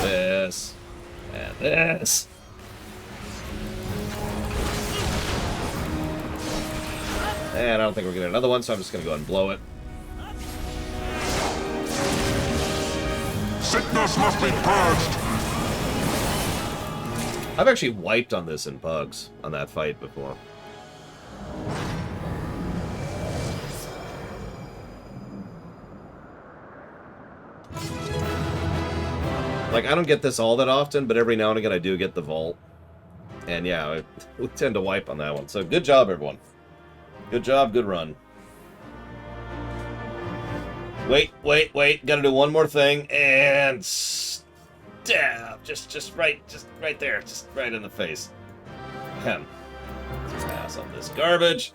Speaker 1: This. And this. And I don't think we're going to get another one, so I'm just going to go ahead and blow it.
Speaker 6: Sickness must be purged!
Speaker 1: I've actually wiped on this in bugs on that fight before. Like, I don't get this all that often, but every now and again I do get the vault. And yeah, we tend to wipe on that one. So good job, everyone. Good job, good run. Wait. Gotta do one more thing, and stab. Just right there. Just right in the face. Ahem. Pass on this garbage.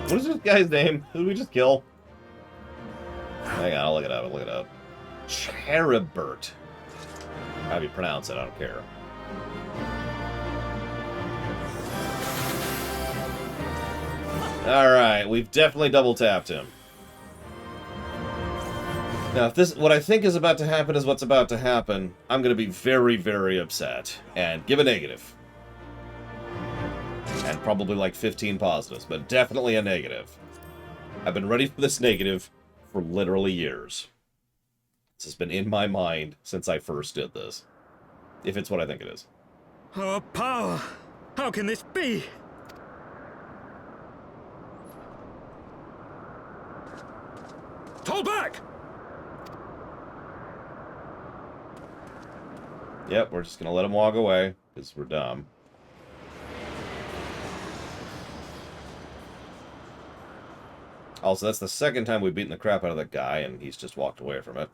Speaker 1: What is this guy's name? Who did we just kill? Hang on, I'll look it up. Cherubert. However you pronounce it, I don't care. Alright, we've definitely double tapped him. Now, if this, what I think is about to happen is what's about to happen, I'm going to be very, very upset. And give a negative. And probably like 15 positives, but definitely a negative. I've been ready for this negative for literally years. This has been in my mind since I first did this. If it's what I think it is.
Speaker 5: Our power! How can this be? Tall back!
Speaker 1: Yep, we're just gonna let him walk away, because we're dumb. Also, that's the second time we've beaten the crap out of that guy, and he's just walked away from it.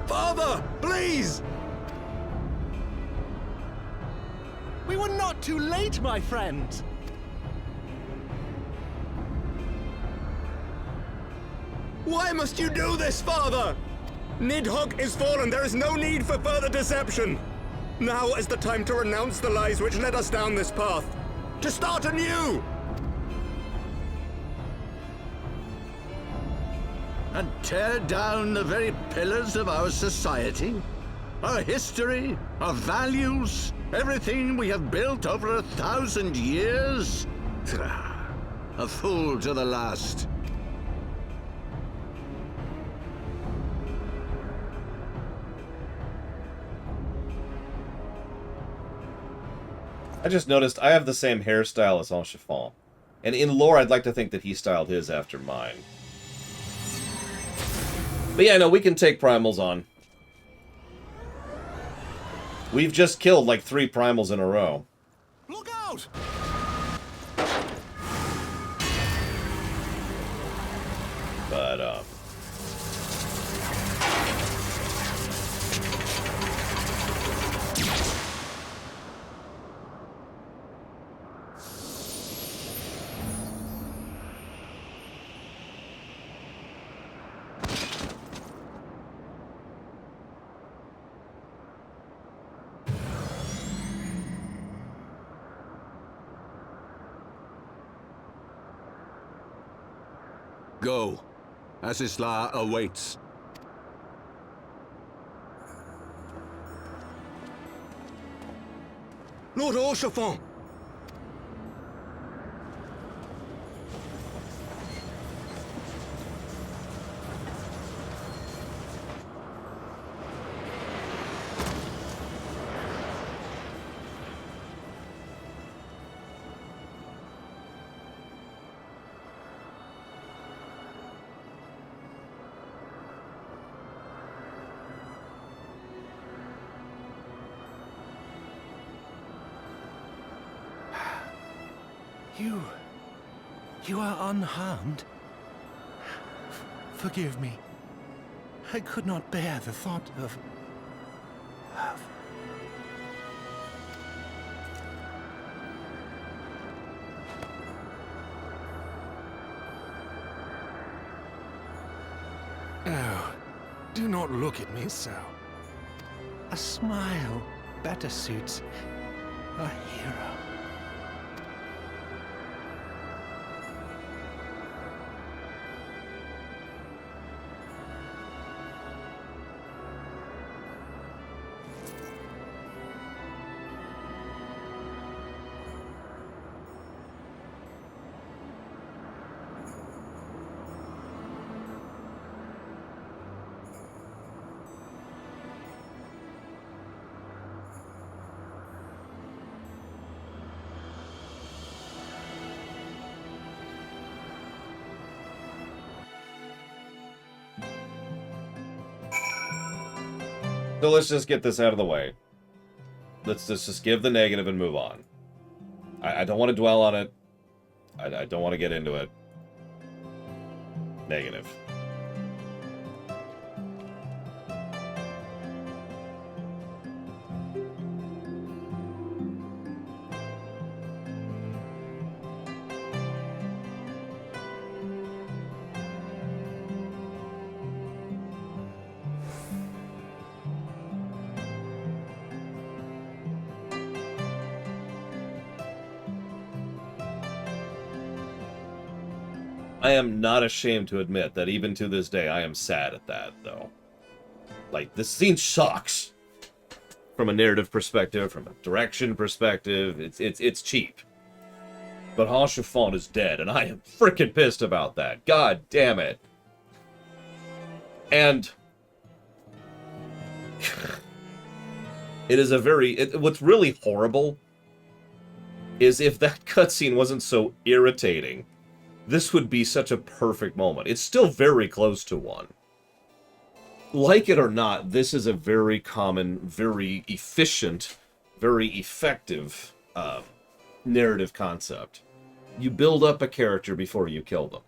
Speaker 15: Father, please!
Speaker 19: We were not too late, my friend.
Speaker 15: Why must you do this, Father? Nidhogg is fallen. There is no need for further deception. Now is the time to renounce the lies which led us down this path. To start anew!
Speaker 17: And tear down the very pillars of our society? Our history, our values, everything we have built over 1,000 years? A fool to the last.
Speaker 1: I just noticed I have the same hairstyle as Enchiffon. And in lore, I'd like to think that he styled his after mine. But yeah, no, we can take Primals on. We've just killed like 3 Primals in a row.
Speaker 19: Look out!
Speaker 1: But,
Speaker 17: Go. Asisla awaits.
Speaker 15: Lord Orchefort!
Speaker 19: You are unharmed? Forgive me. I could not bear the thought of... Oh, do not look at me so. A smile better suits a hero.
Speaker 1: So let's just get this out of the way. Let's just give the negative and move on. I don't want to dwell on it. I don't want to get into it. Negative. I am not ashamed to admit that even to this day, I am sad at that, though. Like, this scene sucks. From a narrative perspective, from a direction perspective, it's cheap. But Haut-Chiffon is dead, and I am freaking pissed about that. God damn it. And... it is a very... what's really horrible is if that cutscene wasn't so irritating, this would be such a perfect moment. It's still very close to one. Like it or not, this is a very common, very efficient, very effective narrative concept. You build up a character before you kill them.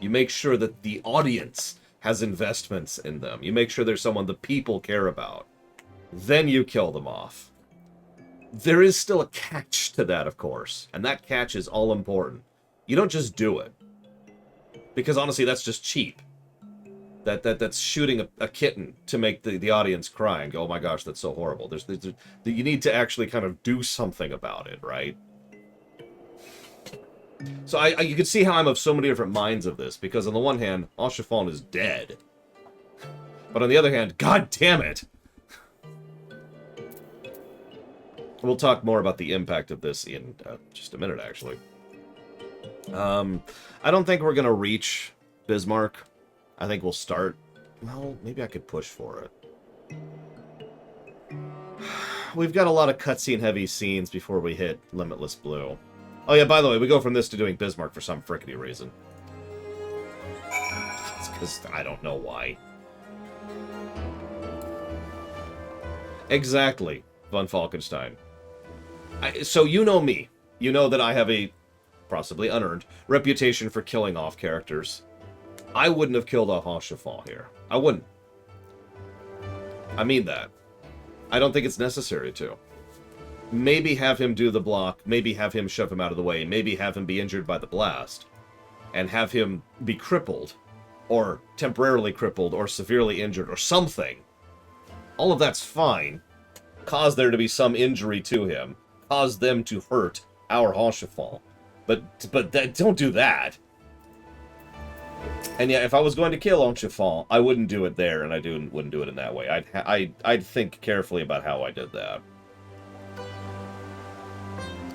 Speaker 1: You make sure that the audience has investments in them. You make sure there's someone the people care about. Then you kill them off. There is still a catch to that, of course, and that catch is all important. You don't just do it. Because honestly, that's just cheap. That's shooting a kitten to make the audience cry and go, oh my gosh, that's so horrible. You need to actually kind of do something about it, right? So you can see how I'm of so many different minds of this, because on the one hand, Haut-Chiffon is dead. But on the other hand, god damn it! We'll talk more about the impact of this in just a minute, actually. I don't think we're going to reach Bismarck. I think we'll start... well, maybe I could push for it. We've got a lot of cutscene-heavy scenes before we hit Limitless Blue. Oh yeah, by the way, we go from this to doing Bismarck for some frickety reason. It's because I don't know why. Exactly, von Falkenstein. So you know me. You know that I have a... possibly unearned, reputation for killing off characters. I wouldn't have killed off Haut-Chiffon here. I wouldn't. I mean that. I don't think it's necessary to. Maybe have him do the block, maybe have him shove him out of the way, maybe have him be injured by the blast, and have him be crippled, or temporarily crippled, or severely injured, or something. All of that's fine. Cause there to be some injury to him. Cause them to hurt our Haut-Chiffon. But don't do that. And yeah, if I was going to kill Enchefant, I wouldn't do it there, and I wouldn't do it in that way. I'd think carefully about how I did that.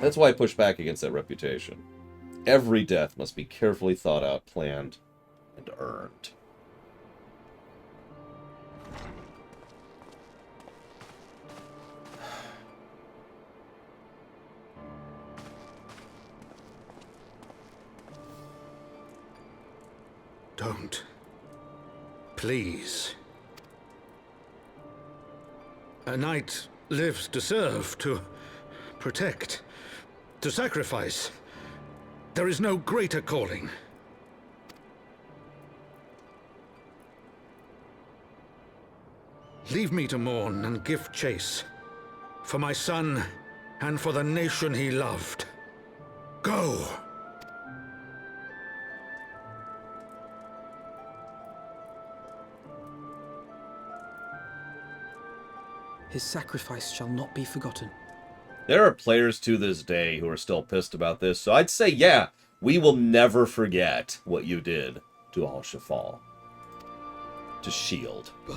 Speaker 1: That's why I push back against that reputation. Every death must be carefully thought out, planned, and earned.
Speaker 20: Don't. Please. A knight lives to serve, to protect, to sacrifice. There is no greater calling. Leave me to mourn and give chase. For my son, and for the nation he loved. Go!
Speaker 2: His sacrifice shall not be forgotten.
Speaker 1: There are players to this day who are still pissed about this, so I'd say, yeah, we will never forget what you did to Enchefant. To Shield.
Speaker 20: Bye.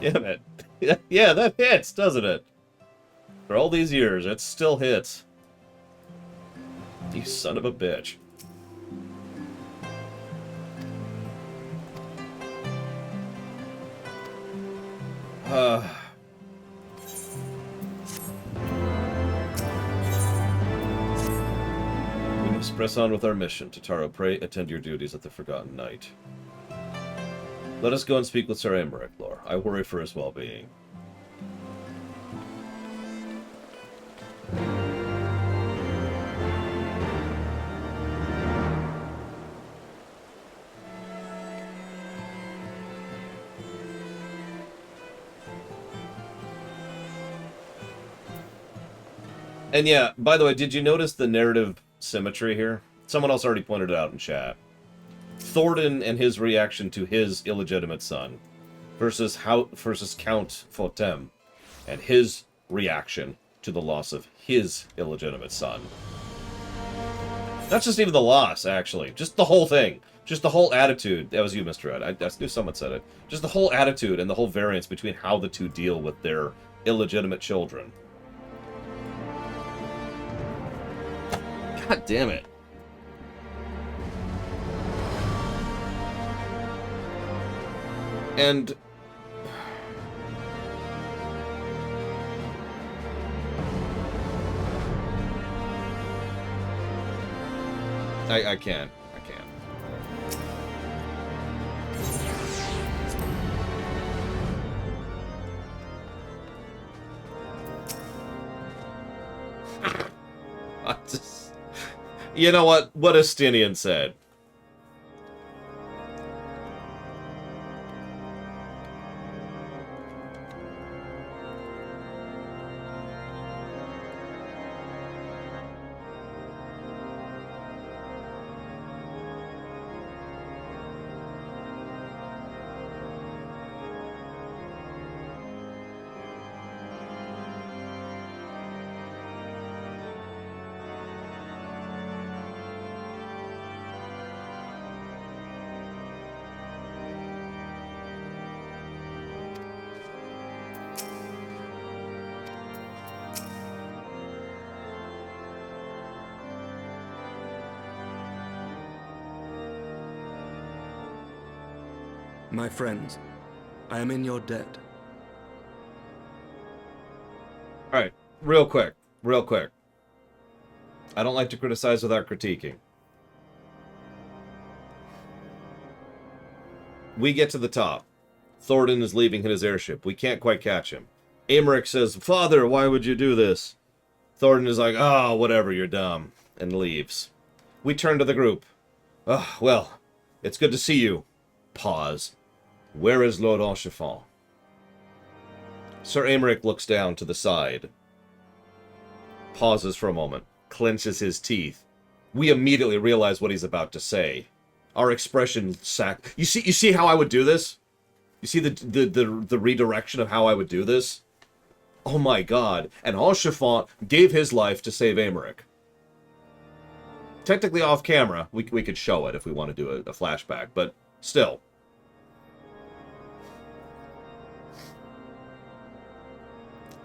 Speaker 1: Damn it. Yeah, that hits, doesn't it? For all these years, it still hits. You son of a bitch. We must press on with our mission. Tataru, pray attend your duties at the Forgotten Night. Let us go and speak with Sir Aymeric, Lord. I worry for his well-being. And yeah, by the way, did you notice the narrative symmetry here? Someone else already pointed it out in chat. Thornton and his reaction to his illegitimate son versus Count Fotem and his reaction to the loss of his illegitimate son. Not just even the loss, actually. Just the whole thing. Just the whole attitude. That was you, Mr. Ed. I knew someone said it. Just the whole attitude and the whole variance between how the two deal with their illegitimate children. God damn it. And I can't. You know what Estinian said.
Speaker 15: My friends, I am in your debt.
Speaker 1: Alright, real quick. I don't like to criticize without critiquing. We get to the top. Thornton is leaving in his airship. We can't quite catch him. Aymeric says, "Father, why would you do this?" Thornton is like, "Oh, whatever, you're dumb," and leaves. We turn to the group. "Oh, well, it's good to see you." Pause. "Where is Lord Enchefant?" Sir Aymeric looks down to the side, pauses for a moment, clenches his teeth. We immediately realize what he's about to say. Our expression sack. You see how I would do this? You see the redirection of how I would do this? Oh my god. And Al-Shafant gave his life to save Aymeric. Technically off camera, we could show it if we want to do a flashback, but still.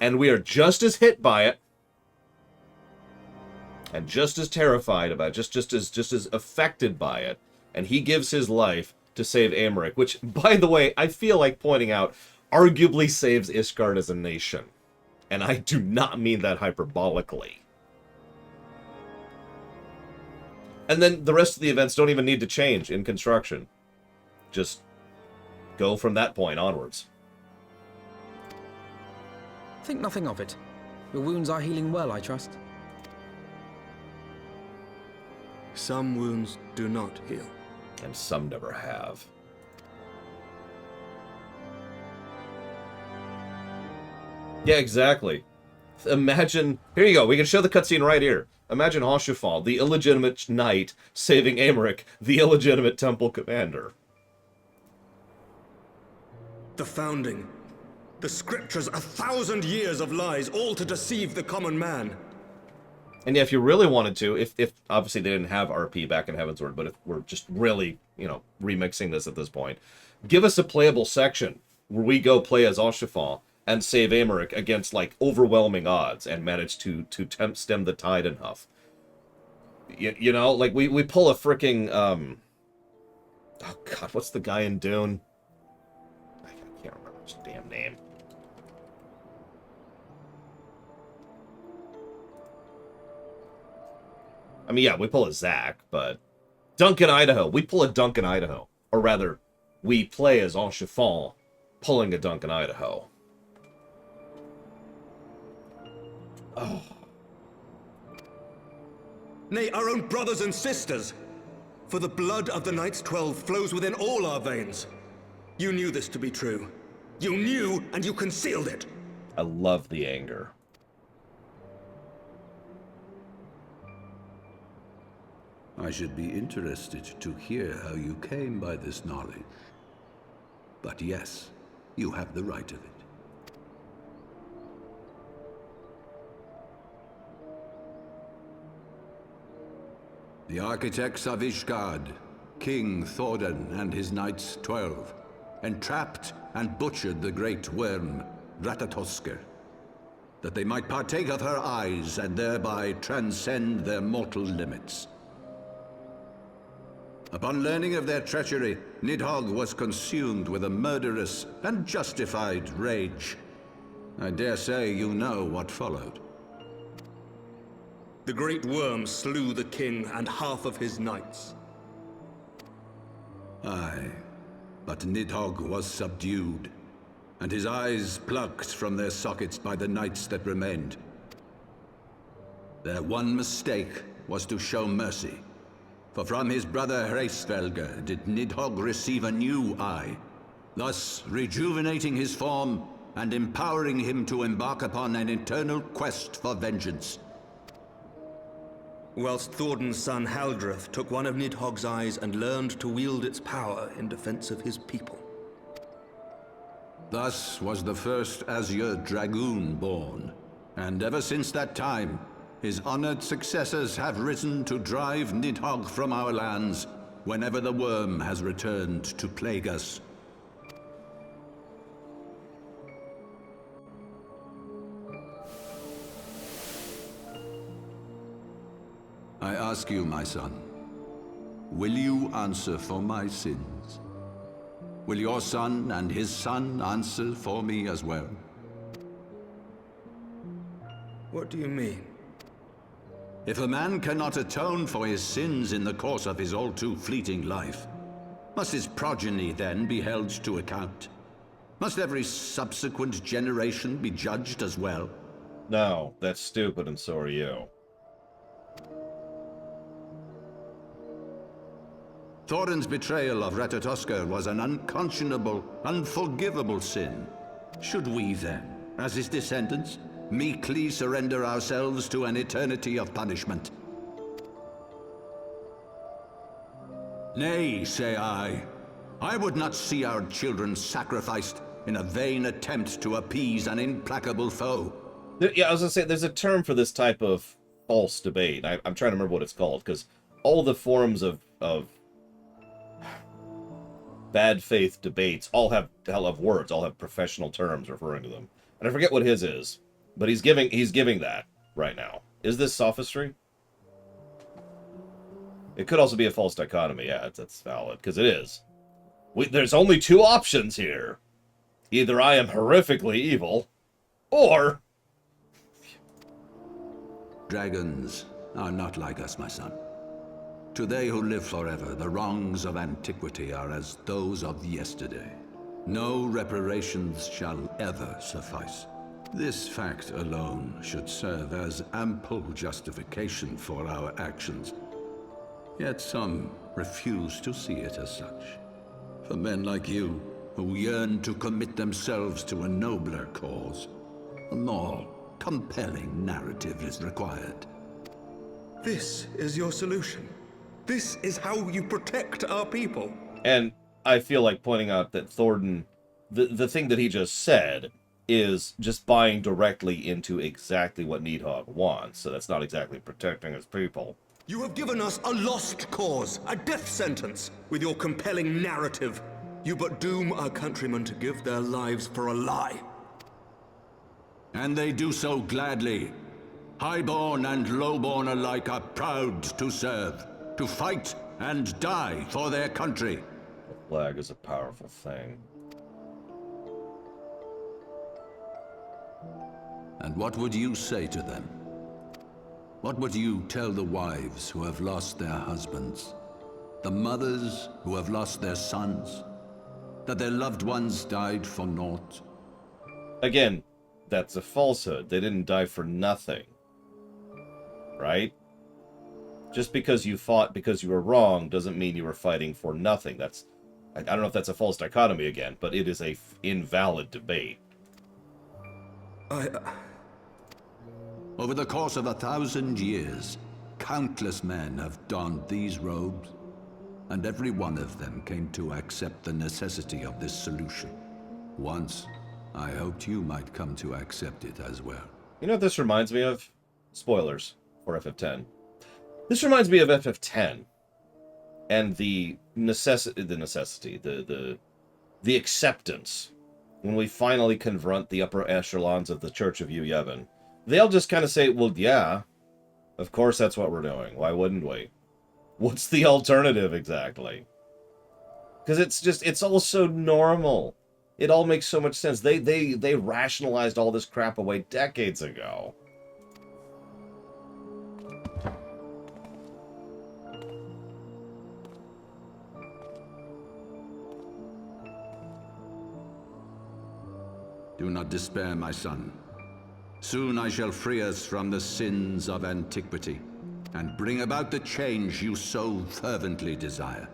Speaker 1: And we are just as hit by it, and just as terrified about it, just as affected by it, and he gives his life to save Aymeric, which, by the way, I feel like pointing out, arguably saves Ishgard as a nation. And I do not mean that hyperbolically. And then the rest of the events don't even need to change in construction. Just go from that point onwards.
Speaker 2: Think nothing of it. Your wounds are healing well, I trust.
Speaker 15: Some wounds do not heal.
Speaker 1: And some never have. Yeah, exactly. Imagine... Here you go, we can show the cutscene right here. Imagine Al-Shafal, the illegitimate knight, saving Aymeric, the illegitimate temple commander.
Speaker 15: The founding. The scriptures, 1,000 years of lies, all to deceive the common man.
Speaker 1: And yeah, if you really wanted to, if obviously they didn't have RP back in Heavensward, but if we're just really, remixing this at this point, give us a playable section where we go play as Al-Shafal and save Aymeric against, like, overwhelming odds and manage to stem the tide enough. Like, we pull a freaking, oh god, what's the guy in Dune? I can't remember his damn name. I mean, yeah, we pull a Zack, but... Duncan, Idaho. We pull a Duncan, Idaho. Or rather, we play as Al-Shafal pulling a Duncan, Idaho. Oh.
Speaker 15: Nay, our own brothers and sisters. For the blood of the Knights 12 flows within all our veins. You knew this to be true. You knew, and you concealed it.
Speaker 1: I love the anger.
Speaker 18: I should be interested to hear how you came by this knowledge. But yes, you have the right of it. The architects of Ishgard, King Thordan and his Knights 12, entrapped and butchered the great worm, Ratatoskr, that they might partake of her eyes and thereby transcend their mortal limits. Upon learning of their treachery, Nidhogg was consumed with a murderous and justified rage. I dare say you know what followed.
Speaker 15: The great worm slew the king and half of his knights.
Speaker 18: Aye, but Nidhogg was subdued, and his eyes plucked from their sockets by the knights that remained. Their one mistake was to show mercy. For from his brother Velga did Nidhogg receive a new eye, thus rejuvenating his form and empowering him to embark upon an eternal quest for vengeance.
Speaker 15: Whilst Thordan's son Haldreth took one of Nidhogg's eyes and learned to wield its power in defense of his people.
Speaker 18: Thus was the first Azure Dragoon born, and ever since that time, his honored successors have risen to drive Nidhogg from our lands whenever the worm has returned to plague us. I ask you, my son, will you answer for my sins? Will your son and his son answer for me as well?
Speaker 15: What do you mean?
Speaker 18: If a man cannot atone for his sins in the course of his all-too-fleeting life, must his progeny then be held to account? Must every subsequent generation be judged as well?
Speaker 1: No, that's stupid, and so are you.
Speaker 18: Thordan's betrayal of Ratatoskr was an unconscionable, unforgivable sin. Should we then, as his descendants, meekly surrender ourselves to an eternity of punishment. Nay, say I would not see our children sacrificed in a vain attempt to appease an implacable foe.
Speaker 1: Yeah, I was gonna say, there's a term for this type of false debate. I'm trying to remember what it's called, because all the forms of bad faith debates all have words, all have professional terms referring to them. And I forget what his is, but he's giving that right now. Is this sophistry? It could also be a false dichotomy. Yeah, that's valid, because it is. There's only two options here. Either I am horrifically evil, or...
Speaker 18: Dragons are not like us, my son. To they who live forever, the wrongs of antiquity are as those of yesterday. No reparations shall ever suffice. This fact alone should serve as ample justification for our actions. Yet some refuse to see it as such. For men like you, who yearn to commit themselves to a nobler cause, a more compelling narrative is required.
Speaker 15: This is your solution. This is how you protect our people.
Speaker 1: And I feel like pointing out that Thornton, the thing that he just said, is just buying directly into exactly what Nidhogg wants, so that's not exactly protecting his people.
Speaker 15: You have given us a lost cause, a death sentence. With your compelling narrative, you but doom our countrymen to give their lives for a lie.
Speaker 18: And they do so gladly. Highborn and lowborn alike are proud to serve, to fight and die for their country.
Speaker 1: The flag is a powerful thing.
Speaker 18: And what would you say to them? What would you tell the wives who have lost their husbands? The mothers who have lost their sons? That their loved ones died for naught?
Speaker 1: Again, that's a falsehood. They didn't die for nothing. Right? Just because you fought because you were wrong doesn't mean you were fighting for nothing. That's... I don't know if that's a false dichotomy again, but it is a invalid debate.
Speaker 18: Over the course of 1,000 years, countless men have donned these robes, and every one of them came to accept the necessity of this solution. Once, I hoped you might come to accept it as well.
Speaker 1: You know what this reminds me of? Spoilers for FF10. This reminds me of FF10 and the acceptance when we finally confront the upper echelons of the Church of Yevon. They'll just kind of say, well, yeah, of course that's what we're doing. Why wouldn't we? What's the alternative exactly? Because it's all so normal. It all makes so much sense. They rationalized all this crap away decades ago.
Speaker 18: Do not despair, my son. Soon I shall free us from the sins of antiquity, and bring about the change you so fervently desire.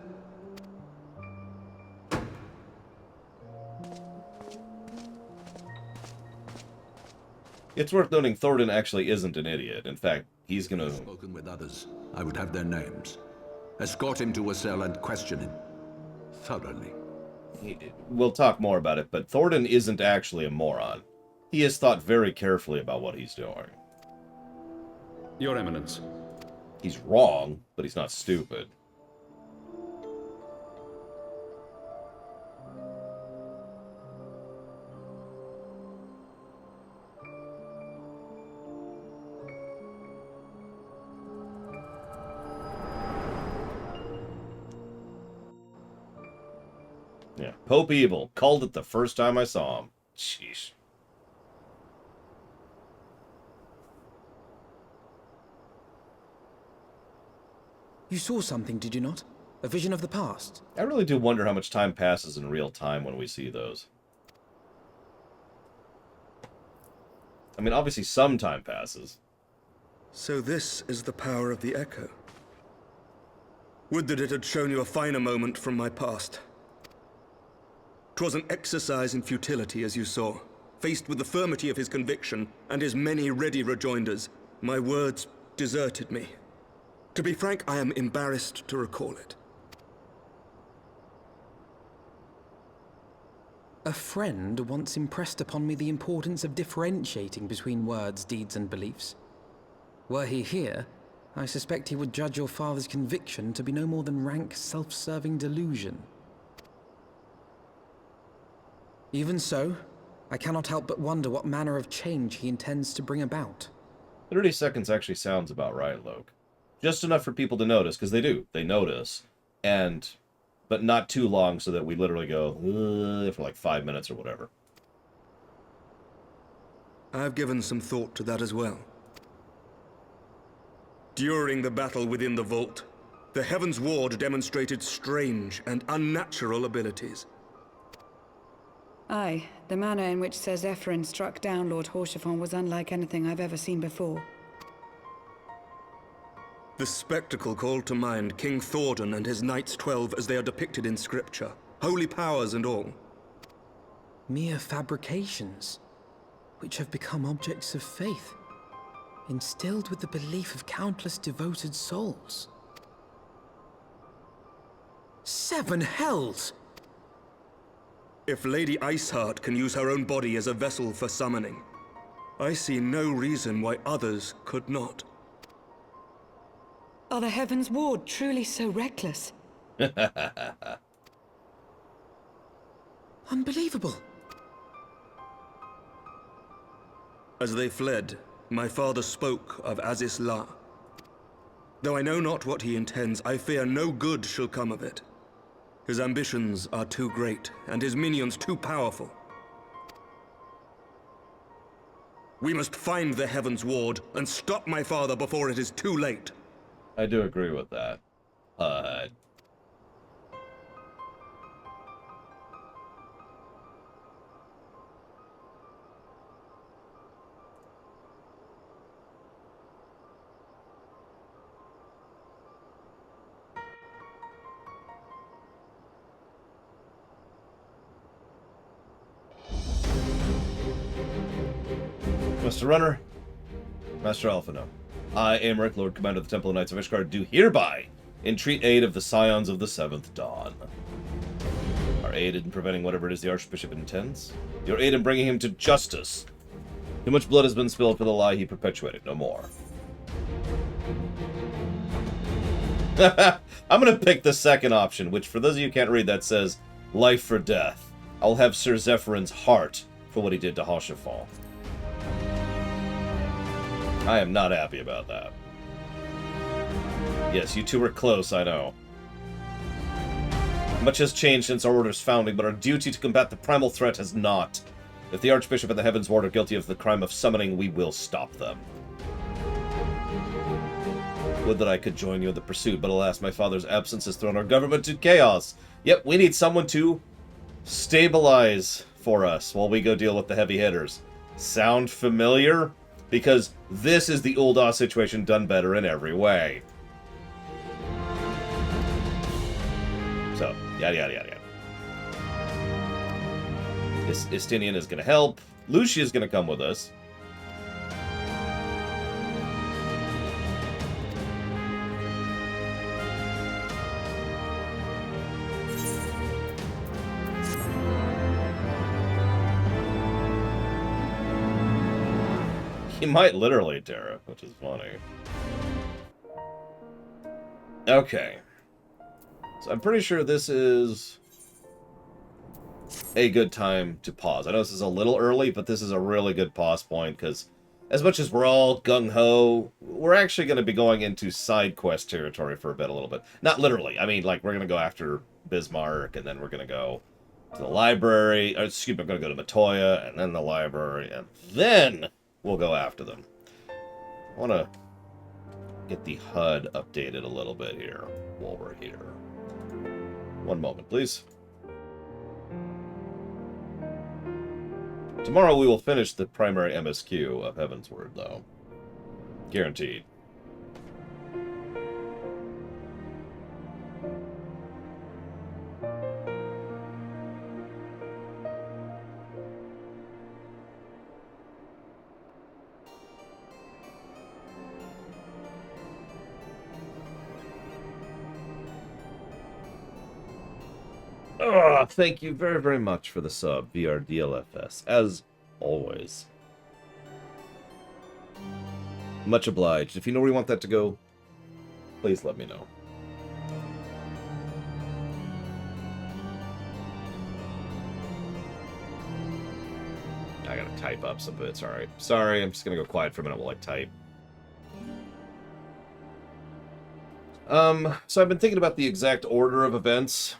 Speaker 1: It's worth noting Thornton actually isn't an idiot. In fact, he's gonna...
Speaker 18: Spoken with others. I would have their names. Escort him to a cell and question him. Thoroughly.
Speaker 1: We'll talk more about it, but Thornton isn't actually a moron. He has thought very carefully about what he's doing.
Speaker 11: Your Eminence.
Speaker 1: He's wrong, but he's not stupid. Yeah, Pope Evil. Called it the first time I saw him. Sheesh.
Speaker 2: You saw something, did you not? A vision of the past?
Speaker 1: I really do wonder how much time passes in real time when we see those. I mean, obviously some time passes.
Speaker 15: So this is the power of the Echo. Would that it had shown you a finer moment from my past. 'Twas an exercise in futility, as you saw. faced with the firmity of his conviction and his many ready rejoinders, my words deserted me. To be frank, I am embarrassed to recall it.
Speaker 2: A friend once impressed upon me the importance of differentiating between words, deeds, and beliefs. Were he here, I suspect he would judge your father's conviction to be no more than rank self-serving delusion. Even so, I cannot help but wonder what manner of change he intends to bring about.
Speaker 1: 30 seconds actually sounds about right, Loke. Just enough for people to notice, because they do. They notice. But not too long so that we literally go for like 5 minutes or whatever.
Speaker 15: I've given some thought to that as well. During the battle within the vault, the Heavensward demonstrated strange and unnatural abilities.
Speaker 12: Aye, the manner in which Sir Zephyrin struck down Lord Haurchefant was unlike anything I've ever seen before.
Speaker 15: The spectacle called to mind King Thordan and his Knights 12 as they are depicted in scripture, holy powers and all.
Speaker 2: Mere fabrications, which have become objects of faith, instilled with the belief of countless devoted souls. 7 hells!
Speaker 15: If Lady Iceheart can use her own body as a vessel for summoning, I see no reason why others could not.
Speaker 12: Are the Heavensward truly so reckless?
Speaker 2: Unbelievable.
Speaker 15: As they fled, my father spoke of Aziz La. Though I know not what he intends, I fear no good shall come of it. His ambitions are too great, and his minions too powerful. We must find the Heavensward and stop my father before it is too late.
Speaker 1: I do agree with that. Mr. Runner, Master Alphino, I, Aymeric, Lord Commander of the Temple of Knights of Ishgard, do hereby entreat aid of the Scions of the Seventh Dawn. Our aid in preventing whatever it is the Archbishop intends. Your aid in bringing him to justice. Too much blood has been spilled for the lie he perpetuated. No more. I'm going to pick the second option, which for those of you who can't read, that says life for death. I'll have Sir Zephyrin's heart for what he did to Haurchefant. I am not happy about that. Yes, you two were close, I know. Much has changed since our order's founding, but our duty to combat the primal threat has not. If the Archbishop and the Heavensward are guilty of the crime of summoning, we will stop them. Would that I could join you in the pursuit, but alas, my father's absence has thrown our government to chaos. Yep, we need someone to stabilize for us while we go deal with the heavy hitters. Sound familiar? Because this is the Ul'dah situation done better in every way. So, yada yada yada yada. Istinian is going to help. Lucia is going to come with us. He might literally tear it, which is funny. Okay. So I'm pretty sure this is a good time to pause. I know this is a little early, but this is a really good pause point, because as much as we're all gung-ho, we're actually going to be going into side quest territory for a bit, a little bit. Not literally. I mean, like, we're going to go after Bismarck, and then we're going to go to the library. Or, excuse me, I'm going to go to Matoya, and then the library, and then we'll go after them. I want to get the HUD updated a little bit here while we're here. One moment, please. Tomorrow we will finish the primary MSQ of Heavensward, though. Guaranteed. Oh, thank you very, very much for the sub, VRDLFS, as always. Much obliged. If you know where you want that to go, please let me know. I gotta type up some bits, alright. Sorry, I'm just gonna go quiet for a minute while I type. So I've been thinking about the exact order of events.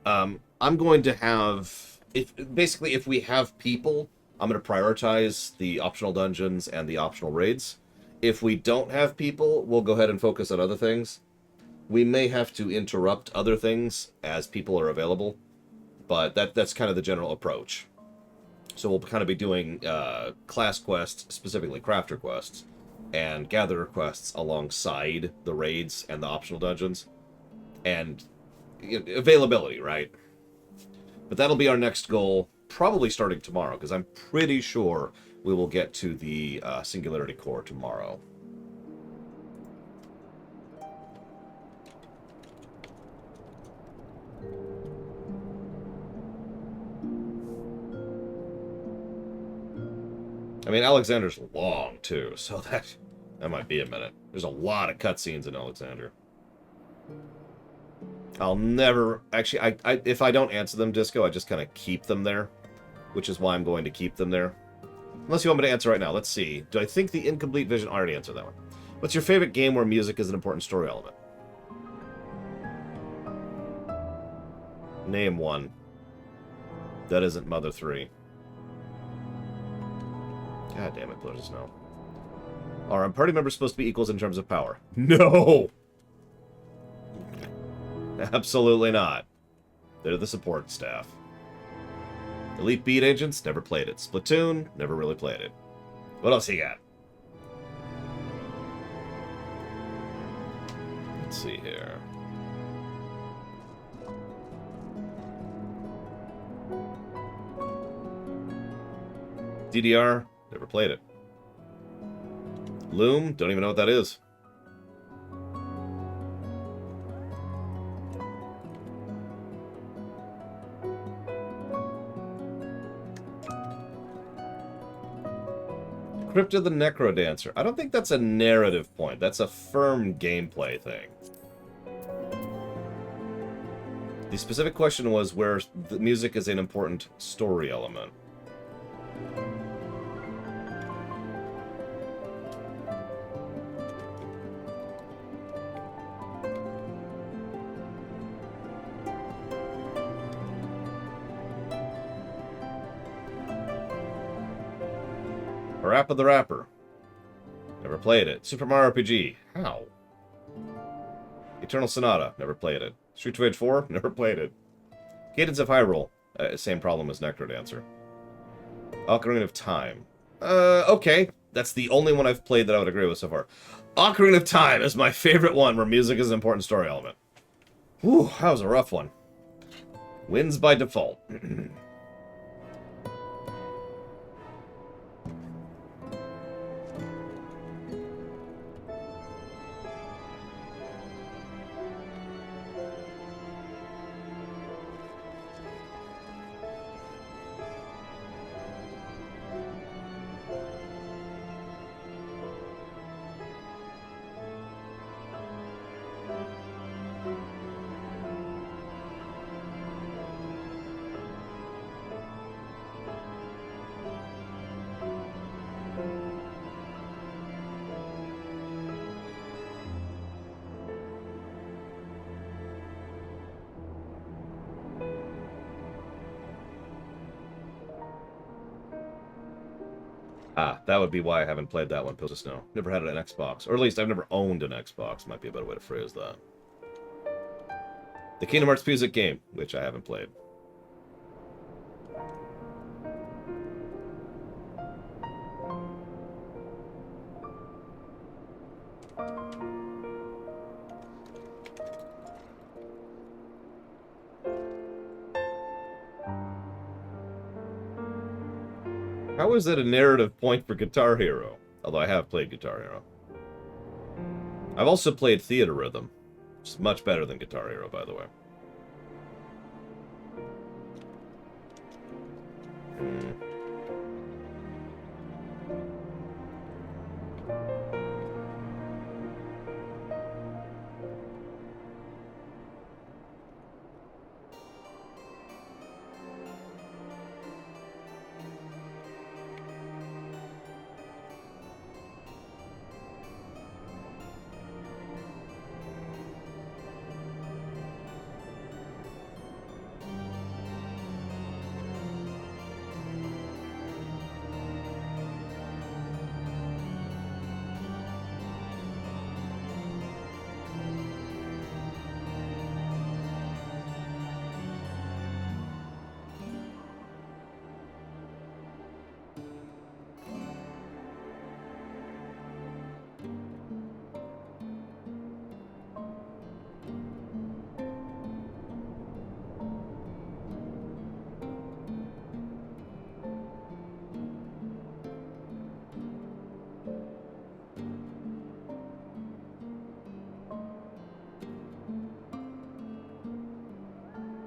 Speaker 1: I'm going to have... If we have people, I'm going to prioritize the optional dungeons and the optional raids. If we don't have people, we'll go ahead and focus on other things. We may have to interrupt other things as people are available, but that's kind of the general approach. So we'll kind of be doing class quests, specifically crafter quests, and gatherer quests alongside the raids and the optional dungeons. And availability, right? But that'll be our next goal, probably starting tomorrow, because I'm pretty sure we will get to the Singularity Core tomorrow. I mean, Alexander's long, too, so that might be a minute. There's a lot of cutscenes in Alexander. I'll never... Actually, if I don't answer them, Disco, I just kind of keep them there, which is why I'm going to keep them there. Unless you want me to answer right now. Let's see. Do I think the Incomplete Vision... I already answered that one. What's your favorite game where music is an important story element? Name one. That isn't Mother 3. God damn it, Blurs of Snow. Are party members supposed to be equals in terms of power? No! Absolutely not. They're the support staff. Elite Beat Agents, never played it. Splatoon, never really played it. What else you got? Let's see here. DDR, never played it. Loom, don't even know what that is. Crypta the Necrodancer. I don't think that's a narrative point. That's a firm gameplay thing. The specific question was where the music is an important story element. Parappa the Rapper. Never played it. Super Mario RPG. How? Eternal Sonata. Never played it. Street Fighter 4. Never played it. Cadence of Hyrule. Same problem as Necrodancer. Ocarina of Time. Okay. That's the only one I've played that I would agree with so far. Ocarina of Time is my favorite one where music is an important story element. Whew, that was a rough one. Wins by default. Ah, that would be why I haven't played that one, Pills of Snow. Never had an Xbox. Or at least I've never owned an Xbox. Might be a better way to phrase that. The Kingdom Hearts music game, which I haven't played. How is that a narrative point for Guitar Hero? Although I have played Guitar Hero. I've also played Theater Rhythm, which is much better than Guitar Hero, by the way.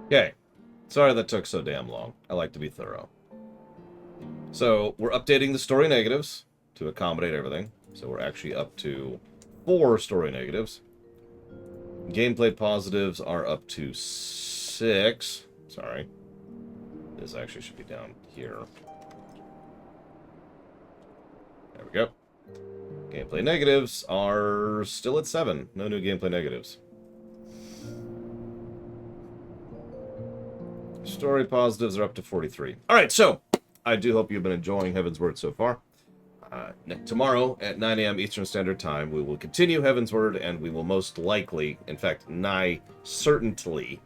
Speaker 1: Okay. Sorry that took so damn long. I like to be thorough. So, we're updating the story negatives to accommodate everything. So we're actually up to 4 story negatives. Gameplay positives are up to 6. Sorry. This actually should be down here. There we go. Gameplay negatives are still at 7. No new gameplay negatives. Story positives are up to 43. Alright, so, I do hope you've been enjoying Heavensward so far. Tomorrow at 9 a.m. Eastern Standard Time, we will continue Heavensward, and we will most likely, in fact, with nigh certainty,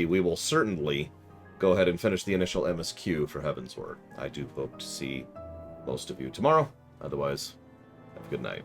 Speaker 1: we will certainly go ahead and finish the initial MSQ for Heavensward. I do hope to see most of you tomorrow. Otherwise, have a good night.